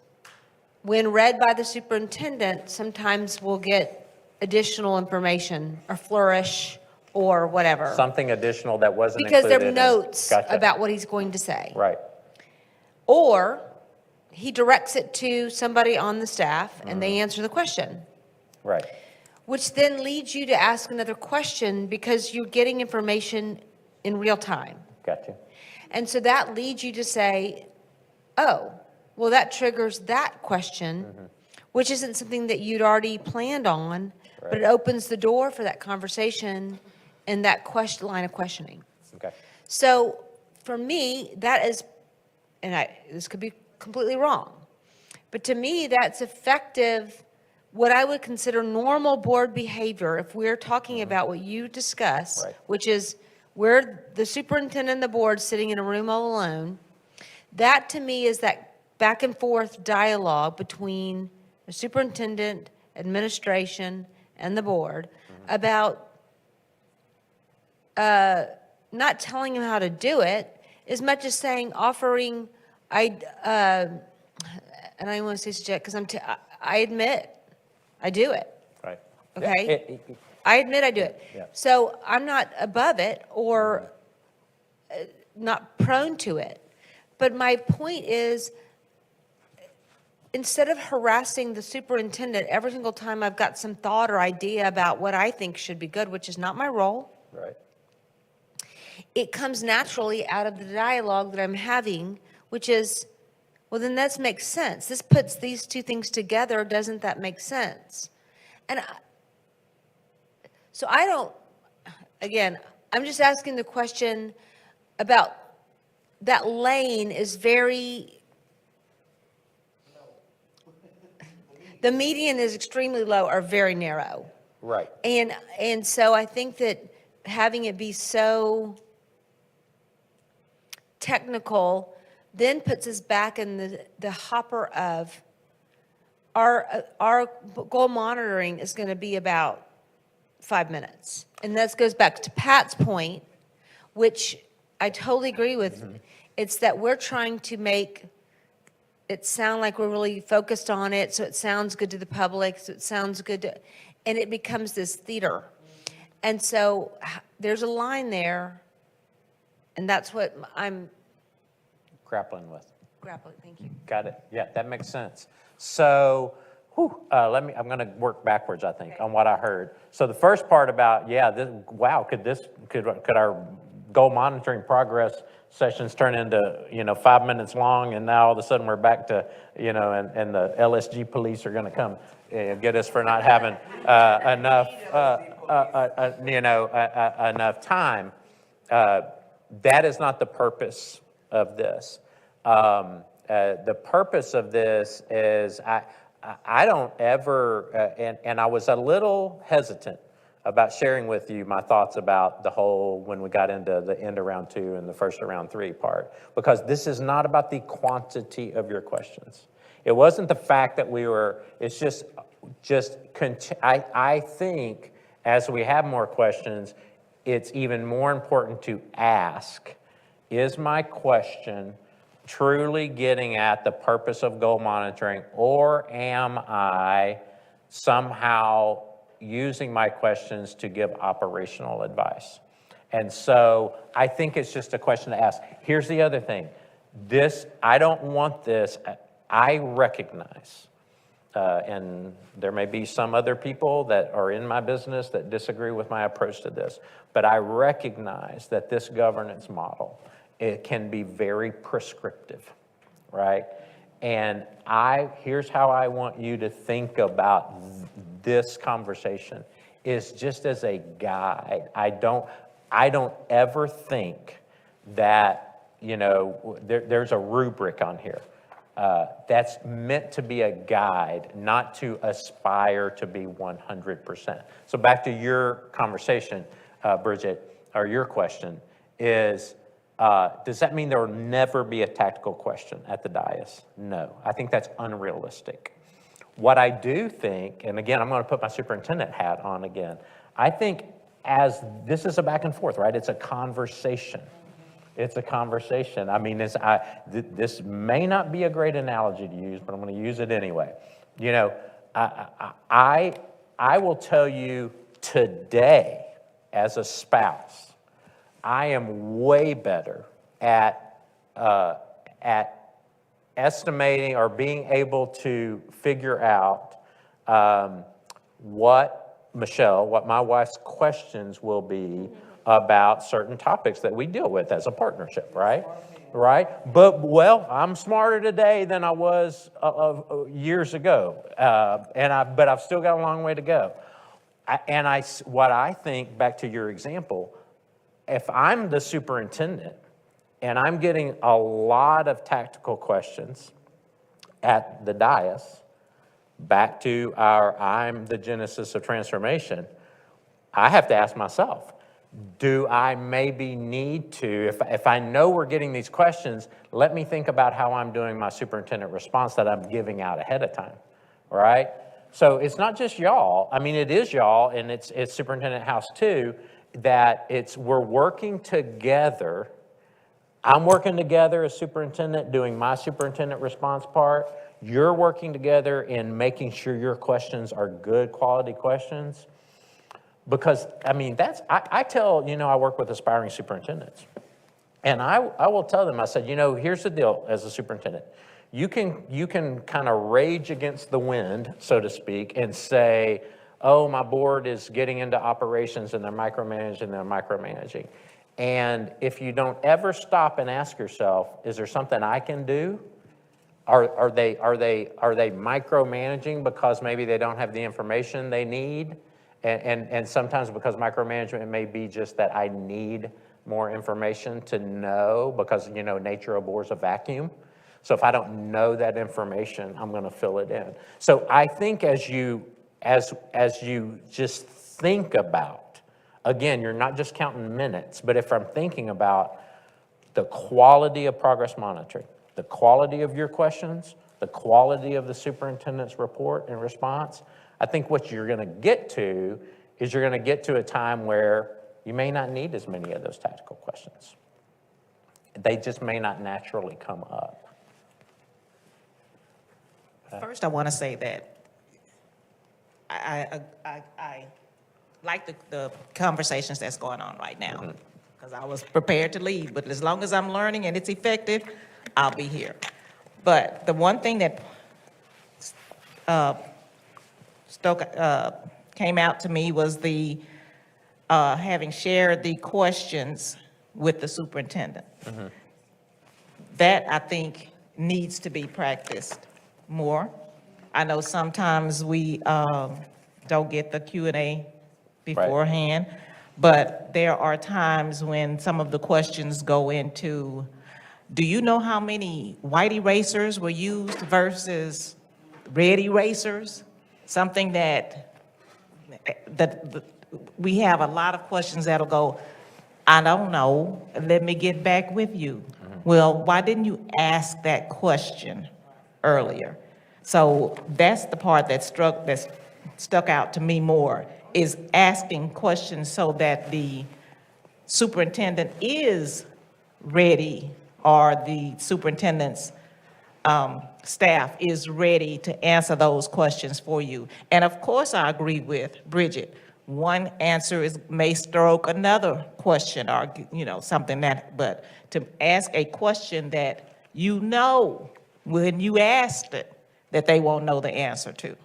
when read by the superintendent, sometimes will get additional information or flourish or whatever. Something additional that wasn't Because included. there are notes Gotcha. about what he's going to say. Right. Or he directs it to somebody on the staff and they answer the question. Right. Which then leads you to ask another question because you're getting information in real time. Gotcha. And so that leads you to say, oh, well, that triggers that question, which isn't something that you'd already planned on, but it opens the door for that conversation and that line of questioning. Okay. So for me, that is, and this could be completely wrong, but to me, that's effective, what I would consider normal board behavior if we're talking about what you discuss, Right. which is we're the superintendent and the board sitting in a room all alone. That to me is that back and forth dialogue between the superintendent, administration, and the board about not telling him how to do it as much as saying, offering, and I don't want to say suggest, because I admit, I do it, Right. okay? I admit I do it. Yeah. So I'm not above it or not prone to it. But my point is, instead of harassing the superintendent every single time I've got some thought or idea about what I think should be good, which is not my role, Right. it comes naturally out of the dialogue that I'm having, which is, well, then that makes sense. This puts these two things together. Doesn't that make sense? And so I don't, again, I'm just asking the question about that lane is very, the median is extremely low or very narrow. Right. And so I think that having it be so technical then puts us back in the hopper of our goal monitoring is going to be about 5 minutes. And that goes back to Pat's point, which I totally agree with. It's that we're trying to make it sound like we're really focused on it, so it sounds good to the public, so it sounds good to, and it becomes this theater. And so there's a line there, and that's what I'm Grappling with. grappling. Thank you. Got it. Yeah, that makes sense. So, I'm going to work backwards, I think, on what I heard. So the first part about, could our goal monitoring progress sessions turn into, 5 minutes long, and now all of a sudden we're back to, and the LSG police are going to come get us for not having enough, enough time. That is not the purpose of this. The purpose of this is I don't ever, and I was a little hesitant about sharing with you my thoughts about the whole, when we got into the end of round 2 and the first of round 3 part, because this is not about the quantity of your questions. It wasn't the fact that it's I think as we have more questions, it's even more important to ask, is my question truly getting at the purpose of goal monitoring, or am I somehow using my questions to give operational advice? And so I think it's just a question to ask. Here's the other thing. I don't want this, I recognize, and there may be some other people that are in my business that disagree with my approach to this, but I recognize that this governance model, it can be very prescriptive, right? And here's how I want you to think about this conversation, is just as a guide. I don't ever think that, there's a rubric on here. That's meant to be a guide, not to aspire to be 100%. So back to your conversation, Bridget, or your question is, does that mean there will never be a tactical question at the dais? No, I think that's unrealistic. What I do think, and again, I'm going to put my superintendent hat on again, I think as this is a back and forth, right? It's a conversation. It's a conversation. I mean, this may not be a great analogy to use, but I'm going to use it anyway. I will tell you today, as a spouse, I am way better at estimating or being able to figure out what my wife's questions will be about certain topics that we deal with as a partnership, right? Right? But, I'm smarter today than I was years ago, but I've still got a long way to go. What I think, back to your example, if I'm the superintendent and I'm getting a lot of tactical questions at the dais, back to I'm the genesis of transformation, I have to ask myself, do I maybe need to, if I know we're getting these questions, let me think about how I'm doing my superintendent response that I'm giving out ahead of time, right? So it's not just y'all. I mean, it is y'all, and it's Superintendent House too, that we're working together. I'm working together as superintendent, doing my superintendent response part. You're working together in making sure your questions are good quality questions. Because, I mean, I tell, I work with aspiring superintendents. And I will tell them, I said, here's the deal as a superintendent. You can kind of rage against the wind, so to speak, and say, oh, my board is getting into operations and they're micromanaging. And if you don't ever stop and ask yourself, is there something I can do? Are they micromanaging because maybe they don't have the information they need? And sometimes because micromanagement may be just that I need more information to know because, nature abhors a vacuum. So if I don't know that information, I'm going to fill it in. So I think as you just think about, again, you're not just counting minutes, but if I'm thinking about the quality of progress monitoring, the quality of your questions, the quality of the superintendent's report and response, I think what you're going to get to is you're going to get to a time where you may not need as many of those tactical questions. They just may not naturally come up. First, I want to say that I like the conversations that's going on right now, because I was prepared to leave, but as long as I'm learning and it's effective, I'll be here. But the one thing that came out to me was the having shared the questions with the superintendent. That, I think, needs to be practiced more. I know sometimes we don't get the Q&A beforehand, but there are times when some of the questions go into, do you know how many white erasers were used versus red erasers? Something that we have a lot of questions that'll go, I don't know, let me get back with you. Well, why didn't you ask that question earlier? So that's the part that stuck out to me more, is asking questions so that the superintendent is ready, or the superintendent's staff is ready to answer those questions for you. And of course, I agree with Bridget. One answer may stroke another question, or something but to ask a question that when you asked it, that they won't know the answer to.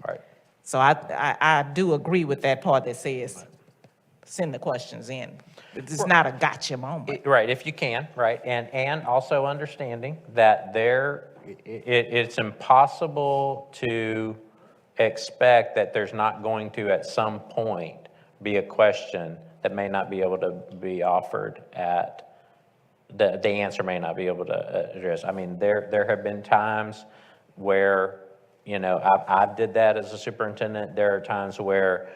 Right. So I do agree with that part that says, send the questions in. It's not a gotcha moment. Right, if you can, right, and also understanding that it's impossible to expect that there's not going to, at some point, be a question that may not be able to be offered the answer may not be able to address. I mean, there have been times where, I've did that as a superintendent. There are times where,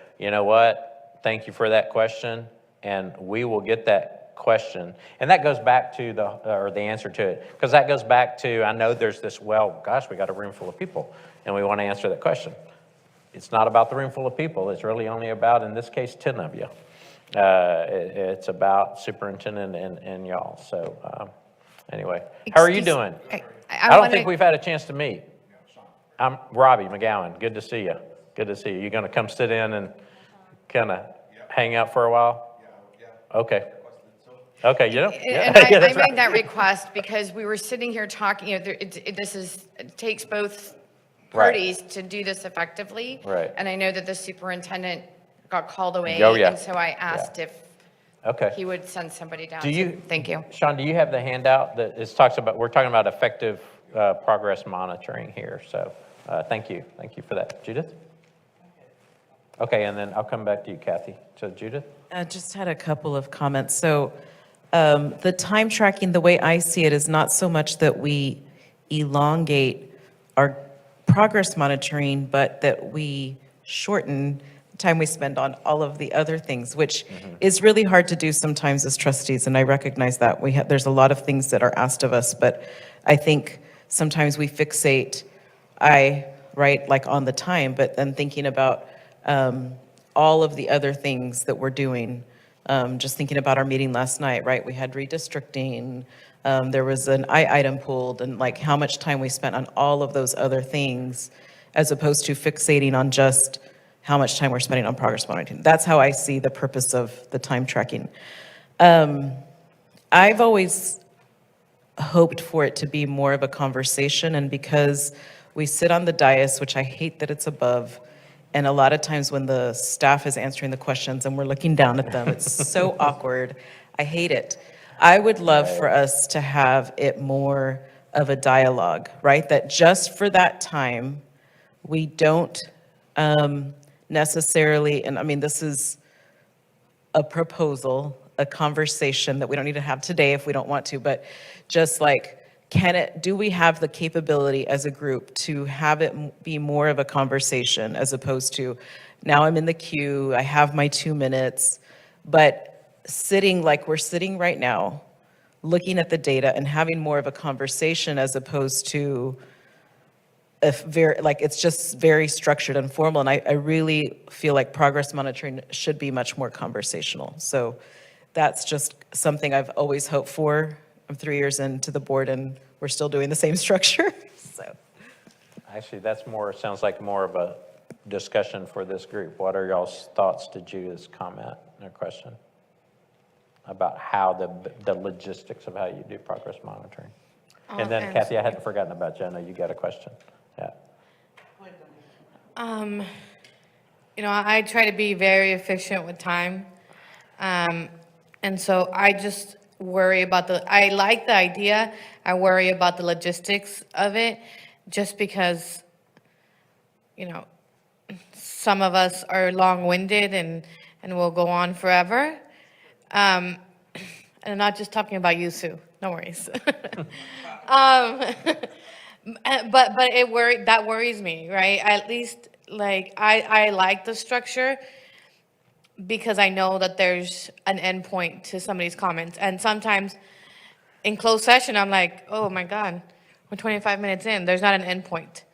thank you for that question, and we will get that question. And that goes back to the answer to it, because that goes back to, I know there's this, we got a room full of people, and we want to answer that question. It's not about the room full of people. It's really only about, in this case, 10 of you. It's about superintendent and y'all. So anyway, how are you doing? I don't think we've had a chance to meet. I'm Robbie McGowan. Good to see you. Good to see you. You going to come sit in and kind of hang out for a while? Yeah. Okay. Okay, And I made that request because we were sitting here talking, it takes both parties to do this effectively. Right. And I know that the superintendent got called away. Oh, yeah. And so I asked if he would send somebody down. Thank you. Sean, do you have the handout that we're talking about effective progress monitoring here. So thank you. Thank you for that. Judith? Okay, and then I'll come back to you, Kathy. So Judith? I just had a couple of comments. So the time tracking, the way I see it, is not so much that we elongate our progress monitoring, but that we shorten the time we spend on all of the other things, which is really hard to do sometimes as trustees, and I recognize that. There's a lot of things that are asked of us, but I think sometimes we fixate. I right, like on the time, but then thinking about all of the other things that we're doing. Just thinking about our meeting last night, right? We had redistricting, there was an item pulled, and like how much time we spent on all of those other things, as opposed to fixating on just how much time we're spending on progress monitoring. That's how I see the purpose of the time tracking. I've always hoped for it to be more of a conversation, and because we sit on the dais, which I hate that it's above, and a lot of times when the staff is answering the questions and we're looking down at them, it's so awkward. I hate it. I would love for us to have it more of a dialogue, right? That just for that time, we don't necessarily, and I mean, this is a proposal, a conversation that we don't need to have today if we don't want to, but just like, do we have the capability as a group to have it be more of a conversation as opposed to, now I'm in the queue, I have my 2 minutes, but sitting like we're sitting right now, looking at the data and having more of a conversation as opposed to it's just very structured and formal. And I really feel like progress monitoring should be much more conversational. So that's just something I've always hoped for. I'm 3 years into the board and we're still doing the same structure, so. Actually, sounds like more of a discussion for this group. What are y'all's thoughts to Judith's comment or question about how the logistics of how you do progress monitoring? And then Kathy, I hadn't forgotten about you. I know you got a question. Yeah. I try to be very efficient with time. And so I just worry about I like the idea. I worry about the logistics of it just because, some of us are long-winded and will go on forever. And I'm not just talking about you, Sue. No worries. But that worries me, right? At least I like the structure because I know that there's an end point to somebody's comments. And sometimes in closed session, I'm like, oh my God, we're 25 minutes in. There's not an end point.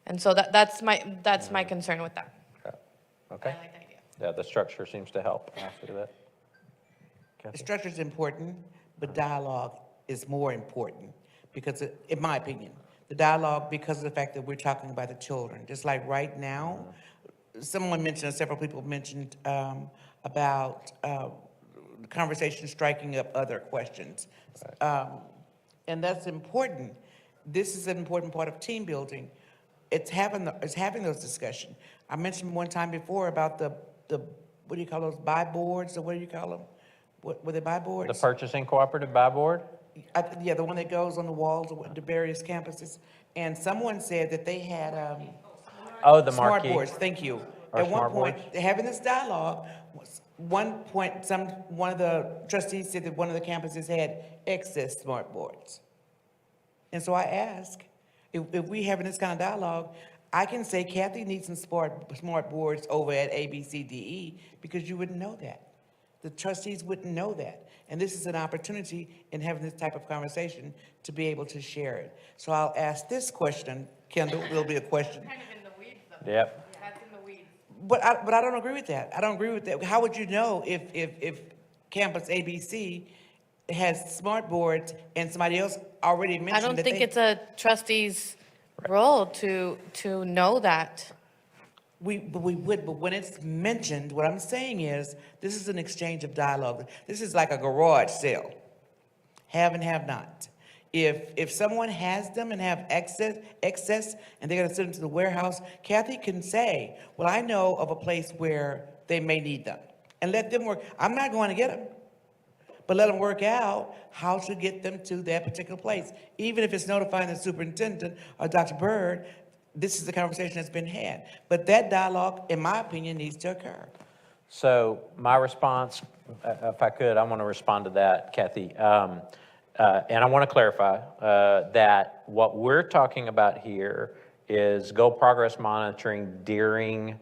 And so that's my concern with that. Okay. I like the idea. Yeah, the structure seems to help. I see that. The Kathy? structure is important, but dialogue is more important because, in my opinion, the dialogue because of the fact that we're talking about the children. Just like right now, several people mentioned about the conversation striking up other questions. And that's important. This is an important part of team building. It's having those discussions. I mentioned one time before about the what do you call those, buy boards, or what do you call them? Were they buy boards? The purchasing cooperative buy board? Yeah, the one that goes on the walls of the various campuses. And someone said that they had The smart marquee. boards. Thank you. Or At one smart point, boards? having this dialogue, one of the trustees said that one of the campuses had excess smart boards. And so I asked, if we having this kind of dialogue, I can say Kathy needs some smart boards over at ABCDE because you wouldn't know that. The trustees wouldn't know that. And this is an opportunity in having this type of conversation to be able to share it. So I'll ask this question, Kendall, it'll be a question. Kind of in the weeds, though. Yep. That's in the weeds. But I don't agree with that. I don't agree with that. How would you know if campus ABC has smart boards and somebody else already mentioned I don't that think they... it's a trustee's role to know that. We would, but when it's mentioned, what I'm saying is, this is an exchange of dialogue. This is like a garage sale. Have and have not. If someone has them and have excess, and they're gonna send them to the warehouse, Kathy can say, well, I know of a place where they may need them. And let them work. I'm not going to get them. But let them work out how to get them to that particular place. Even if it's notifying the superintendent or Dr. Byrd, this is the conversation that's been had. But that dialogue, in my opinion, needs to occur. So my response, if I could, I want to respond to that, Kathy. And I want to clarify that what we're talking about here is goal progress monitoring during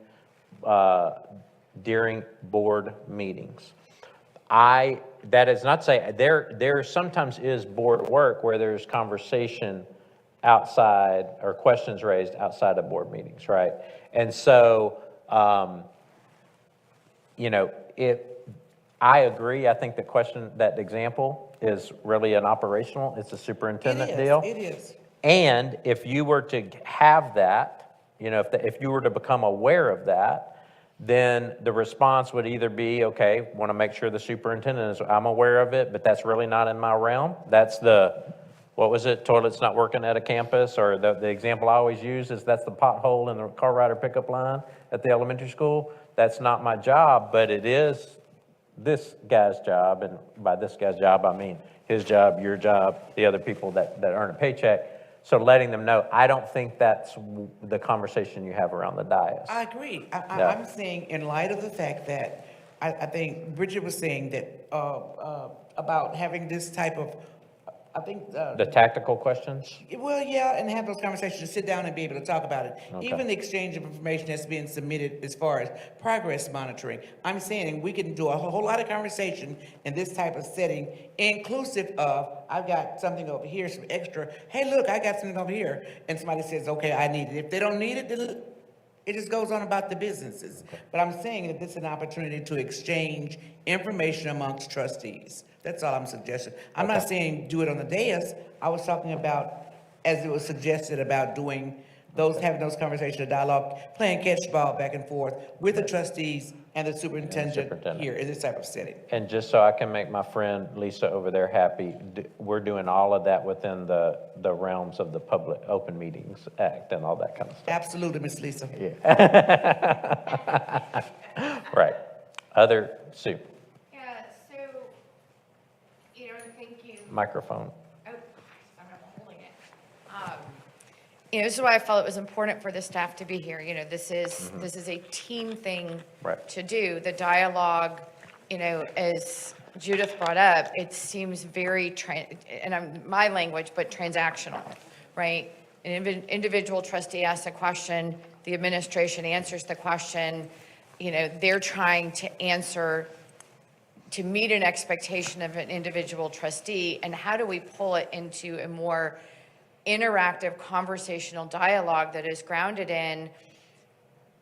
board meetings. That is not to say, there sometimes is board work where there's conversation outside, or questions raised outside of board meetings, right? And so, you know, I agree, I think that example is really an operational, it's a superintendent deal. It is. And if you were to have that, you know, if you were to become aware of that, then the response would either be, okay, want to make sure the superintendent is, I'm aware of it, but that's really not in my realm. That's what was it, toilets not working at a campus, or the example I always use is that's the pothole in the car rider pickup line at the elementary school. That's not my job, but it is this guy's job, and by this guy's job, I mean his job, your job, the other people that earn a paycheck. So letting them know, I don't think that's the conversation you have around the dais. I agree. No. I'm saying in light of the fact that, I think Bridget was saying that, about having this type of, I think. The tactical questions? Well, yeah, and have those conversations, sit down and be able to talk about it. Okay. Even the exchange of information that's being submitted as far as progress monitoring. I'm saying we can do a whole lot of conversation in this type of setting, inclusive of, I've got something over here, some extra, hey, look, I got something over here. And somebody says, okay, I need it. If they don't need it, then it just goes on about the businesses. But I'm saying that this is an opportunity to exchange information amongst trustees. That's all I'm suggesting. I'm not saying do it on the dais. I was talking about, as it was suggested, about doing those, having those conversations, dialogue, playing catch ball back and forth with the trustees and the superintendent here in this type of setting. And just so I can make my friend Lisa over there happy, we're doing all of that within the realms of the Public Open Meetings Act and all that kind of stuff. Absolutely, Ms. Lisa. Yeah. Right. Sue, Yeah, so, you know, thank you. microphone. Oh, I'm not holding it. You know, this is why I felt it was important for the staff to be here. You know, this is a team thing Right. to do. The dialogue, you know, as Judith brought up, it seems very, and I'm my language, but transactional, right? An individual trustee asks a question, the administration answers the question, you know, they're trying to answer to meet an expectation of an individual trustee, and how do we pull it into a more interactive conversational dialogue that is grounded in,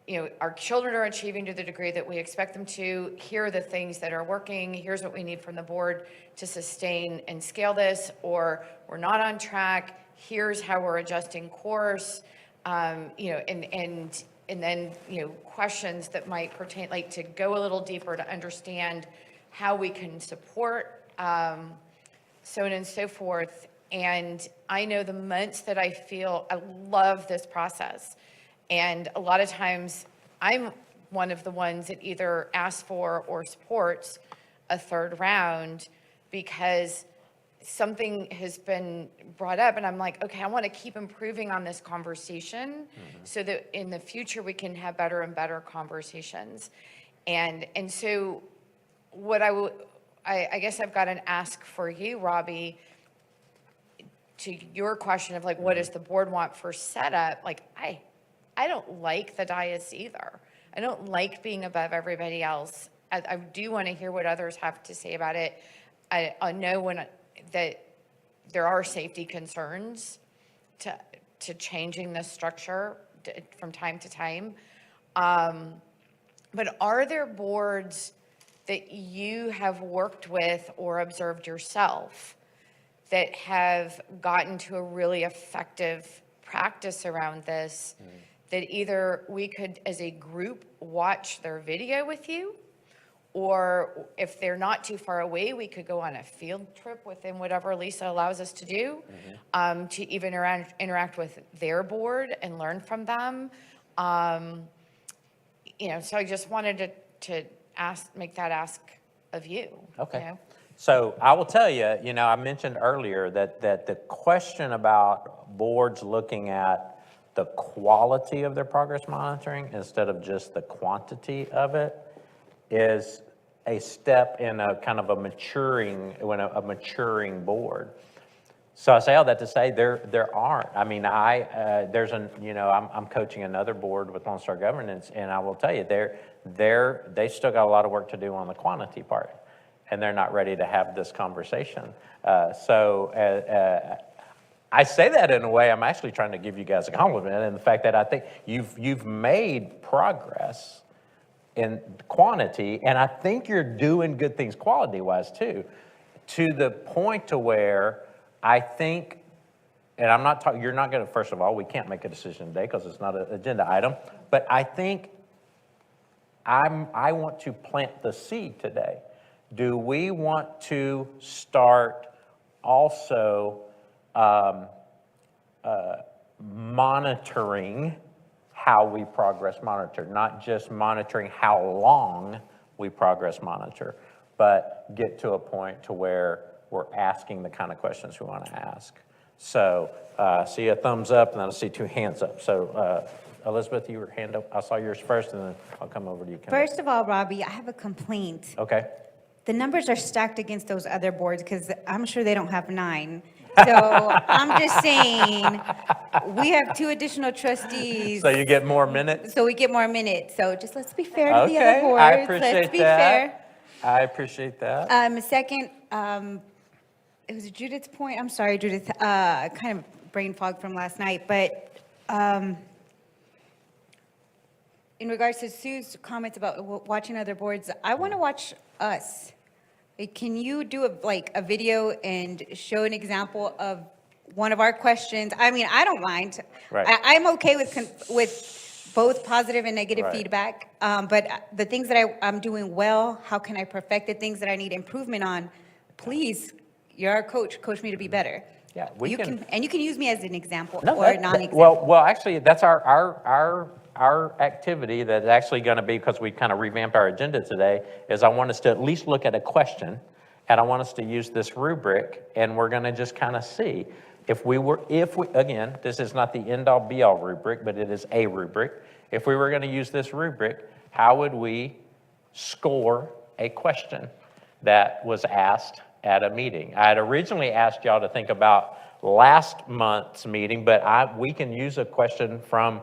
you know, our children are achieving to the degree that we expect them to, here are the things that are working, here's what we need from the board to sustain and scale this, or we're not on track, here's how we're adjusting course, you know, and then, you know, questions that might pertain, like to go a little deeper to understand how we can support, so on and so forth. And I know the months that I love this process. And a lot of times I'm one of the ones that either asks for or supports a third round because something has been brought up and I'm like, okay, I want to keep improving on this conversation so that in the future we can have better and better conversations. And so what I guess I've got an ask for you, Robbie, to your question of like, what does the board want for setup? Like, I don't like the dais either. I don't like being above everybody else. I do want to hear what others have to say about it. I know that there are safety concerns to changing the structure from time to time. But are there boards that you have worked with or observed yourself that have gotten to a really effective practice around this, that either we could, as a group, watch their video with you, or if they're not too far away, we could go on a field trip within whatever Lisa allows us to do, to even interact with their board and learn from them. You know, so I just wanted to make that ask of you. Okay. You know? So I will tell you, you know, I mentioned earlier that the question about boards looking at the quality of their progress monitoring instead of just the quantity of it is a step in a kind of a maturing board. So I say all that to say there aren't. I mean, I'm coaching another board with Lone Star Governance, and I will tell you, they still got a lot of work to do on the quantity part, and they're not ready to have this conversation. I say that in a way, I'm actually trying to give you guys a compliment, and the fact that I think you've made progress in quantity, and I think you're doing good things quality-wise too, to the point to where I think, and I'm not talking, you're not gonna, first of all, we can't make a decision today because it's not an agenda item, but I think I want to plant the seed today. Do we want to start also monitoring how we progress monitor, not just monitoring how long we progress monitor, but get to a point to where we're asking the kind of questions we want to ask. So I see a thumbs up, and then I see 2 hands up. So Elizabeth, your hand up. I saw yours first, and then I'll come over to you, Kendall. First of all, Robbie, I have a complaint. Okay. The numbers are stacked against those other boards because I'm sure they don't have 9. So I'm just saying, we have 2 additional trustees. So you get more minutes? So we get more minutes. So just let's be fair to the other Okay, boards. I appreciate Let's be that. I appreciate that. fair. Second, it was Judith's point. I'm sorry, Judith. Kind of brain fog from last night, but in regards to Sue's comments about watching other boards, I want to watch us. Can you do a video and show an example of one of our questions? I mean, I don't mind. Right. I'm okay with both positive and negative Right. feedback. But the things that I'm doing well, how can I perfect the things that I need improvement on? Please, you're our coach. Coach me to be better. Yeah, we You can- and you can use me as an example No, or a that- non-example. well, actually, that's our activity that's actually going to be, because we kind of revamped our agenda today, is I want us to at least look at a question, and I want us to use this rubric, and we're going to just kind of see if we, again, this is not the end-all be-all rubric, but it is a rubric. If we were going to use this rubric, how would we score a question that was asked at a meeting? I had originally asked y'all to think about last month's meeting, but we can use a question from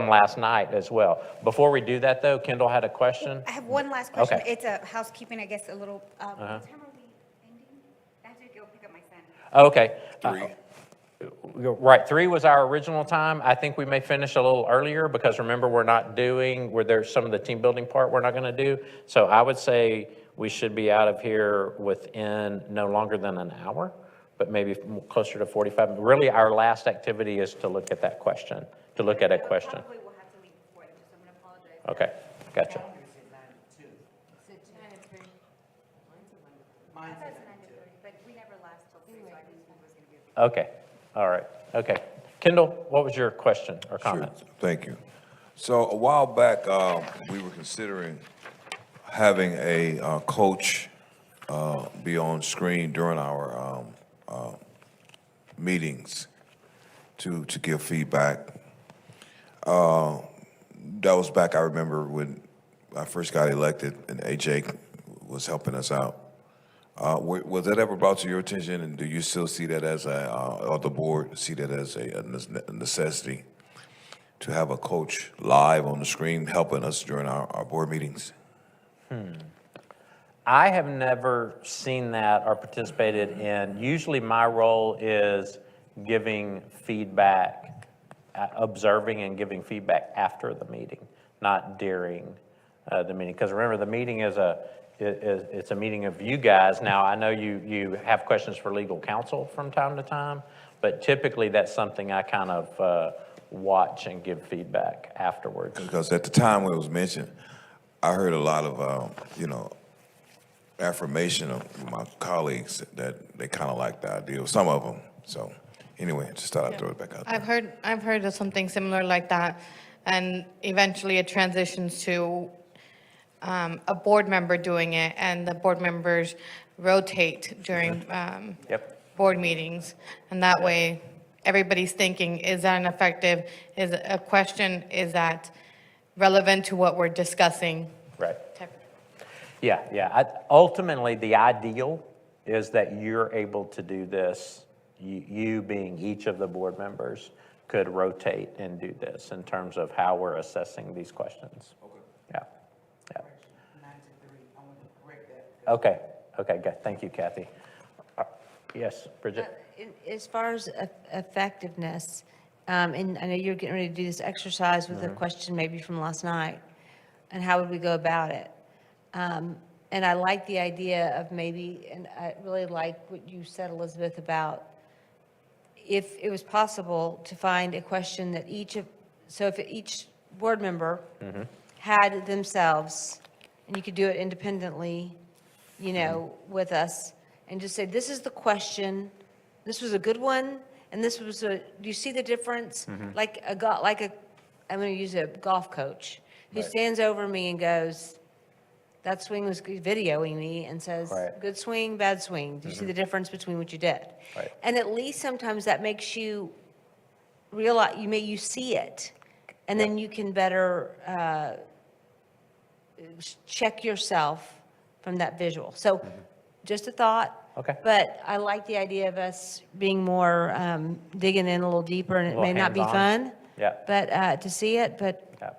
last night as well. Before we do that, though, Kendall had a question. I have one last question. Okay. It's a housekeeping, I guess, a little, what time are we ending? I have to go pick up my son. Okay. 3. Right, 3 was our original time. I think we may finish a little earlier because remember, we're not doing, where there's some of the team building part we're not going to do. So I would say we should be out of here within no longer than an hour, but maybe closer to 45. Really, our last activity is to look at that question, to look at a question. Probably will have to leave before, so I'm going to apologize. Okay, gotcha. But we never last till 3, so I didn't think it was going to be. Okay, all right, okay. Kendall, what was your question or comment? Sure, thank you. So a while back, we were considering having a coach be on screen during our meetings to give feedback. That was back, I remember, when I first got elected and AJ was helping us out. Was that ever brought to your attention, and do you still see that as or the board see that as a necessity to have a coach live on the screen helping us during our board meetings? I have never seen that or participated in. Usually my role is giving feedback, observing and giving feedback after the meeting, not during the meeting. Because remember, the meeting is it's a meeting of you guys. Now, I know you have questions for legal counsel from time to time, but typically that's something I kind of watch and give feedback afterwards. Because at the time when it was mentioned, I heard a lot of, affirmation of my colleagues that they kind of liked the idea, some of them. So anyway, just thought I'd throw it back out there. I've heard of something similar like that, and eventually it transitions to a board member doing it, and the board members rotate during Yep. board meetings, and that way everybody's thinking, is that an effective, is a question, is that relevant to what we're discussing? Right. Yeah. Ultimately, the ideal is that you're able to do this. You being each of the board members could rotate and do this in terms of how we're assessing these questions. Yeah. Okay, good. Thank you, Kathy. Yes, Bridget? As far as effectiveness, and I know you're getting ready to do this exercise with a question maybe from last night, and how would we go about it? And I like the idea of maybe, and I really like what you said, Elizabeth, about if it was possible to find a question that so if each board member had themselves, and you could do it independently, with us, and just say, this is the question, this was a good one, and this was do you see the difference? Like I'm going to use a golf coach who Right. stands over me and goes, that swing was good," videoing me and says, Right. good swing, bad swing. Do you see the difference between what you did? Right. And at least sometimes that makes you realize, you see it, and then you can better check yourself from that visual. So just a thought. Okay. But I like the idea of us being more digging in a little deeper, and it A may little not be hands-on. fun. Yeah. But to see it, but Yeah.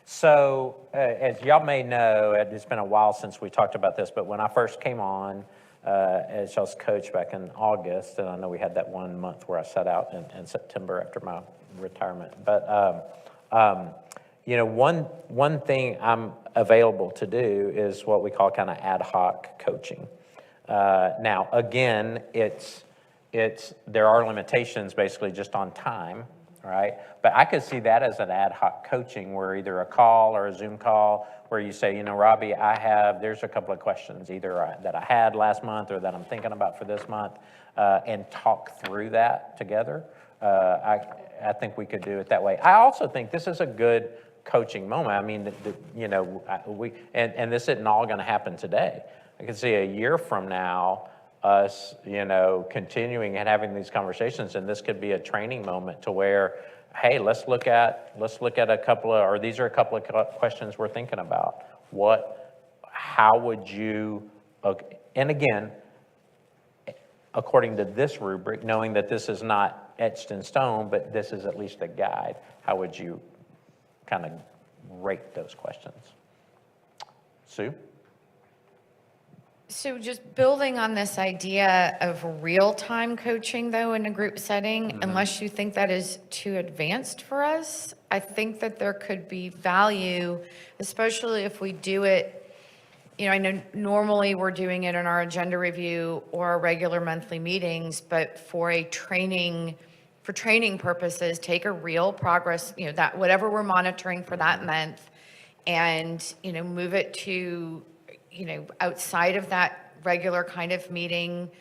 So, as y'all may know, it's been a while since we talked about this, but when I first came on as y'all's coach back in August, and I know we had that 1 month where I sat out in September after my retirement. But, one thing I'm available to do is what we call kind of ad hoc coaching. Now, again, there are limitations basically just on time. Right? But I could see that as an ad hoc coaching where either a call or a Zoom call where you say, Robbie, there's a couple of questions either that I had last month or that I'm thinking about for this month, and talk through that together. I think we could do it that way. I also think this is a good coaching moment. I mean, and this isn't all going to happen today. I can see a year from now, us, continuing and having these conversations, and this could be a training moment to where, hey, let's look at a couple of, or these are a couple of questions we're thinking about. How would you, and again, according to this rubric, knowing that this is not etched in stone, but this is at least a guide, how would you kind of rate those questions? Sue? So just building on this idea of real-time coaching, though, in a group setting, unless you think that is too advanced for us, I think that there could be value, especially if we do it, I know normally we're doing it in our agenda review or our regular monthly meetings, but for training purposes, take a real progress, that whatever we're monitoring for that month, and, move it to outside of that regular kind of meeting,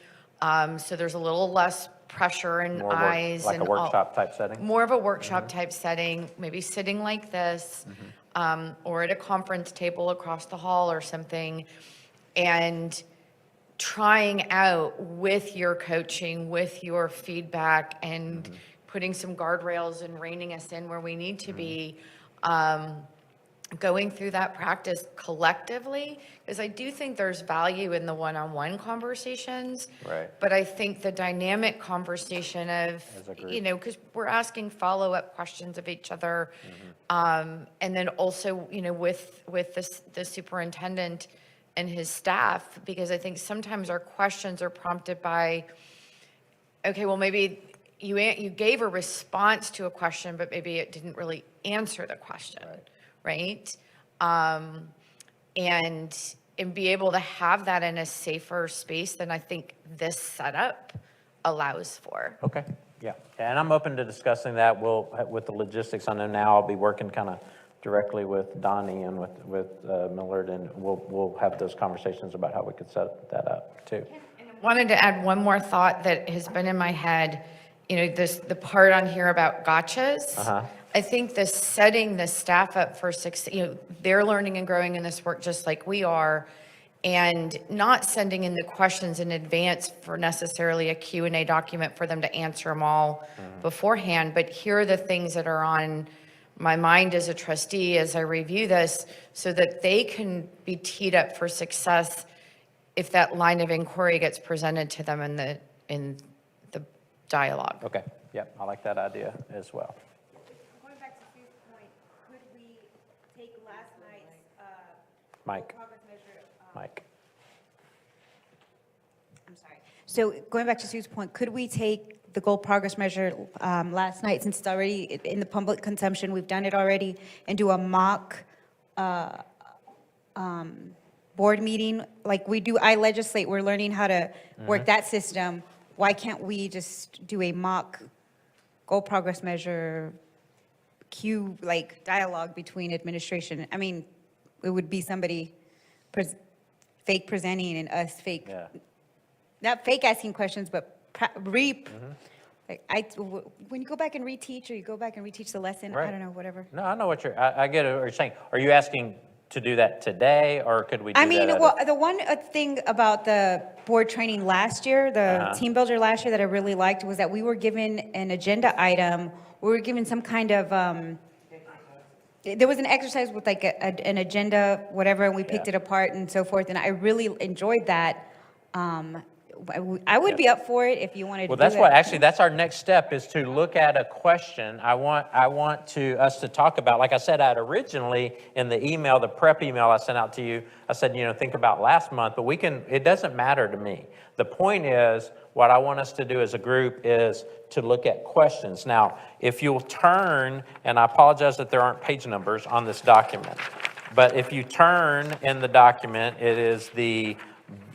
so there's a little less pressure and eyes. Like a and workshop type setting? More of a workshop type setting, maybe sitting like this, or at a conference table across the hall or something, and trying out with your coaching, with your feedback, and putting some guardrails and reining us in where we need to be, going through that practice collectively, because I do think there's value in the one-on-one conversations. Right. But I think the dynamic conversation of, As a group. because we're asking follow-up questions of each other, and then also, with the superintendent and his staff, because I think sometimes our questions are prompted by, okay, well, maybe you gave a response to a question, but maybe it didn't really answer the question. Right? And be able to have that in a safer space than I think this setup allows for. Okay, yeah. And I'm open to discussing that. With the logistics, I know now I'll be working kind of directly with Donnie and with Millard, and we'll have those conversations about how we could set that up too. Wanted to add one more thought that has been in my head, the part on here about gotchas. I think setting the staff up for success, they're learning and growing in this work just like we are, and not sending in the questions in advance for necessarily a Q&A document for them to answer them all beforehand, but here are the things that are on my mind as a trustee as I review this, so that they can be teed up for success if that line of inquiry gets presented to them in the dialogue. Okay, yeah, I like that idea as well. Going back to Sue's point, could we take last night's Mike, progress measure? Mike. I'm sorry. So going back to Sue's point, could we take the goal progress measure last night, since it's already in the public consumption, we've done it already, and do a mock board meeting? Like we do iLegislate, we're learning how to work that system. Why can't we just do a mock goal progress measure like dialogue between administration? I mean, it would be somebody fake presenting and us fake, Yeah. not fake asking questions, but like when you go back and reteach, or you go back and reteach the lesson, I Right. don't know, whatever. No, I know what I get what you're saying. Are you asking to do that today, or could we do that? I mean, well, the one thing about the board training last year, the team builder last year that I really liked was that we were given an agenda item. We were given some kind of, there was an exercise with like an agenda, whatever, and we picked it apart and so forth. And I really enjoyed that. I would be up for it if you wanted to Well, do that's that. what, actually, that's our next step, is to look at a question. I want us to talk about, like I said, I had originally in the email, the prep email I sent out to you, I said, think about last month, but it doesn't matter to me. The point is, what I want us to do as a group is to look at questions. Now, if you'll turn, and I apologize that there aren't page numbers on this document, but if you turn in the document, it is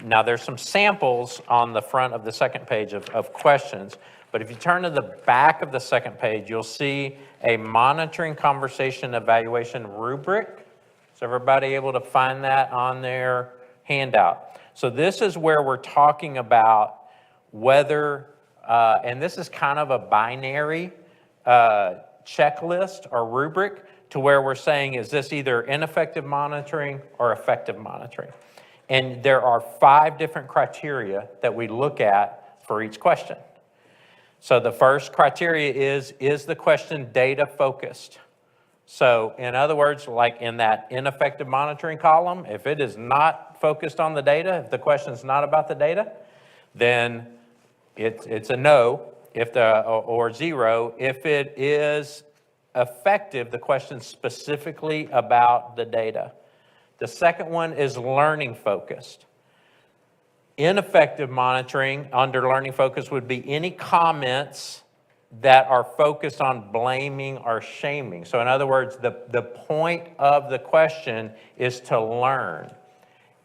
now there's some samples on the front of the second page of questions, but if you turn to the back of the second page, you'll see a monitoring conversation evaluation rubric. Is everybody able to find that on their handout? So this is where we're talking about whether, and this is kind of a binary checklist or rubric, to where we're saying, is this either ineffective monitoring or effective monitoring? And there are 5 different criteria that we look at for each question. So the first criteria is the question data focused? So in other words, like in that ineffective monitoring column, if it is not focused on the data, if the question is not about the data, then it's a no, or 0. If it is effective, the question specifically about the data. The second one is learning focused. Ineffective monitoring under learning focus would be any comments that are focused on blaming or shaming. So in other words, the point of the question is to learn.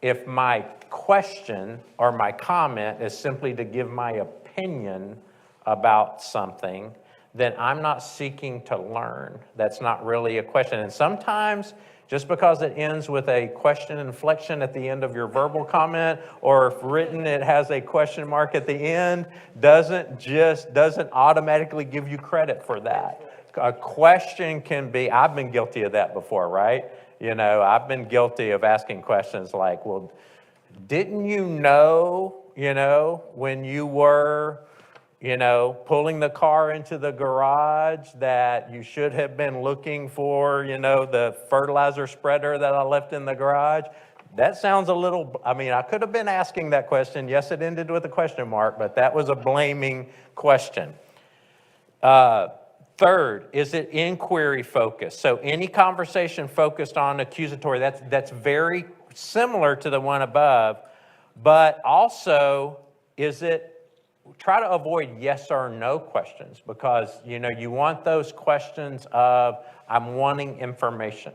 If my question or my comment is simply to give my opinion about something, then I'm not seeking to learn. That's not really a question. And sometimes, just because it ends with a question inflection at the end of your verbal comment, or if written it has a question mark at the end, doesn't automatically give you credit for that. A question can be, I've been guilty of that before, right? I've been guilty of asking questions like, well, didn't you know, when you were pulling the car into the garage that you should have been looking for, the fertilizer spreader that I left in the garage? That sounds a little, I could have been asking that question. Yes, it ended with a question mark, but that was a blaming question. Third, is it inquiry focused? So any conversation focused on accusatory, that's very similar to the one above, but also, try to avoid yes or no questions, because you want those questions of, I'm wanting information.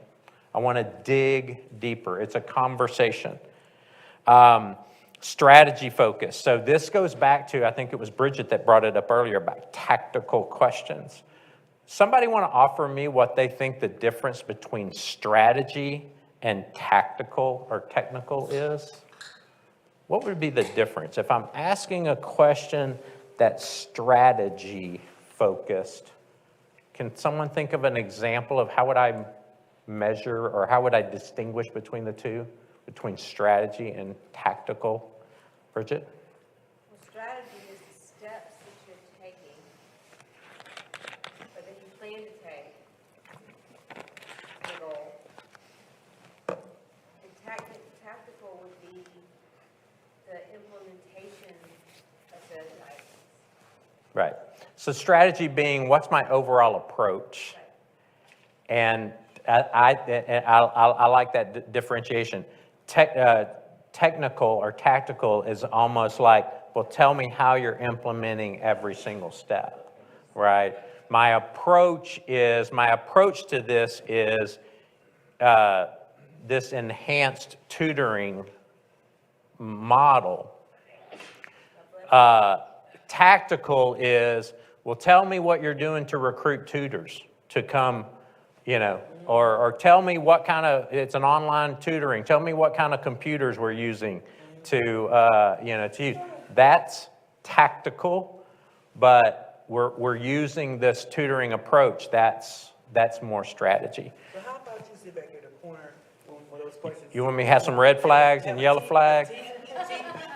I want to dig deeper. It's a conversation. Strategy focus. So this goes back to, I think it was Bridget that brought it up earlier, about tactical questions. Somebody want to offer me what they think the difference between strategy and tactical or technical is? What would be the difference? If I'm asking a question that's strategy focused, can someone think of an example of how would I measure, or how would I distinguish between the two, between strategy and tactical? Bridget? Well, strategy is the steps that you're taking, or that you plan to take, the goal. And tactical would be the implementation of those items. Right. So strategy being, what's my overall approach? And I like that differentiation. Technical or tactical is almost like well, tell me how you're implementing every single step, right? My approach to this is this enhanced tutoring model. Tactical is, well, tell me what you're doing to recruit tutors to come, or tell me what kind of, it's an online tutoring, tell me what kind of computers we're using to use. That's tactical, but we're using this tutoring approach. That's more strategy. So how about you sit back in the corner when those questions? You want me to have some red flags and yellow flags?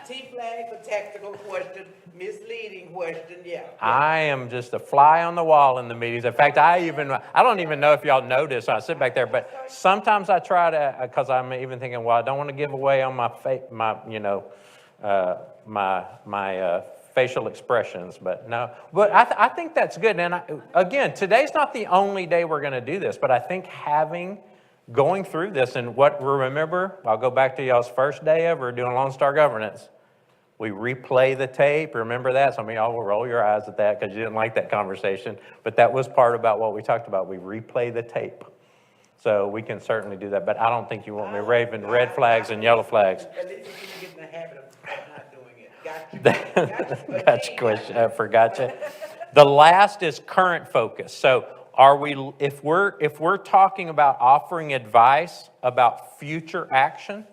T flag for tactical question, misleading question, yeah. I am just a fly on the wall in the meetings. In fact, I don't even know if y'all notice, I sit back there, but sometimes I try to, because I'm even thinking, well, I don't want to give away on my facial expressions, but no. But I think that's good. And again, today's not the only day we're going to do this, but I think going through this and remember, I'll go back to y'all's first day ever doing Lone Star Governance. We replay the tape. Remember that? Some of y'all will roll your eyes at that because you didn't like that conversation. But that was part about what we talked about. We replay the tape. So we can certainly do that. But I don't think you want me raving red flags and yellow flags. At least you can get in the habit of not doing it. Gotcha question. Forgotcha. The last is current focus. So if we're talking about offering advice about future action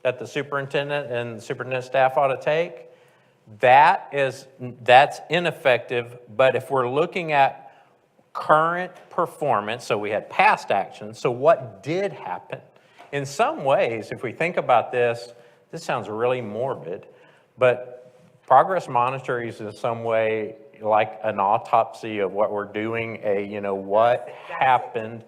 that the superintendent and the superintendent staff ought to take, that's ineffective. But if we're looking at current performance, so we had past action, so what did happen? In some ways, if we think about this sounds really morbid, but progress monitoring is in some way like an autopsy of what we're doing, what happened.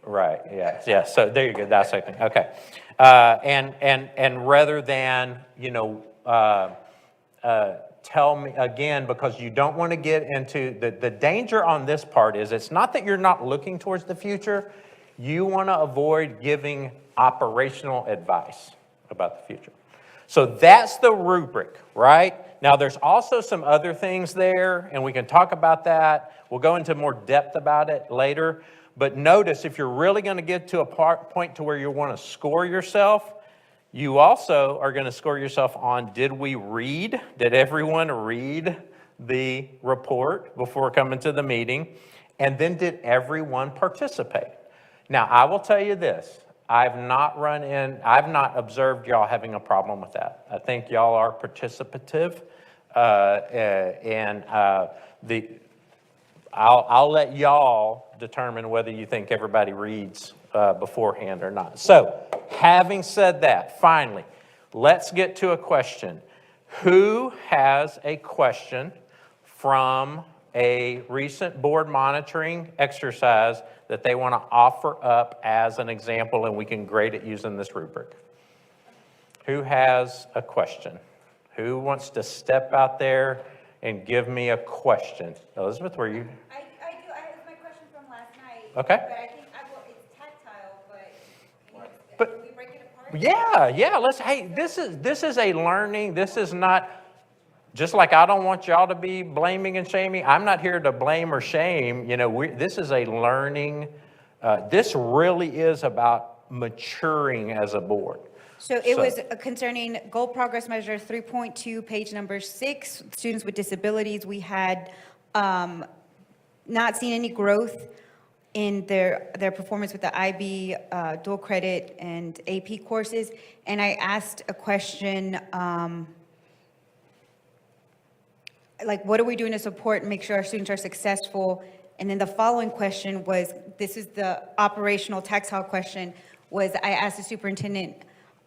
Right, yeah, so there you go, dissecting, okay. And rather than, tell me again, because you don't want to get into, the danger on this part is it's not that you're not looking towards the future, you want to avoid giving operational advice about the future. So that's the rubric, right? Now, there's also some other things there, and we can talk about that. We'll go into more depth about it later. But notice, if you're really going to get to a point to where you want to score yourself, you also are going to score yourself on, did everyone read the report before coming to the meeting? And then did everyone participate? Now, I will tell you this. I've not observed y'all having a problem with that. I think y'all are participative, I'll let y'all determine whether you think everybody reads beforehand or not. So, having said that, finally, let's get to a question. Who has a question from a recent board monitoring exercise that they want to offer up as an example, and we can grade it using this rubric? Who has a question? Who wants to step out there and give me a question? Elizabeth, were you? I do. I have my question from last night. Okay. But I think it's tactile, but can we break it apart? Yeah. This is a learning. This is not, just like I don't want y'all to be blaming and shaming. I'm not here to blame or shame. This is a learning. This really is about maturing as a board. So it was concerning goal progress measure 3.2, page number 6, students with disabilities. We had not seen any growth in their performance with the IB, dual credit, and AP courses. And I asked a question, like, what are we doing to support and make sure our students are successful? And then the following question was, this is the operational tactile question, was I asked the superintendent,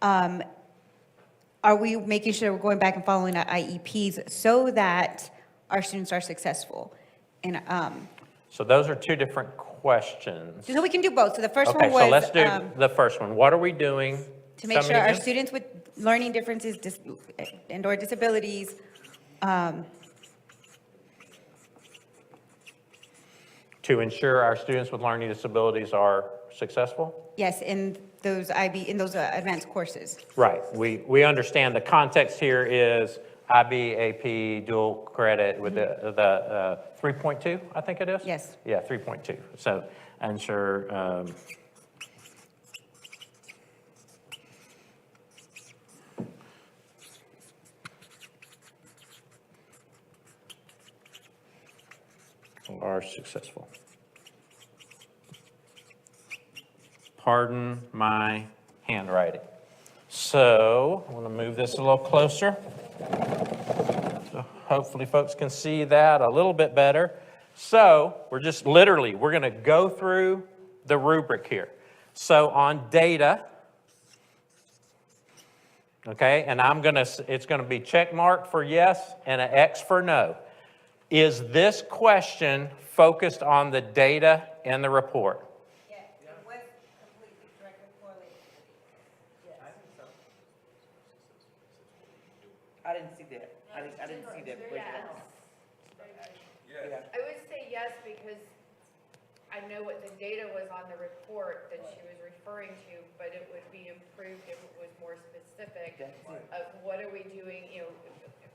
are we making sure we're going back and following our IEPs so that our students are successful? And so those are two different questions. so we can do both. So the first Okay, one was so let's do the first one. What are we doing? to make sure our students with learning differences and/or disabilities To ensure our students with learning disabilities are successful? yes, in those advanced courses. Right. We understand the context here is IB, AP, dual credit with the 3.2, I think it is? Yes. Yeah, 3.2. So ensure, are successful. Pardon my handwriting. So I want to move this a little closer. So hopefully folks can see that a little bit better. So we're going to go through the rubric here. So on data, okay, and it's going to be check mark for yes and an X for no. Is this question focused on the data in the report? Yes, it was completely directly correlated. I didn't see that. I didn't see that breakdown. I would say yes, because I know what the data was on the report that she was referring to, but it would be improved if it was more specific of what are we doing,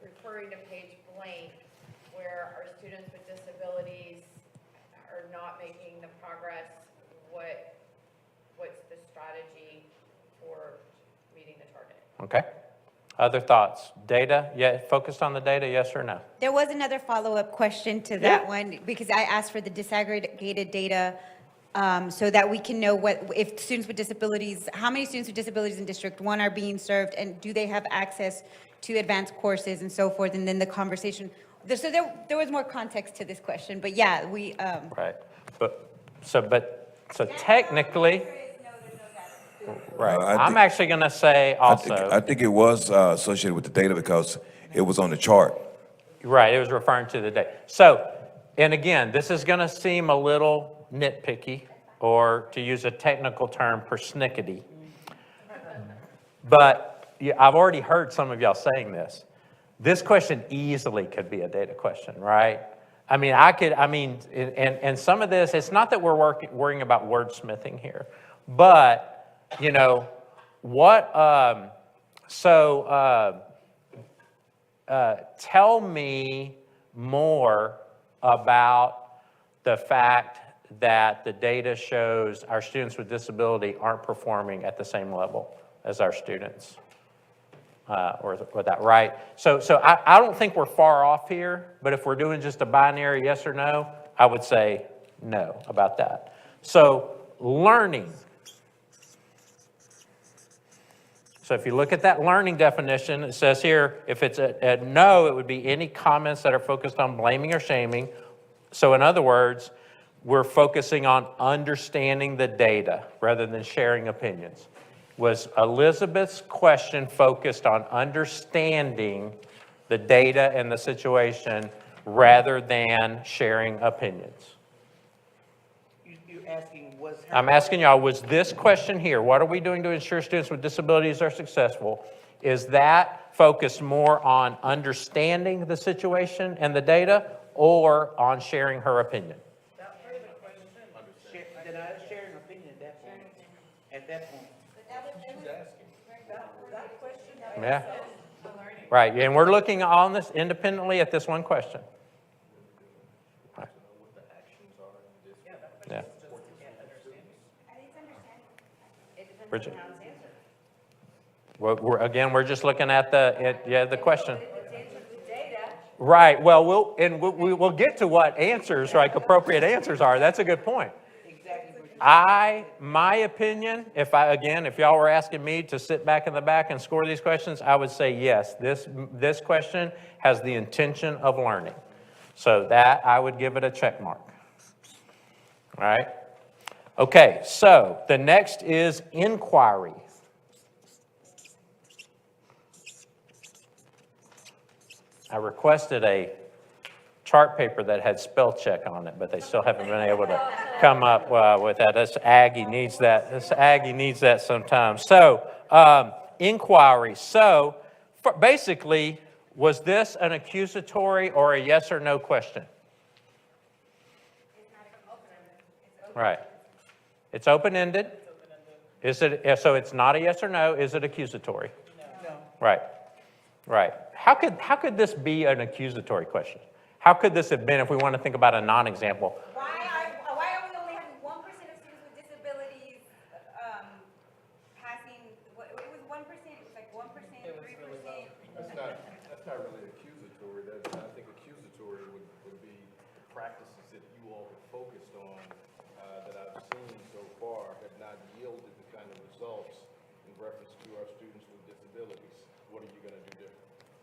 referring to page blank, where our students with disabilities are not making the progress, what's the strategy for meeting the target? Okay. Other thoughts? Data? Yeah, focused on the data, yes or no? There was another follow-up question to that one, because I asked for the disaggregated data so that we can know if students with disabilities, how many students with disabilities in District 1 are being served, and do they have access to advanced courses and so forth, and then the conversation. So there was more context to this question, but yeah, we. Right. So technically. Right. I'm actually going to say also. I think it was associated with the data because it was on the chart. Right, it was referring to the data. So, and again, this is going to seem a little nitpicky, or to use a technical term, persnickety. But I've already heard some of y'all saying this. This question easily could be a data question, right? I mean, and some of this, it's not that we're worrying about wordsmithing here, but tell me more about the fact that the data shows our students with disability aren't performing at the same level as our students. Or that, right? So I don't think we're far off here, but if we're doing just a binary yes or no, I would say no about that. So learning. So if you look at that learning definition, it says here, if it's a no, it would be any comments that are focused on blaming or shaming. So in other words, we're focusing on understanding the data rather than sharing opinions. Was Elizabeth's question focused on understanding the data and the situation rather than sharing opinions? You're asking, I'm asking y'all, was this question here, what are we doing to ensure students with disabilities are successful? Is that focused more on understanding the situation and the data or on sharing her opinion? Then I was sharing opinion at that point. Yeah. Right, and we're looking on this independently at this one question. Right. Yeah. Bridget? We're just looking at the question. Right, well, we'll get to what answers, like appropriate answers are. That's a good point. My opinion, if y'all were asking me to sit back in the back and score these questions, I would say yes, this question has the intention of learning. So that, I would give it a check mark. All right? Okay, so the next is inquiry. I requested a chart paper that had spell check on it, but they still haven't been able to come up with that. This Aggie needs that. This Aggie needs that sometimes. So, inquiry. So, basically, was this an accusatory or a yes or no question? Right. It's open-ended. Is it? So it's not a yes or no. Is it accusatory? No. Right. Right. How could this be an accusatory question? How could this have been if we want to think about a non-example? Why are we only having 1% of students with disabilities passing, it was 1%, it was like 1%, 3%? That's not really accusatory. I think accusatory would be practices that you all have focused on that I've seen so far have not yielded the kind of results in reference to our students with disabilities. What are you going to do different?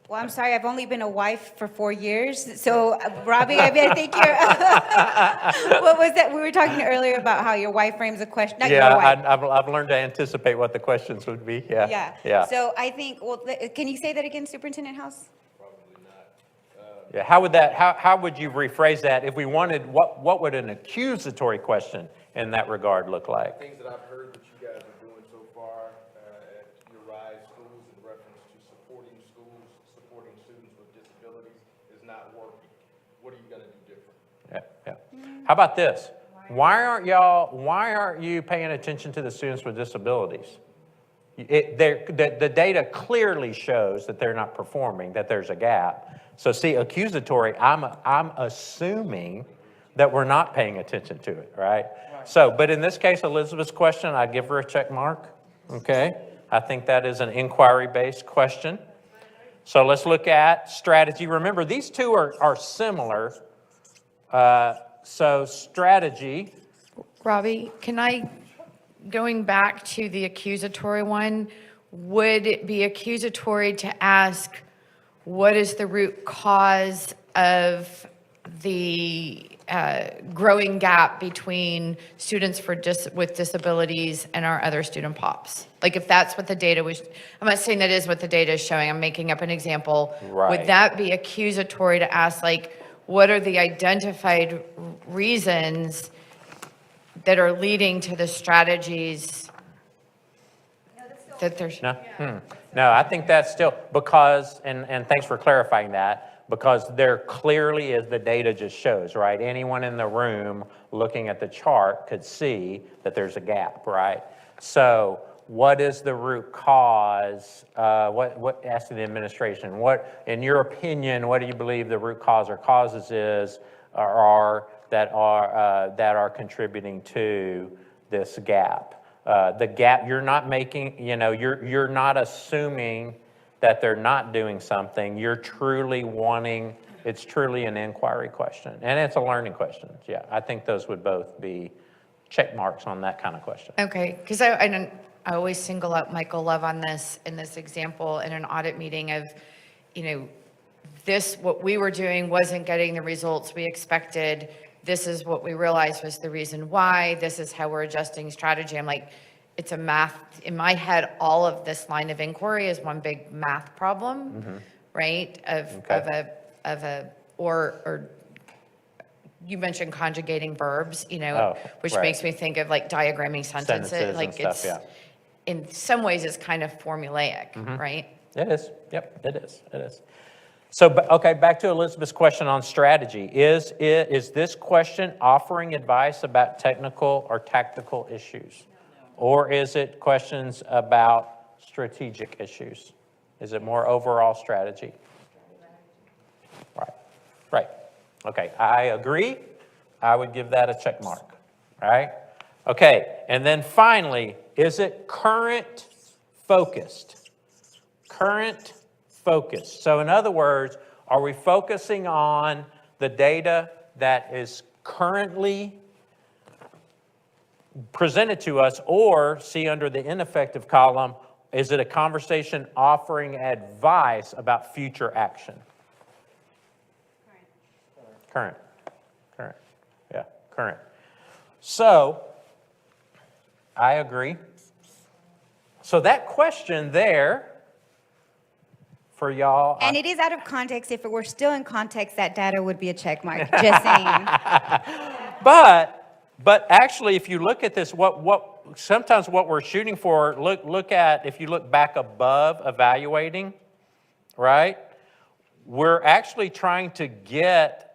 Well, I'm sorry, I've only been a wife for 4 years, so Robbie, I mean, I think you're, what was that? We were talking earlier about how your wife frames a question, not your Yeah, wife. I've learned to anticipate what the questions would be, yeah. Yeah. So I think, well, can you say that again, Superintendent House? Yeah, how would you rephrase that if we wanted, what would an accusatory question in that regard look like? Things that I've heard that you guys are doing so far at your RISE schools in reference to supporting schools, supporting students with disabilities is not working. What are you going to do different? Yeah. How about this? Why aren't you paying attention to the students with disabilities? The data clearly shows that they're not performing, that there's a gap. So see, accusatory, I'm assuming that we're not paying attention to it, right? So, but in this case, Elizabeth's question, I'd give her a check mark, okay? I think that is an inquiry-based question. So let's look at strategy. Remember, these two are similar. So strategy. Robbie, going back to the accusatory one, would it be accusatory to ask, what is the root cause of the growing gap between students with disabilities and our other student pops? Like if that's what the data was, I'm not saying that is what the data is showing, I'm making up an example. Right. Would that be accusatory to ask, like, what are the identified reasons that are leading to the strategies that there's? No? No, I think that's still, because, and thanks for clarifying that, because there clearly is, the data just shows, right? Anyone in the room looking at the chart could see that there's a gap, right? So what is the root cause? Asking the administration, what, in your opinion, what do you believe the root cause or causes that are contributing to this gap? The gap, you're not making, you're not assuming that they're not doing something. You're truly wanting, it's truly an inquiry question. And it's a learning question. Yeah, I think those would both be check marks on that kind of question. Okay, because I always single out Michael Love on this, in this example, in an audit meeting of, what we were doing wasn't getting the results we expected. This is what we realized was the reason why. This is how we're adjusting strategy. I'm like, it's a math, in my head, all of this line of inquiry is one big math problem, right? Or you mentioned conjugating verbs, which right. makes me think of like diagramming sentences. Like and stuff, in some ways it's kind of formulaic, right? It is. Yep, it is. So, okay, back to Elizabeth's question on strategy. Is this question offering advice about technical or tactical issues? Or is it questions about strategic issues? Is it more overall strategy? Right. Okay, I agree. I would give that a check mark, right? Okay, and then finally, is it current focused? Current focused. So in other words, are we focusing on the data that is currently presented to us, or see under the ineffective column, is it a conversation offering advice about future action? Current. Yeah, current. So, I agree. So that question there for y'all. And it is out of context. If it were still in context, that data would be a check mark, just saying. But actually, if you look at this, sometimes what we're shooting for, look at, if you look back above evaluating, right? We're actually trying to get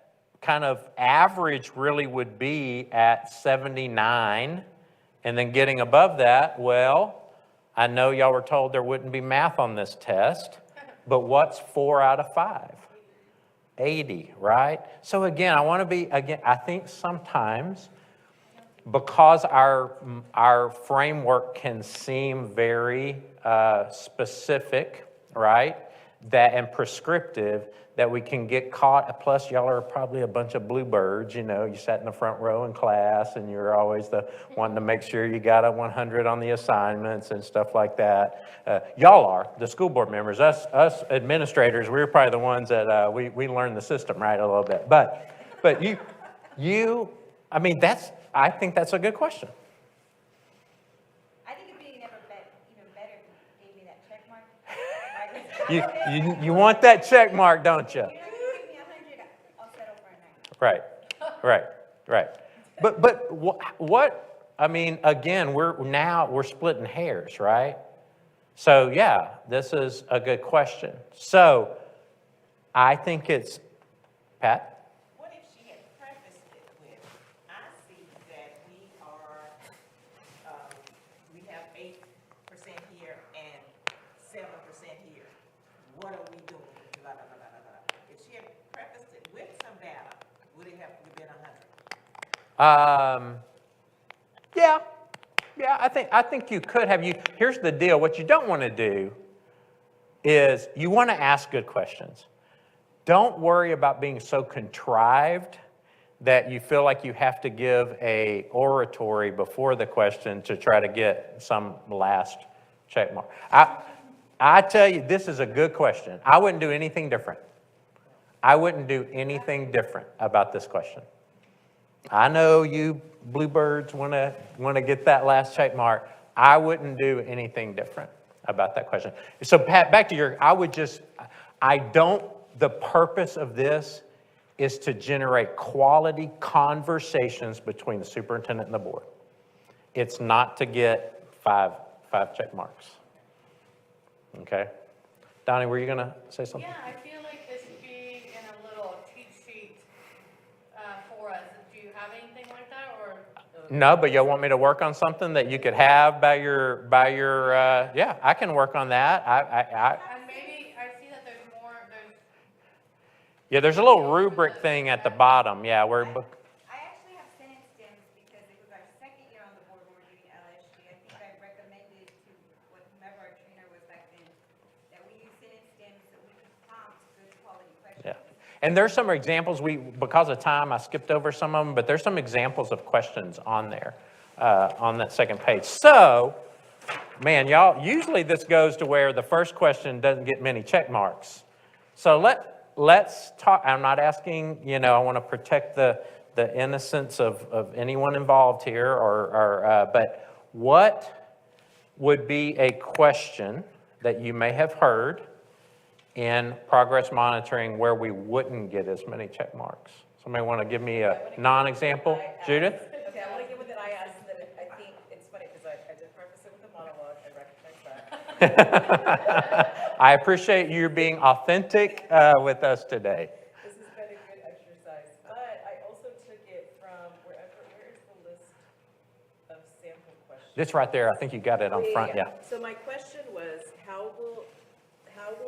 kind of average really would be at 79, and then getting above that, well, I know y'all were told there wouldn't be math on this test, But what's 4 out of 5? 80, right? So again, I think sometimes because our framework can seem very specific, right? And prescriptive, that we can get caught, plus y'all are probably a bunch of bluebirds, you sat in the front row in class and you're always the one to make sure you got a 100 on the assignments and stuff like that. Y'all are, the school board members, us administrators, we're probably the ones that we learn the system, right, a little bit. But I think that's a good question. I think it'd be even better if you gave me that check mark. You want that check mark, don't you? You're not gonna give me 100, I'll settle for a 90. Right. But what, again, we're splitting hairs, right? So yeah, this is a good question. So I think it's, Pat? What if she had prefaced it with, I see that we have 8% here and 7% here. What are we doing? Blah, blah, blah, blah, blah. If she had prefaced it with some data, would it have been 100? Yeah, I think you could have. Here's the deal. What you don't want to do is you want to ask good questions. Don't worry about being so contrived that you feel like you have to give a oratory before the question to try to get some last check mark. I tell you, this is a good question. I wouldn't do anything different. I wouldn't do anything different about this question. I know you bluebirds want to get that last check mark. I wouldn't do anything different about that question. So Pat, back to the purpose of this is to generate quality conversations between the superintendent and the board. It's not to get five check marks. Okay? Donnie, were you going to say something? Yeah, I feel like this should be in a little cheat sheet for us. Do you have anything like that, or? No, but you want me to work on something that you could have by your yeah, I can work on that. And maybe I see that Yeah, there's a little rubric thing at the bottom. Yeah, where. I actually have sentence stems because it was our second year on the board when we were doing LSG. I think I recommended to whomever our trainer was back then that we use sentence stems so we can prompt good quality questions. Yeah. And there's some examples, because of time, I skipped over some of them, but there's some examples of questions on there, on that second page. So, man, y'all, usually this goes to where the first question doesn't get many check marks. So let's talk. I'm not asking, I want to protect the innocence of anyone involved here, but what would be a question that you may have heard in progress monitoring where we wouldn't get as many check marks? Somebody want to give me a non-example? Judith? Okay, I want to give one that I asked that I think it's funny because I did preface it with a monologue. I recognize that. I appreciate you being authentic with us today. This has been a good exercise, but I also took it from where is the list of sample questions? This right there, I think you got it on front, yeah. So my question was, how will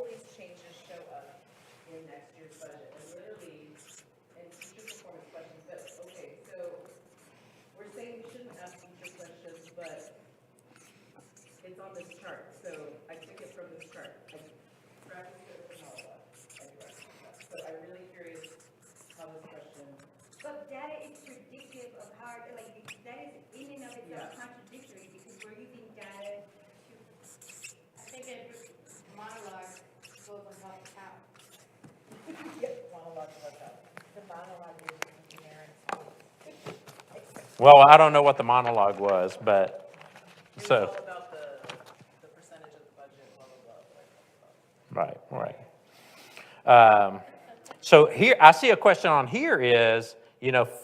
these changes show up in next year's budget? And literally, and future performance questions, but, okay, so we're saying we shouldn't ask future questions, but it's on this chart, so I took it from this chart. I practiced it with Paula. So I'm really curious how this question. But data is predictive of how, that is in and of itself contradictory because we're using data to. I think monologue goes on top of how. Monologue about that. The monologue is inherent. Well, I don't know what the monologue was, but, It's so. all about the percentage of the budget, blah, blah, blah. Right. So here, I see a question on here is,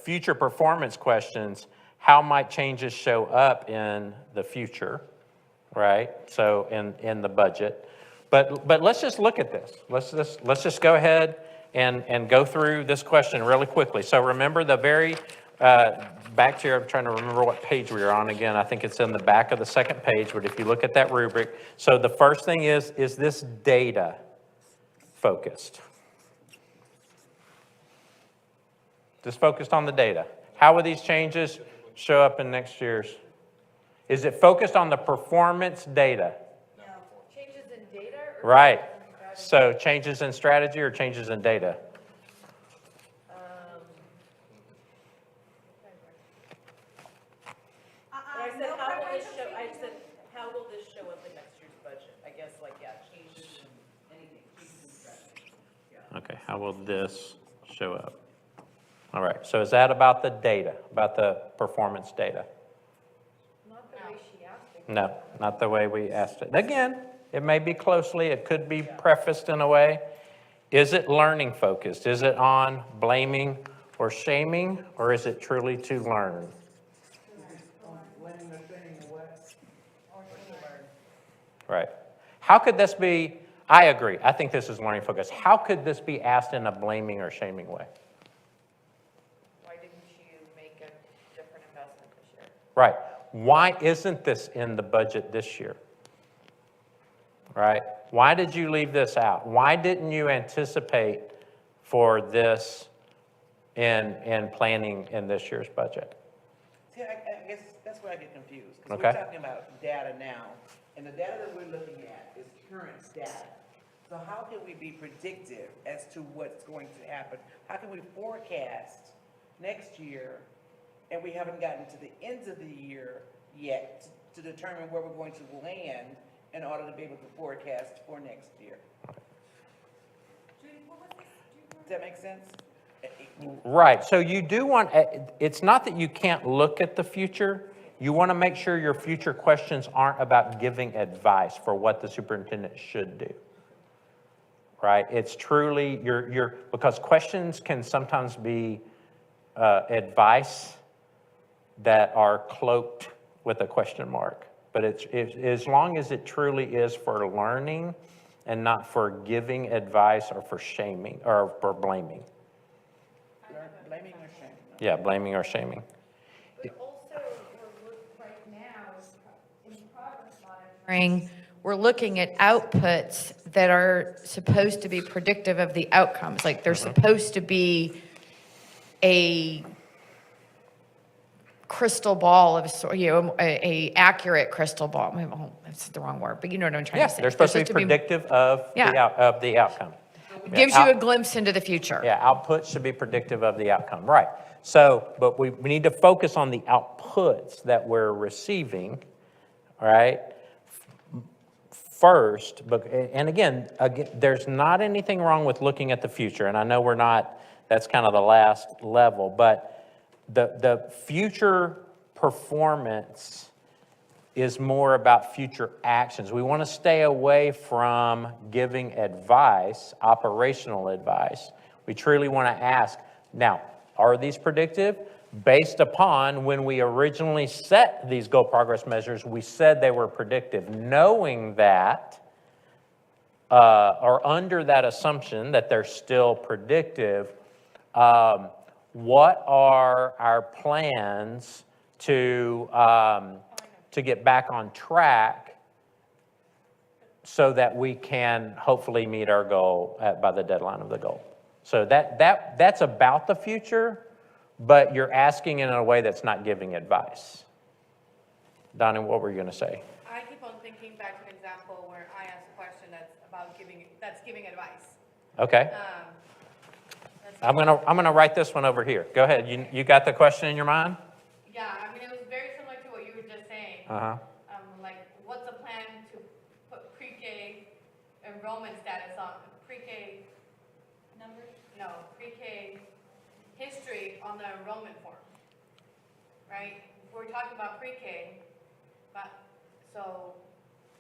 future performance questions, how might changes show up in the future, right? So in the budget. But let's just look at this. Let's just go ahead and go through this question really quickly. So remember the very, back to I'm trying to remember what page we were on again. I think it's in the back of the second page, but if you look at that rubric. So the first thing is this data? focused? Just focused on the data. How will these changes show up in next year's? Is it focused on the performance data? Changes in data or? Right. So changes in strategy or changes in data? I said, how will this show, I said, how will this show up in next year's budget? I guess, like, yeah, changes in anything, changes in strategy. Okay, how will this show up? All right, so is that about the data, about the performance data? Not the way she asked it. No, not the way we asked it. Again, it may be closely, it could be prefaced in a way. Is it learning focused? Is it on blaming or shaming, or is it truly to learn? Right. How could this be, I agree, I think this is learning focused. How could this be asked in a blaming or shaming way? Why didn't you make a different investment this year? Right. Why isn't this in the budget this year? Right? Why did you leave this out? Why didn't you anticipate for this in planning in this year's budget? See, I guess that's where I get confused. Because Okay. we're talking about data now, and the data that we're looking at is current data. So how can we be predictive as to what's going to happen? How can we forecast next year, and we haven't gotten to the end of the year yet to determine where we're going to land in order to be able to forecast for next year? Does that make sense? Right. So you do want, it's not that you can't look at the future. You want to make sure your future questions aren't about giving advice for what the superintendent should do. Right? It's truly, because questions can sometimes be advice that are cloaked with a question mark. But as long as it truly is for learning and not for giving advice or for shaming or for blaming. Blaming or shaming? Yeah, blaming or shaming. But also, right now, in progress monitoring, we're looking at outputs that are supposed to be predictive of the outcomes. Like, they're supposed to be a crystal ball of, a accurate crystal ball. Oh, that's the wrong word, but you know what I'm trying Yeah, to say. they're supposed to be predictive of the outcome. Gives you a glimpse into the future. Yeah, outputs should be predictive of the outcome, right. So, but we need to focus on the outputs that we're receiving, right, first. And again, there's not anything wrong with looking at the future, and I know we're not, that's kind of the last level, but the future performance is more about future actions. We want to stay away from giving advice, operational advice. We truly want to ask, now, are these predictive? Based upon when we originally set these goal progress measures, we said they were predictive, knowing that, or under that assumption that they're still predictive, what are our plans to get back on track so that we can hopefully meet our goal by the deadline of the goal. So that's about the future, but you're asking in a way that's not giving advice. Donnie, what were you going to say? I keep on thinking back to an example where I asked a question that's about giving advice. Okay. I'm gonna write this one over here. Go ahead. You got the question in your mind? Yeah, I mean, it was very similar to what you were just saying. Like, what's the plan to put pre-K enrollment status on, pre-K numbers? No, pre-K history on the enrollment form, right? We're talking about pre-K, but, so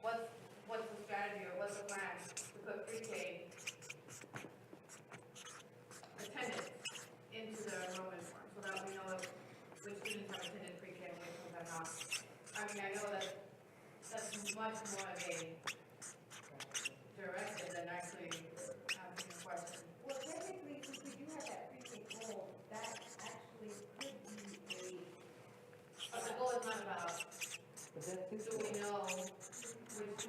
what's the strategy or what's the plan to put pre-K attendance into the enrollment form so that we know which students have attended pre-K and which ones have not? I mean, I know that's much more of a directive than actually asking a question. Well, technically, since we do have that pre-K goal, that actually could be But the goal is not about, do we know which students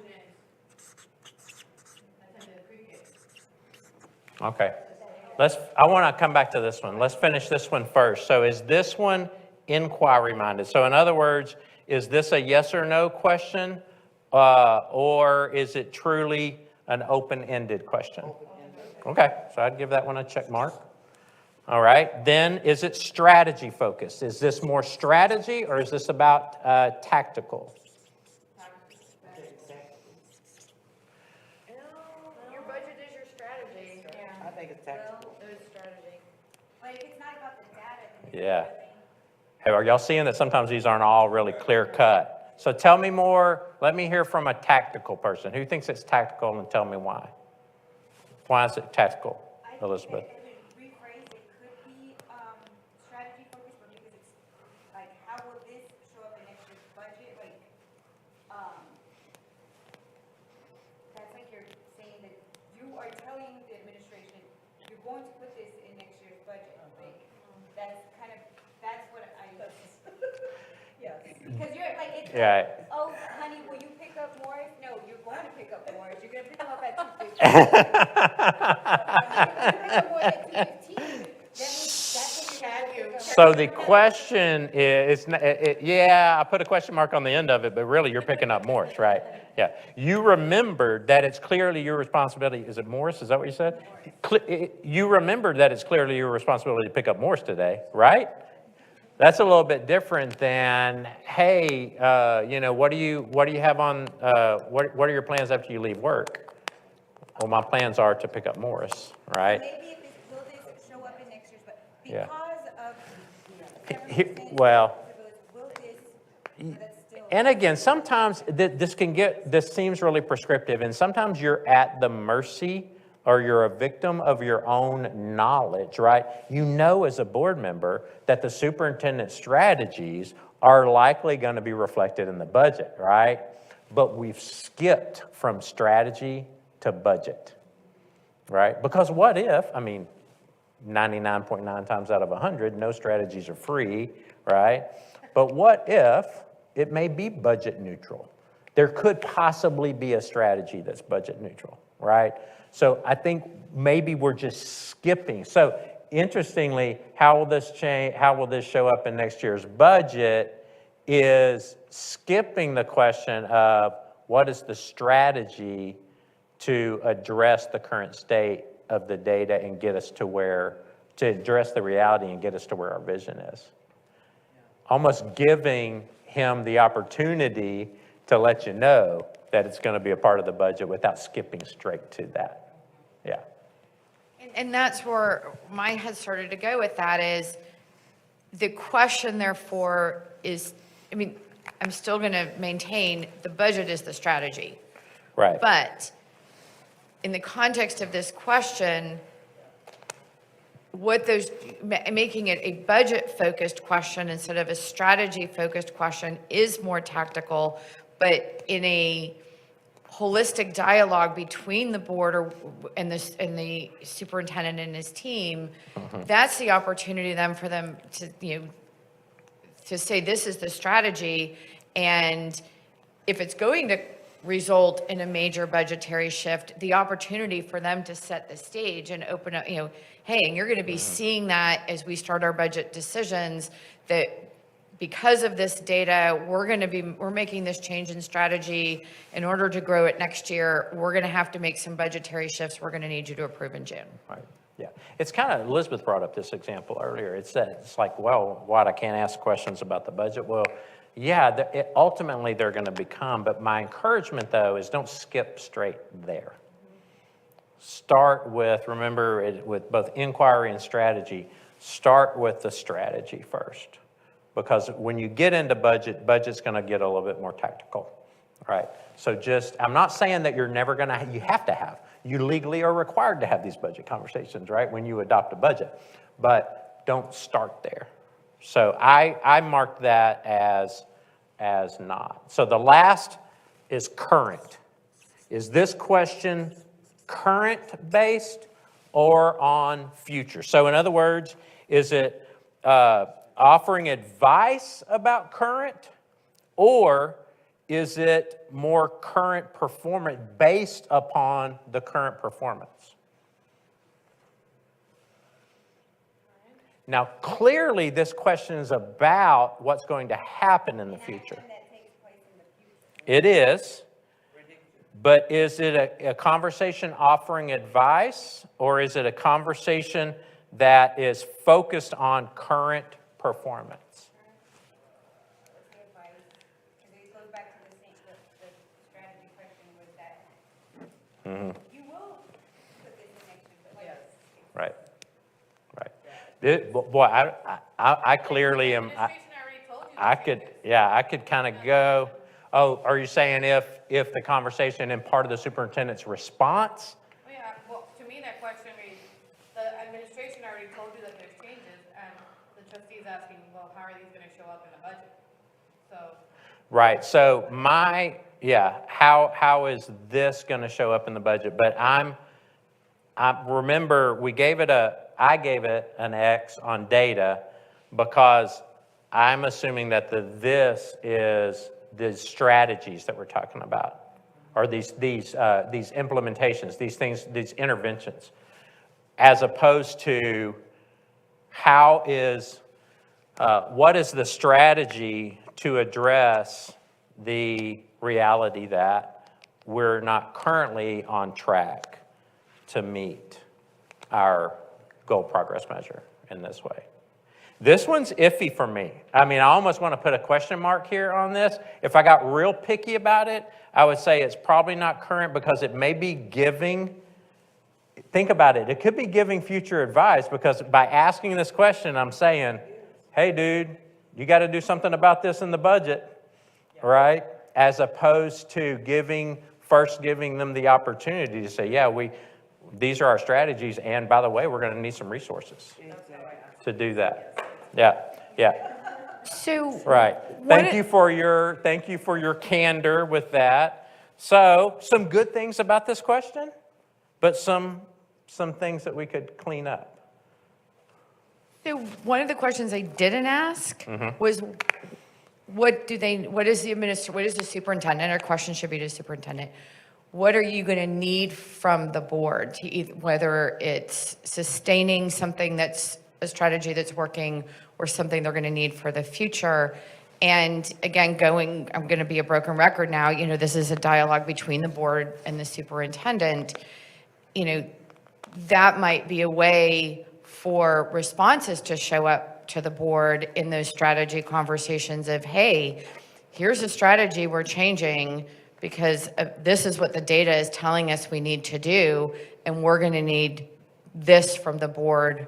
Okay. I want to come back to this one. Let's finish this one first. So is this one inquiry minded? So in other words, is this a yes or no question? Or is it truly an open-ended question? Okay, so I'd give that one a check mark. All right, then is it strategy focused? Is this more strategy or is this about tactical? Your budget is your strategy. I think it's tactical. It is strategy. But if it's not about the data, then Yeah. Hey, are y'all seeing that sometimes these aren't all really clear cut? So tell me more, let me hear from a tactical person. Who thinks it's tactical and tell me why? Why is it tactical, Elizabeth? rephrase, it could be strategy focused, but because it's like, how will this show up in next year's budget? Like, that's like you're saying that you are telling the administration, you're going to put this in next year's budget. Like, that's kind of, that's what I. Yes. Because you're like, it's Yeah. like, oh, honey, will you pick up Morris? No, you're going to pick up Morris. You're going to pick him up at 2:15. So the question is, yeah, I put a question mark on the end of it, but really you're picking up Morris, right? Yeah. You remembered that it's clearly your responsibility. Is it Morris? Is that what you said? You remembered that it's clearly your responsibility to pick up Morris today, right? That's a little bit different than, hey, what do you have on, what are your plans after you leave work? Well, my plans are to pick up Morris, right? Maybe if this, will this show up in next year's, but Yeah. because of. Well, Will this, that's still. and again, sometimes this seems really prescriptive, and sometimes you're at the mercy or you're a victim of your own knowledge, right? You know as a board member that the superintendent's strategies are likely going to be reflected in the budget, right? But we've skipped from strategy to budget, right? Because what if, 99.9 times out of 100, no strategies are free, right? But what if it may be budget neutral? There could possibly be a strategy that's budget neutral, right? So I think maybe we're just skipping. So interestingly, how will this change? How will this show up in next year's budget? Is skipping the question of what is the strategy to address the current state of the data and get us to address the reality and get us to where our vision is. Almost giving him the opportunity to let you know that it's going to be a part of the budget without skipping straight to that. Yeah. And that's where my head started to go with that is the question therefore is, I'm still going to maintain the budget is the strategy. Right. But in the context of this question, making it a budget-focused question instead of a strategy-focused question is more tactical, but in a holistic dialogue between the board and the superintendent and his team, that's the opportunity then for them to say this is the strategy, and if it's going to result in a major budgetary shift, the opportunity for them to set the stage and open up, hey, and you're going to be seeing that as we start our budget decisions, that because of this data, we're making this change in strategy. In order to grow it next year, we're going to have to make some budgetary shifts. We're going to need you to approve in June. Right. Yeah. It's kind of, Elizabeth brought up this example earlier. It's like, well, what, I can't ask questions about the budget? Well, yeah, ultimately they're going to become, but my encouragement though is don't skip straight there. Start with, remember, with both inquiry and strategy, start with the strategy first. Because when you get into budget's going to get a little bit more tactical, right? So I'm not saying that you're never going to, you have to have. You legally are required to have these budget conversations, right, when you adopt a budget. But don't start there. So I marked that as not. So the last is current. Is this question current-based or on future? So in other words, is it offering advice about current, or is it more current performance based upon the current performance? Now, clearly, this question is about what's going to happen in the future. It is, but is it a conversation offering advice, or is it a conversation that is focused on current performance? You will put this in next year, but like. Right, right. Boy, I clearly am, I could kind of go, oh, are you saying if the conversation and part of the superintendent's response? Well, yeah, well, to me, that question reads, the administration already told you that there's changes, and the trustee's asking, well, how are these gonna show up in the budget? So, Right, so how is this going to show up in the budget? But I remember I gave it an X on data because I'm assuming that this is the strategies that we're talking about, or these implementations, these things, these interventions, as opposed to what is the strategy to address the reality that we're not currently on track to meet our goal progress measure in this way. This one's iffy for me. I mean, I almost want to put a question mark here on this. If I got real picky about it, I would say it's probably not current because it may be giving, think about it, it could be giving future advice, because by asking this question, I'm saying, hey, dude, you got to do something about this in the budget. Right? As opposed to giving them the opportunity to say, yeah, these are our strategies, and by the way, we're going to need some resources to do that. Yeah. So. Right. Thank you for your candor with that. So, some good things about this question, but some things that we could clean up. So one of the questions I didn't ask was, what is the superintendent, or question should be to superintendent, what are you going to need from the board to whether it's sustaining something that's a strategy that's working, or something they're going to need for the future? And again, I'm going to be a broken record now, this is a dialogue between the board and the superintendent. That might be a way for responses to show up to the board in those strategy conversations of, hey, here's a strategy we're changing because this is what the data is telling us we need to do, and we're going to need this from the board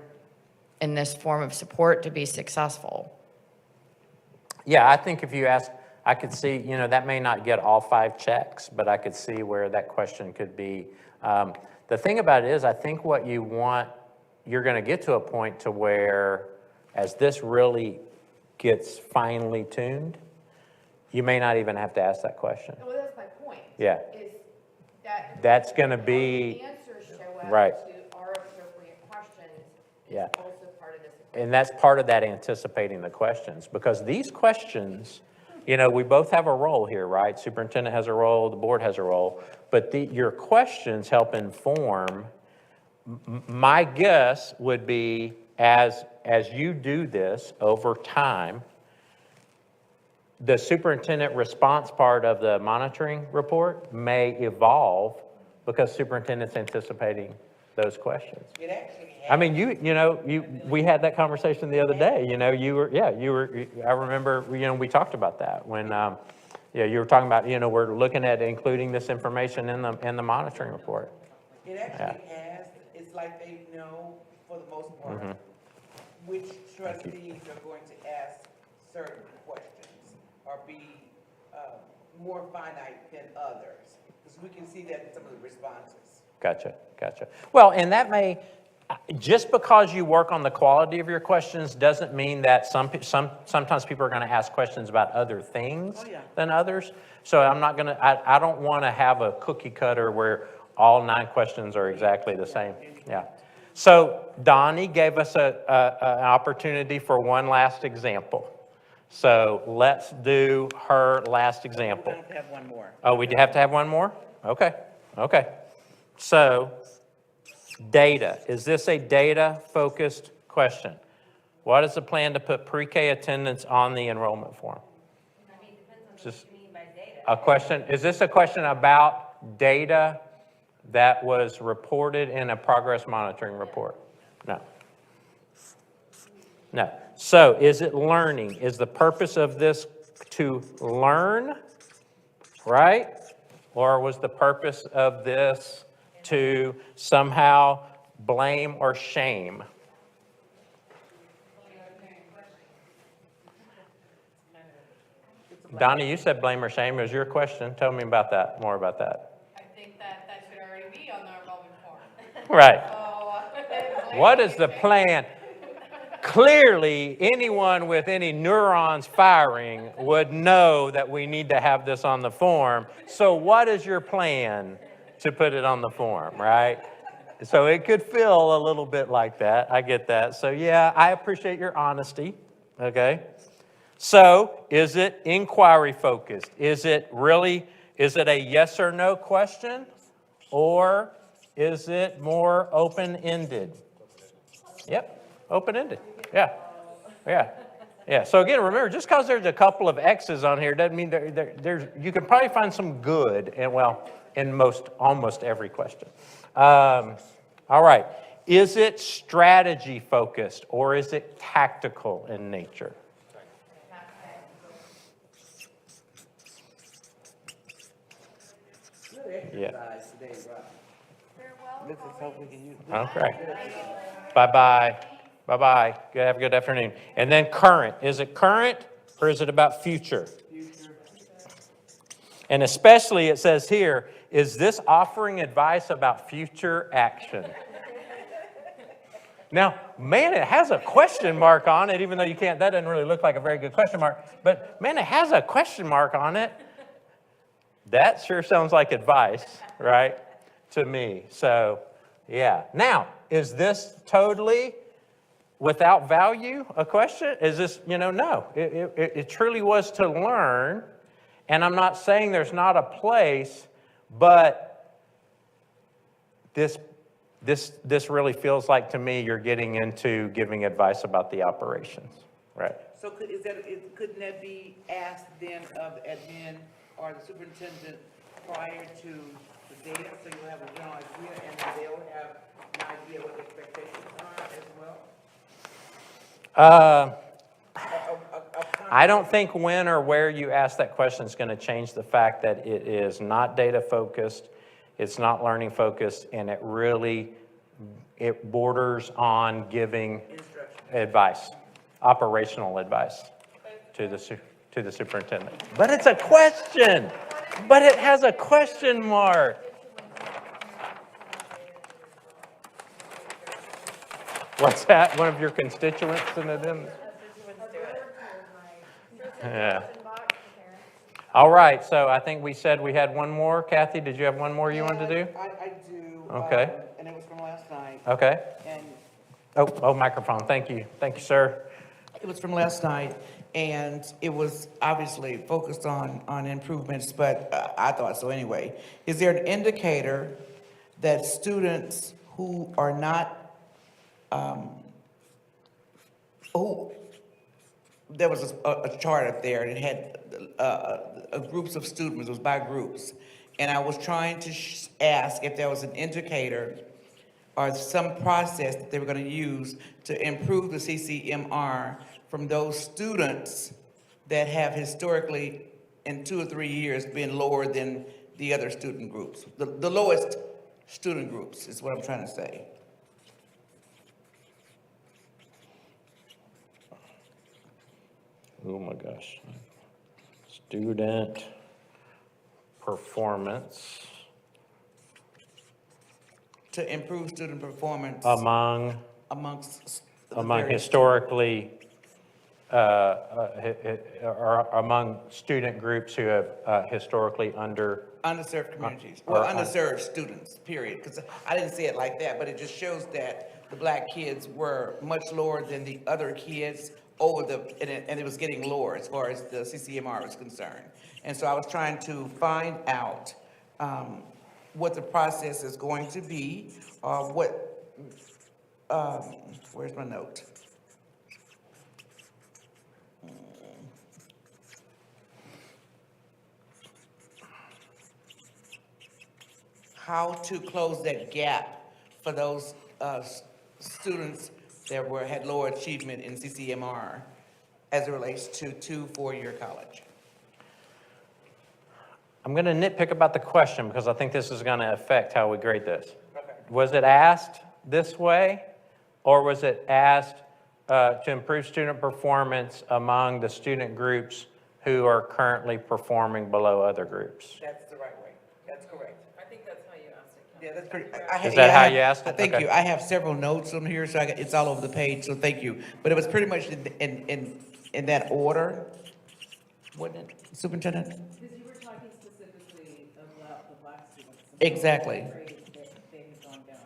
in this form of support to be successful. Yeah, I think if you ask, I could see, that may not get all 5 checks, but I could see where that question could be. The thing about it is, I think what you want, you're going to get to a point to where, as this really gets finely tuned, you may not even have to ask that question. well, that's my point. Yeah. Is that. That's going to be, The answers show up right. to our appropriate questions. Yeah. Is also part of this. And that's part of that, anticipating the questions, because these questions, we both have a role here, right? Superintendent has a role, the board has a role, but your questions help inform. My guess would be, as you do this over time, the superintendent response part of the monitoring report may evolve because superintendent's anticipating those questions. It actually has. I mean, we had that conversation the other day. I remember, we talked about that when, you were talking about, we're looking at including this information in the monitoring report. It actually has. It's like they know, for the most part, which trustees are going to ask certain questions or be more finite than others. Because we can see that in some of the responses. Gotcha. Well, and that may, just because you work on the quality of your questions doesn't mean that sometimes people are going to ask questions about other things than others. So I don't want to have a cookie cutter where all 9 questions are exactly the same. Yeah. So Donnie gave us an opportunity for one last example. So let's do her last example. We have to have one more. Oh, we have to have one more? Okay. So data. Is this a data-focused question? What is the plan to put pre-K attendance on the enrollment form? Just a question, is this a question about data that was reported in a progress monitoring report? No. No. So is it learning? Is the purpose of this to learn, right? Or was the purpose of this to somehow blame or shame? Donna, you said blame or shame. It was your question. Tell me about that, more about that. I think that that should already be on the enrollment form. Right. So, What is the plan? Clearly, anyone with any neurons firing would know that we need to have this on the form. So what is your plan to put it on the form, right? So it could feel a little bit like that. I get that. So yeah, I appreciate your honesty, okay? So is it inquiry focused? Is it a yes or no question? Or is it more open-ended? Yep, open-ended. Yeah. So again, remember, just because there's a couple of X's on here doesn't mean there's. You can probably find some good, and well, in almost every question. All right. Is it strategy focused or is it tactical in nature? Yeah. Okay. Bye-bye. Bye-bye. Have a good afternoon. And then current. Is it current or is it about future? And especially it says here, is this offering advice about future action? Now, man, it has a question mark on it, even though you can't, that doesn't really look like a very good question mark. But man, it has a question mark on it. That sure sounds like advice, right, to me. So, yeah. Now, is this totally without value, a question? Is this, no. It truly was to learn. And I'm not saying there's not a place, but this really feels like to me you're getting into giving advice about the operations, right? So couldn't that be asked then of the admin or the superintendent prior to the data, so you'll have a general idea and they'll have an idea what the expectations are as well? I don't think when or where you ask that question is going to change the fact that it is not data focused, it's not learning focused, and it borders on giving advice, operational advice to the superintendent. But it's a question. But it has a question mark. What's that? One of your constituents in it? Yeah. All right, so I think we said we had one more. Kathy, did you have one more you wanted to do? I do. Okay. And it was from last night. Okay. And Oh, microphone. Thank you, sir. it was from last night, and it was obviously focused on improvements, but I thought so anyway. Is there an indicator that students who are not, there was a chart up there, and it had groups of students, it was by groups. And I was trying to ask if there was an indicator or some process that they were going to use to improve the CCMR from those students that have historically, in 2 or 3 years, been lower than the other student groups. The lowest student groups is what I'm trying to say. Oh my gosh. Student performance To improve student performance among the various- historically, or among student groups who have historically underserved communities, or underserved students, period. Because I didn't say it like that, but it just shows that the black kids were much lower than the other kids and it was getting lower as far as the CCMR was concerned. And so I was trying to find out what the process is going to be, where's my note? how to close that gap for those students that had lower achievement in CCMR as it relates to 2 4-year college. I'm going to nitpick about the question because I think this is going to affect how we grade this. Was it asked this way, or was it asked to improve student performance among the student groups who are currently performing below other groups? That's the right way. That's correct. I think that's how you asked it. Yeah, that's pretty. Is that how you asked it? Thank Okay. you. I have several notes on here, so it's all over the page, so thank you. But it was pretty much in that order, wasn't it, Superintendent? Because you were talking specifically about the black students. Exactly. They have gone down.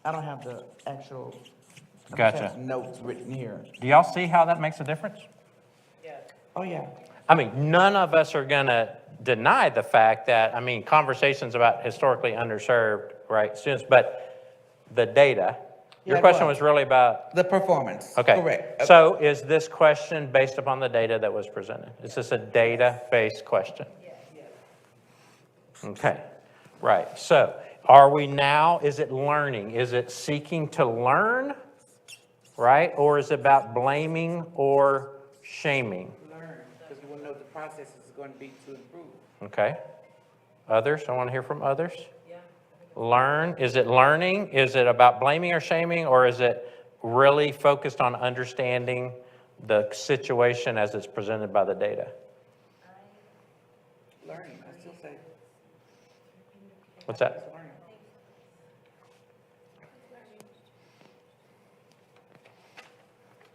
I don't have the actual. I just Gotcha. have notes written here. Do y'all see how that makes a difference? Oh, yeah. I mean, none of us are going to deny the fact that, I mean, conversations about historically underserved, right, students, but the data, Yeah, your it question was. was really about, The performance. okay. Correct. So is this question based upon the data that was presented? Is this a data-based question? Okay, right. So are we now, is it learning? Is it seeking to learn, right? Or is it about blaming or shaming? Learn, because we want to know what the process is going to be to improve. Okay. Others? I want to hear from others. Learn. Is it learning? Is it about blaming or shaming? Or is it really focused on understanding the situation as it's presented by the data? Learning, I still say What's that? it's learning.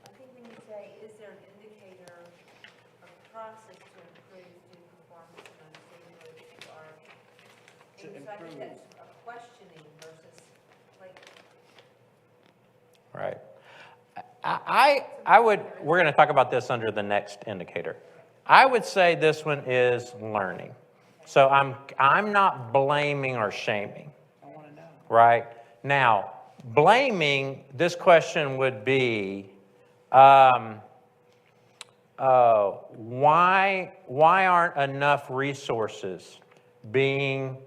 I think when you say, is there an indicator of process to improve student performance and understanding where you are? To So I improve. think that's a questioning versus like, Right. I would, we're going to talk about this under the next indicator. I would say this one is learning. So I'm not blaming or shaming. I want to know. Right? Now, blaming, this question would be, why aren't enough resources being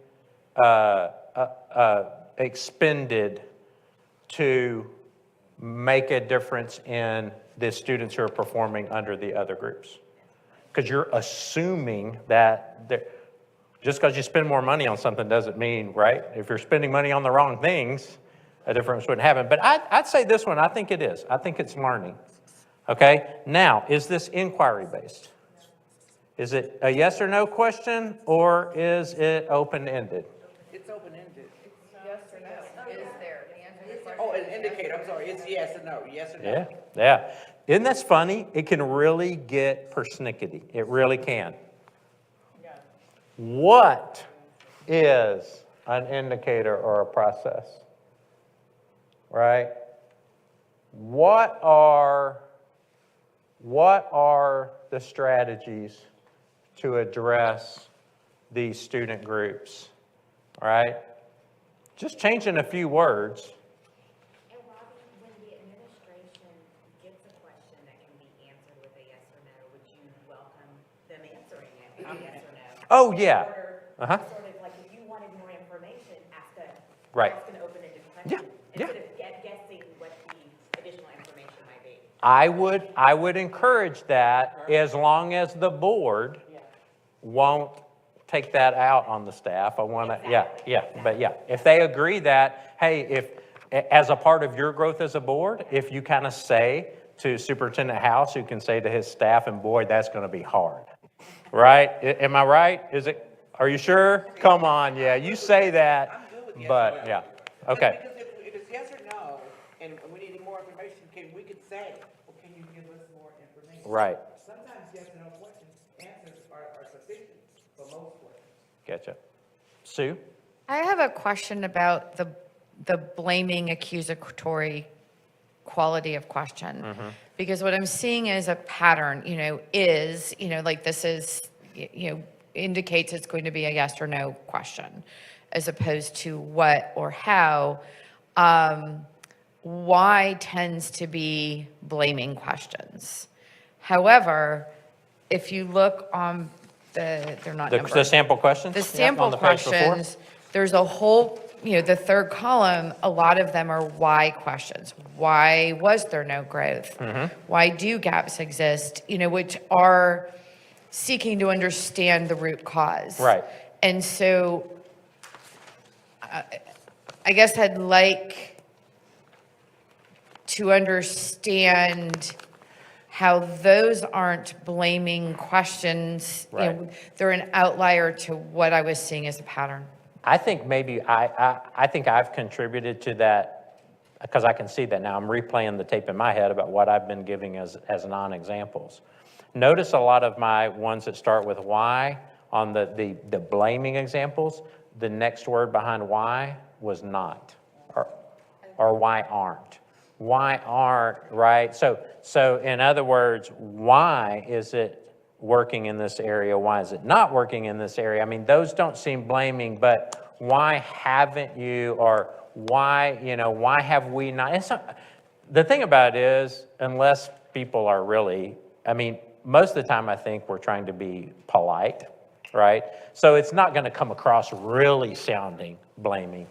expended to make a difference in the students who are performing under the other groups? Because you're assuming that just because you spend more money on something doesn't mean, right? If you're spending money on the wrong things, a difference wouldn't happen. But I'd say this one, I think it is. I think it's learning. Okay? Now, is this inquiry-based? Is it a yes or no question, or is it open-ended? It's open-ended. Yes or no? Is there? The answer to the question Oh, an is yes or indicator, no. I'm sorry, it's yes or no, yes or no. Yeah, yeah. Isn't that funny? It can really get persnickety. It really can. What is an indicator or a process? Right? What are the strategies to address these student groups? Right? Just changing a few words. And Robbie, when the administration gets a question that can be answered with a yes or no, would you welcome them answering it with a yes or no? Oh, yeah. Or Uh-huh. sort of like if you wanted more information, ask Right. an open-ended Yeah, question. yeah. Instead of guessing what the additional information might be. I would encourage that as long as the board won't take that out on the staff. I want to, but if they agree that, hey, as a part of your growth as a board, if you kind of say to Superintendent House, who can say to his staff, and boy, that's going to be hard, right? Am I right? Are you sure? Come on, yeah, you say that, I'm good with yes but or no. yeah, okay. Because if it's yes or no, and we need more information, we could say, well, can you give us more information? Right. Sometimes yes or no questions, answers are sufficient for most questions. Gotcha. Sue? I have a question about the blaming accusatory quality of question. Because what I'm seeing is a pattern, like this is, indicates it's going to be a yes or no question, as opposed to what or how. Why tends to be blaming questions. However, if you look on they're not numbered. The sample questions? The Yep, sample on the page before. questions, there's a whole the third column, a lot of them are why questions. Why was there no growth? Why do gaps exist? Which are seeking to understand the root cause. Right. And so I guess I'd like to understand how those aren't blaming questions. Right. They're an outlier to what I was seeing as a pattern. I think maybe I think I've contributed to that because I can see that now. I'm replaying the tape in my head about what I've been giving as non-examples. Notice a lot of my ones that start with why on the blaming examples, the next word behind why was not, or why aren't. Why aren't, right? So in other words, why is it working in this area? Why is it not working in this area? I mean, those don't seem blaming, but why haven't you, or why, why have we not? It's not, the thing about it is, unless people are really, I mean, most of the time I think we're trying to be polite, right? So it's not going to come across really sounding blaming.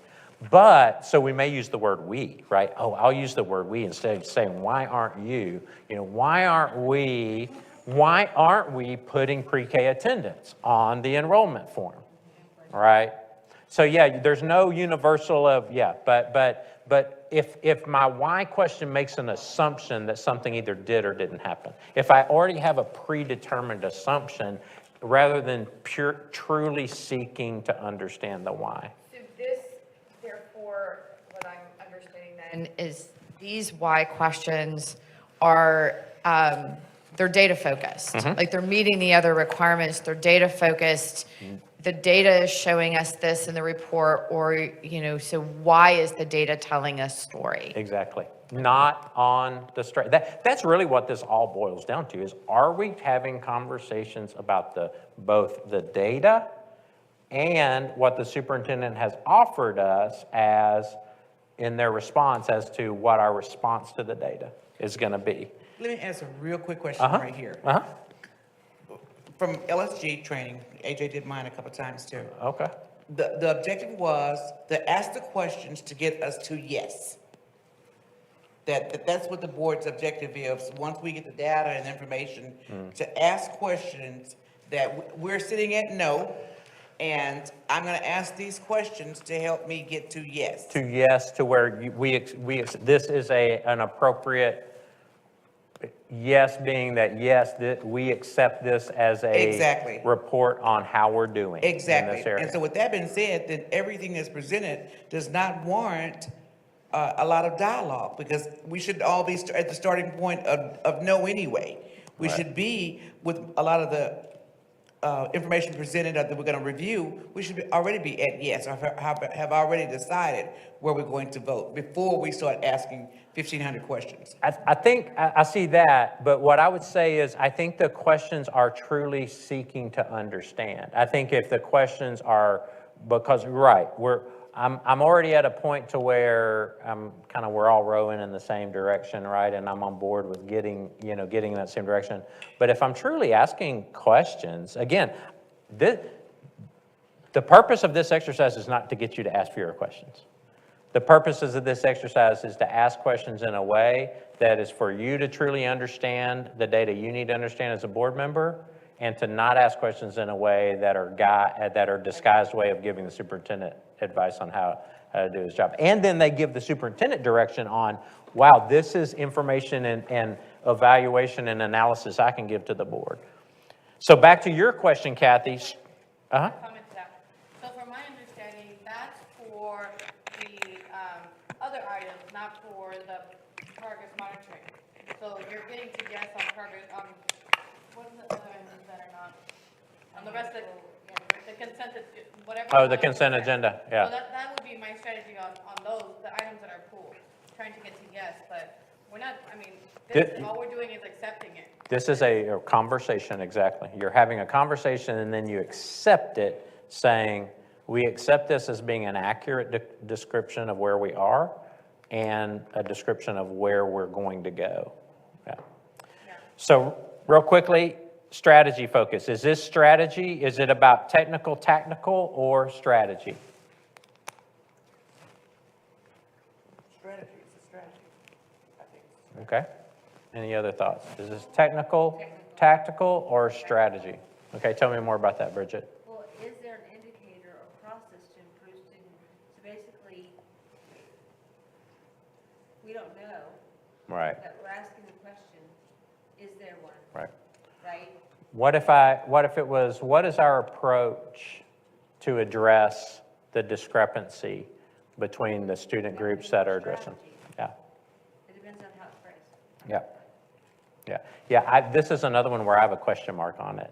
But, so we may use the word we, right? Oh, I'll use the word we instead of saying, why aren't you? Why aren't we putting pre-K attendance on the enrollment form, right? So yeah, there's no universal of, but if my why question makes an assumption that something either did or didn't happen, if I already have a predetermined assumption, rather than truly seeking to understand the why. So this, therefore, what I'm understanding then is these why questions are, they're data focused. Like they're meeting the other requirements, they're data focused. The data is showing us this in the report, or, so why is the data telling us story? Exactly. Not on the straight. That's really what this all boils down to is, are we having conversations about both the data and what the superintendent has offered us as in their response as to what our response to the data is going to be? Let me ask a real quick question right here. From LSG training, AJ did mine a couple times too. Okay. The objective was to ask the questions to get us to yes. That's what the board's objective is. Once we get the data and information, to ask questions that we're sitting at no, and I'm going to ask these questions to help me get to yes. To yes, to where this is an appropriate yes, being that yes, that we accept this as a report on how we're doing in this area. And so with that being said, then everything that's presented does not warrant a lot of dialogue, because we should all be at the starting point of no anyway. We should be with a lot of the information presented that we're going to review. We should already be at yes, or have already decided where we're going to vote before we start asking 1,500 questions. I think I see that, but what I would say is I think the questions are truly seeking to understand. I think if the questions are, because I'm already at a point to where we're all rowing in the same direction, right? And I'm on board with getting in that same direction. But if I'm truly asking questions, again, the purpose of this exercise is not to get you to ask fewer questions. The purposes of this exercise is to ask questions in a way that is for you to truly understand the data you need to understand as a board member, and to not ask questions in a way that are disguised way of giving the superintendent advice on how to do his job. And then they give the superintendent direction on, wow, this is information and evaluation and analysis I can give to the board. So back to your question, Kathy. Comment to that. So from my understanding, that's for the other items, not for the progress monitoring. So you're getting to yes on progress, what are the other items that are not, on the rest of the consent, whatever. Oh, the consent agenda, yeah. So that would be my strategy on those, the items that are pulled, trying to get to yes, but we're not, all we're doing is accepting it. This is a conversation, exactly. You're having a conversation and then you accept it, saying, we accept this as being an accurate description of where we are and a description of where we're going to go. Yeah. So real quickly, strategy focus. Is this strategy? Is it about technical, tactical, or strategy? Strategy, it's a strategy. I think it's Okay. Any other thoughts? Is this technical, tactical, or strategy? Okay, tell me more about that, Bridget. Well, is there an indicator or process to improve student, so basically, we don't know, Right, but we're asking the question, is there one, right. right? What if it was, what is our approach to address the discrepancy between the student groups that are addressing? Yeah, It depends on how it's phrased. yeah, yeah. This is another one where I have a question mark on it.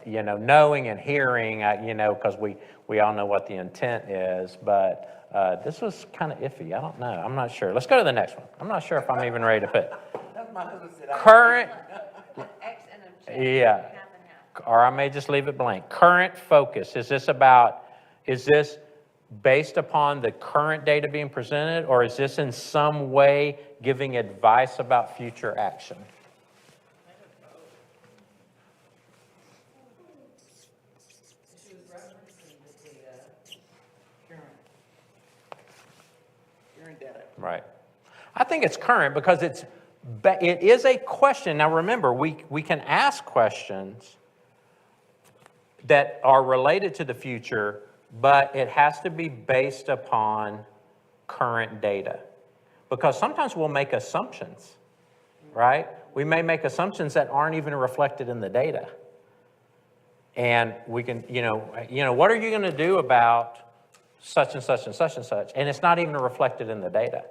You know, knowing and hearing, you know, because we all know what the intent is, but this was kind of iffy. I don't know. I'm not sure. Let's go to the next one. I'm not sure if I'm even ready to put That's my husband said. current. X and a check, Yeah. half and half. Or I may just leave it blank. Current focus, is this based upon the current data being presented, or is this in some way giving advice about future action? Current data. Right. I think it's current because it is a question. Now remember, we can ask questions that are related to the future, but it has to be based upon current data. Because sometimes we'll make assumptions, right? We may make assumptions that aren't even reflected in the data. And we can, what are you going to do about such and such and such and such? And it's not even reflected in the data.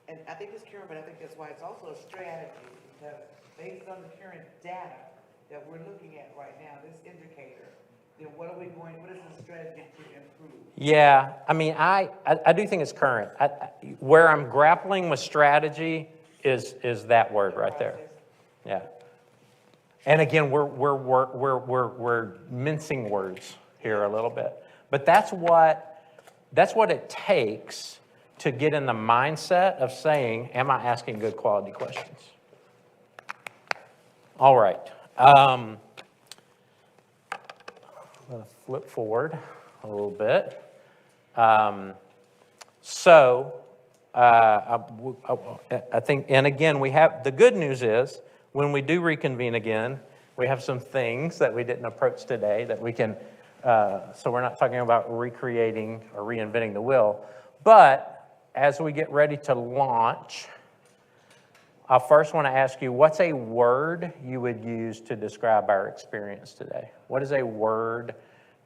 And I think it's current, but I think that's why it's also a strategy, because based on the current data that we're looking at right now, this indicator, then what is the strategy to improve? Yeah, I mean, I do think it's current. Where I'm grappling with strategy is that word right there. Yeah. And again, we're mincing words here a little bit, but that's what it takes to get in the mindset of saying, am I asking good quality questions? All right. I'm going to flip forward a little bit. I think, and again, we have, the good news is, when we do reconvene again, we have some things that we didn't approach today that we can, so we're not talking about recreating or reinventing the wheel, but as we get ready to launch, I first want to ask you, what's a word you would use to describe our experience today? What is a word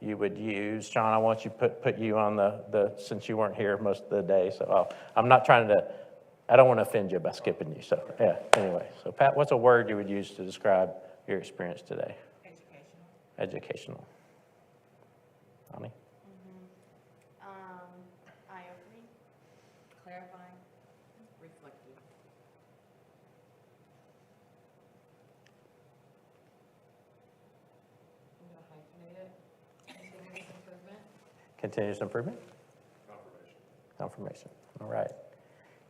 you would use? John, I want you put you on the since you weren't here most of the day, so I'm not trying to, I don't want to offend you by skipping you, so yeah, anyway. So Pat, what's a word you would use to describe your experience today? Educational. Educational. Bonnie? Eye-opening, clarifying, Reflective. Continuous improvement? Confirmation. All right.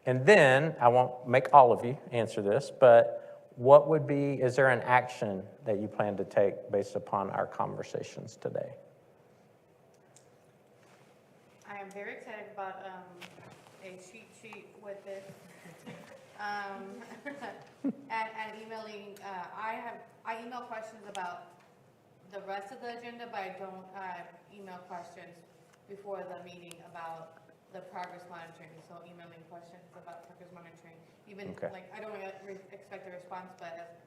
And then, I won't make all of you answer this, but what would be, is there an action that you plan to take based upon our conversations today? I am very excited about a cheat sheet with this. And emailing, I email questions about the rest of the agenda, but I don't email questions before the meeting about the progress monitoring. So emailing questions about progress monitoring, even Okay. like, I don't expect a response, but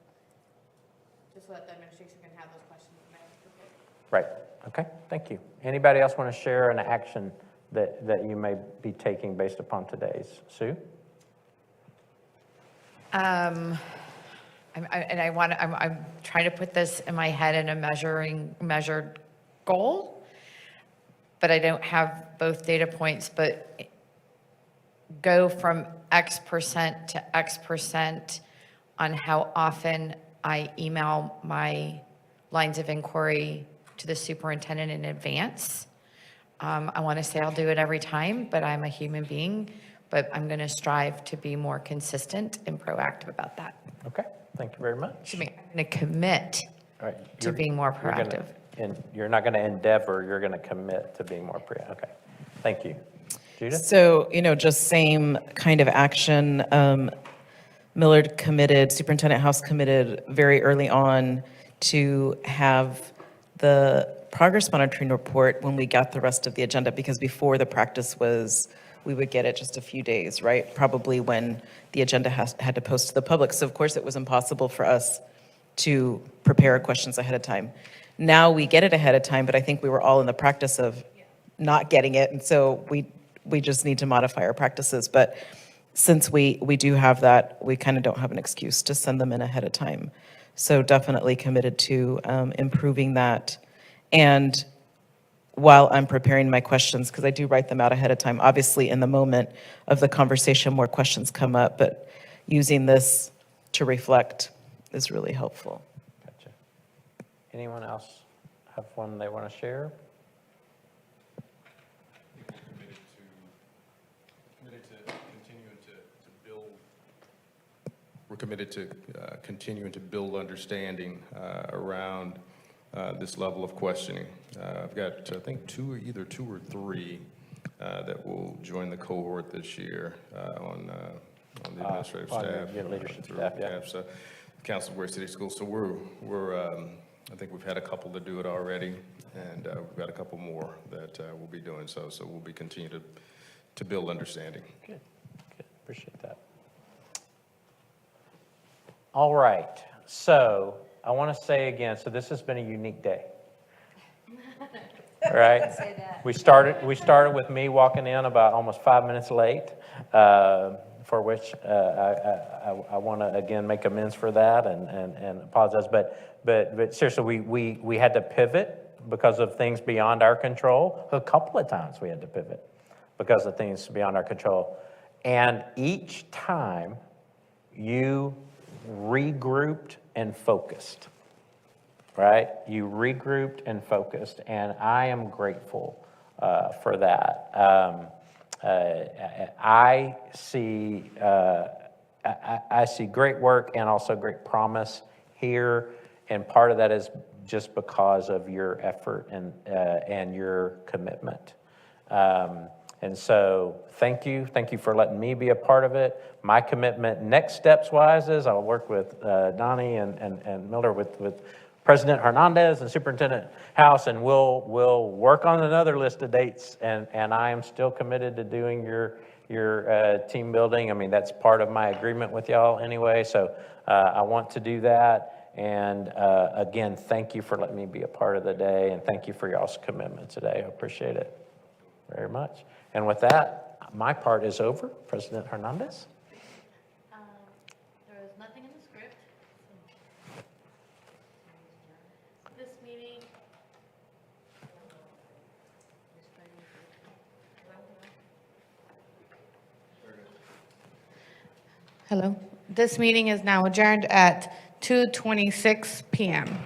just so that the administration can have those questions and I have prepared. Right. Okay. Thank you. Anybody else want to share an action that you may be taking based upon today's? Sue? I'm trying to put this in my head in a measured goal, but I don't have both data points, but go from X percent to X percent on how often I email my lines of inquiry to the superintendent in advance. I want to say I'll do it every time, but I'm a human being, but I'm going to strive to be more consistent and proactive about that. Okay. Thank you very much. I'm going to commit All right. to being more proactive. And you're not going to endeavor, you're going to commit to being more proactive. Okay. Thank you. Judith? So, just same kind of action. Millard committed, Superintendent House committed very early on to have the progress monitoring report when we got the rest of the agenda, because before the practice was, we would get it just a few days, right? Probably when the agenda had to post to the public. So of course it was impossible for us to prepare questions ahead of time. Now we get it ahead of time, but I think we were all in the practice of not getting it. And so we just need to modify our practices. But since we do have that, we kind of don't have an excuse to send them in ahead of time. So definitely committed to improving that. And while I'm preparing my questions, because I do write them out ahead of time, obviously in the moment of the conversation, more questions come up, but using this to reflect is really helpful. Gotcha. Anyone else have one they want to share? We're committed to continuing to build understanding around this level of questioning. I've got, I think, either two or three that will join the cohort this year on the administrative On staff. your leadership through staff, yeah. CAPSA, Council of Ware City Schools. So we're I think we've had a couple to do it already, and we've got a couple more that we'll be doing so. So we'll be continuing to build understanding. Good, appreciate that. All right, so I want to say again, so this has been a unique day. All right? We started with me walking in about almost 5 minutes late, for which I want to again make amends for that and apologize. But seriously, we had to pivot because of things beyond our control. A couple of times we had to pivot because of things beyond our control. And each time you regrouped and focused, right? You regrouped and focused, and I am grateful for that. I see great work and also great promise here, and part of that is just because of your effort and your commitment. And so thank you for letting me be a part of it. My commitment next steps wise is I'll work with Donnie and Miller with President Hernandez and Superintendent House, and we'll work on another list of dates, and I am still committed to doing your team building. I mean, that's part of my agreement with y'all anyway, so I want to do that. And again, thank you for letting me be a part of the day, and thank you for y'all's commitment today. I appreciate it very much. And with that, my part is over. President Hernandez? There is nothing in the script. This meeting. Hello. This meeting is now adjourned at 2:26 p.m.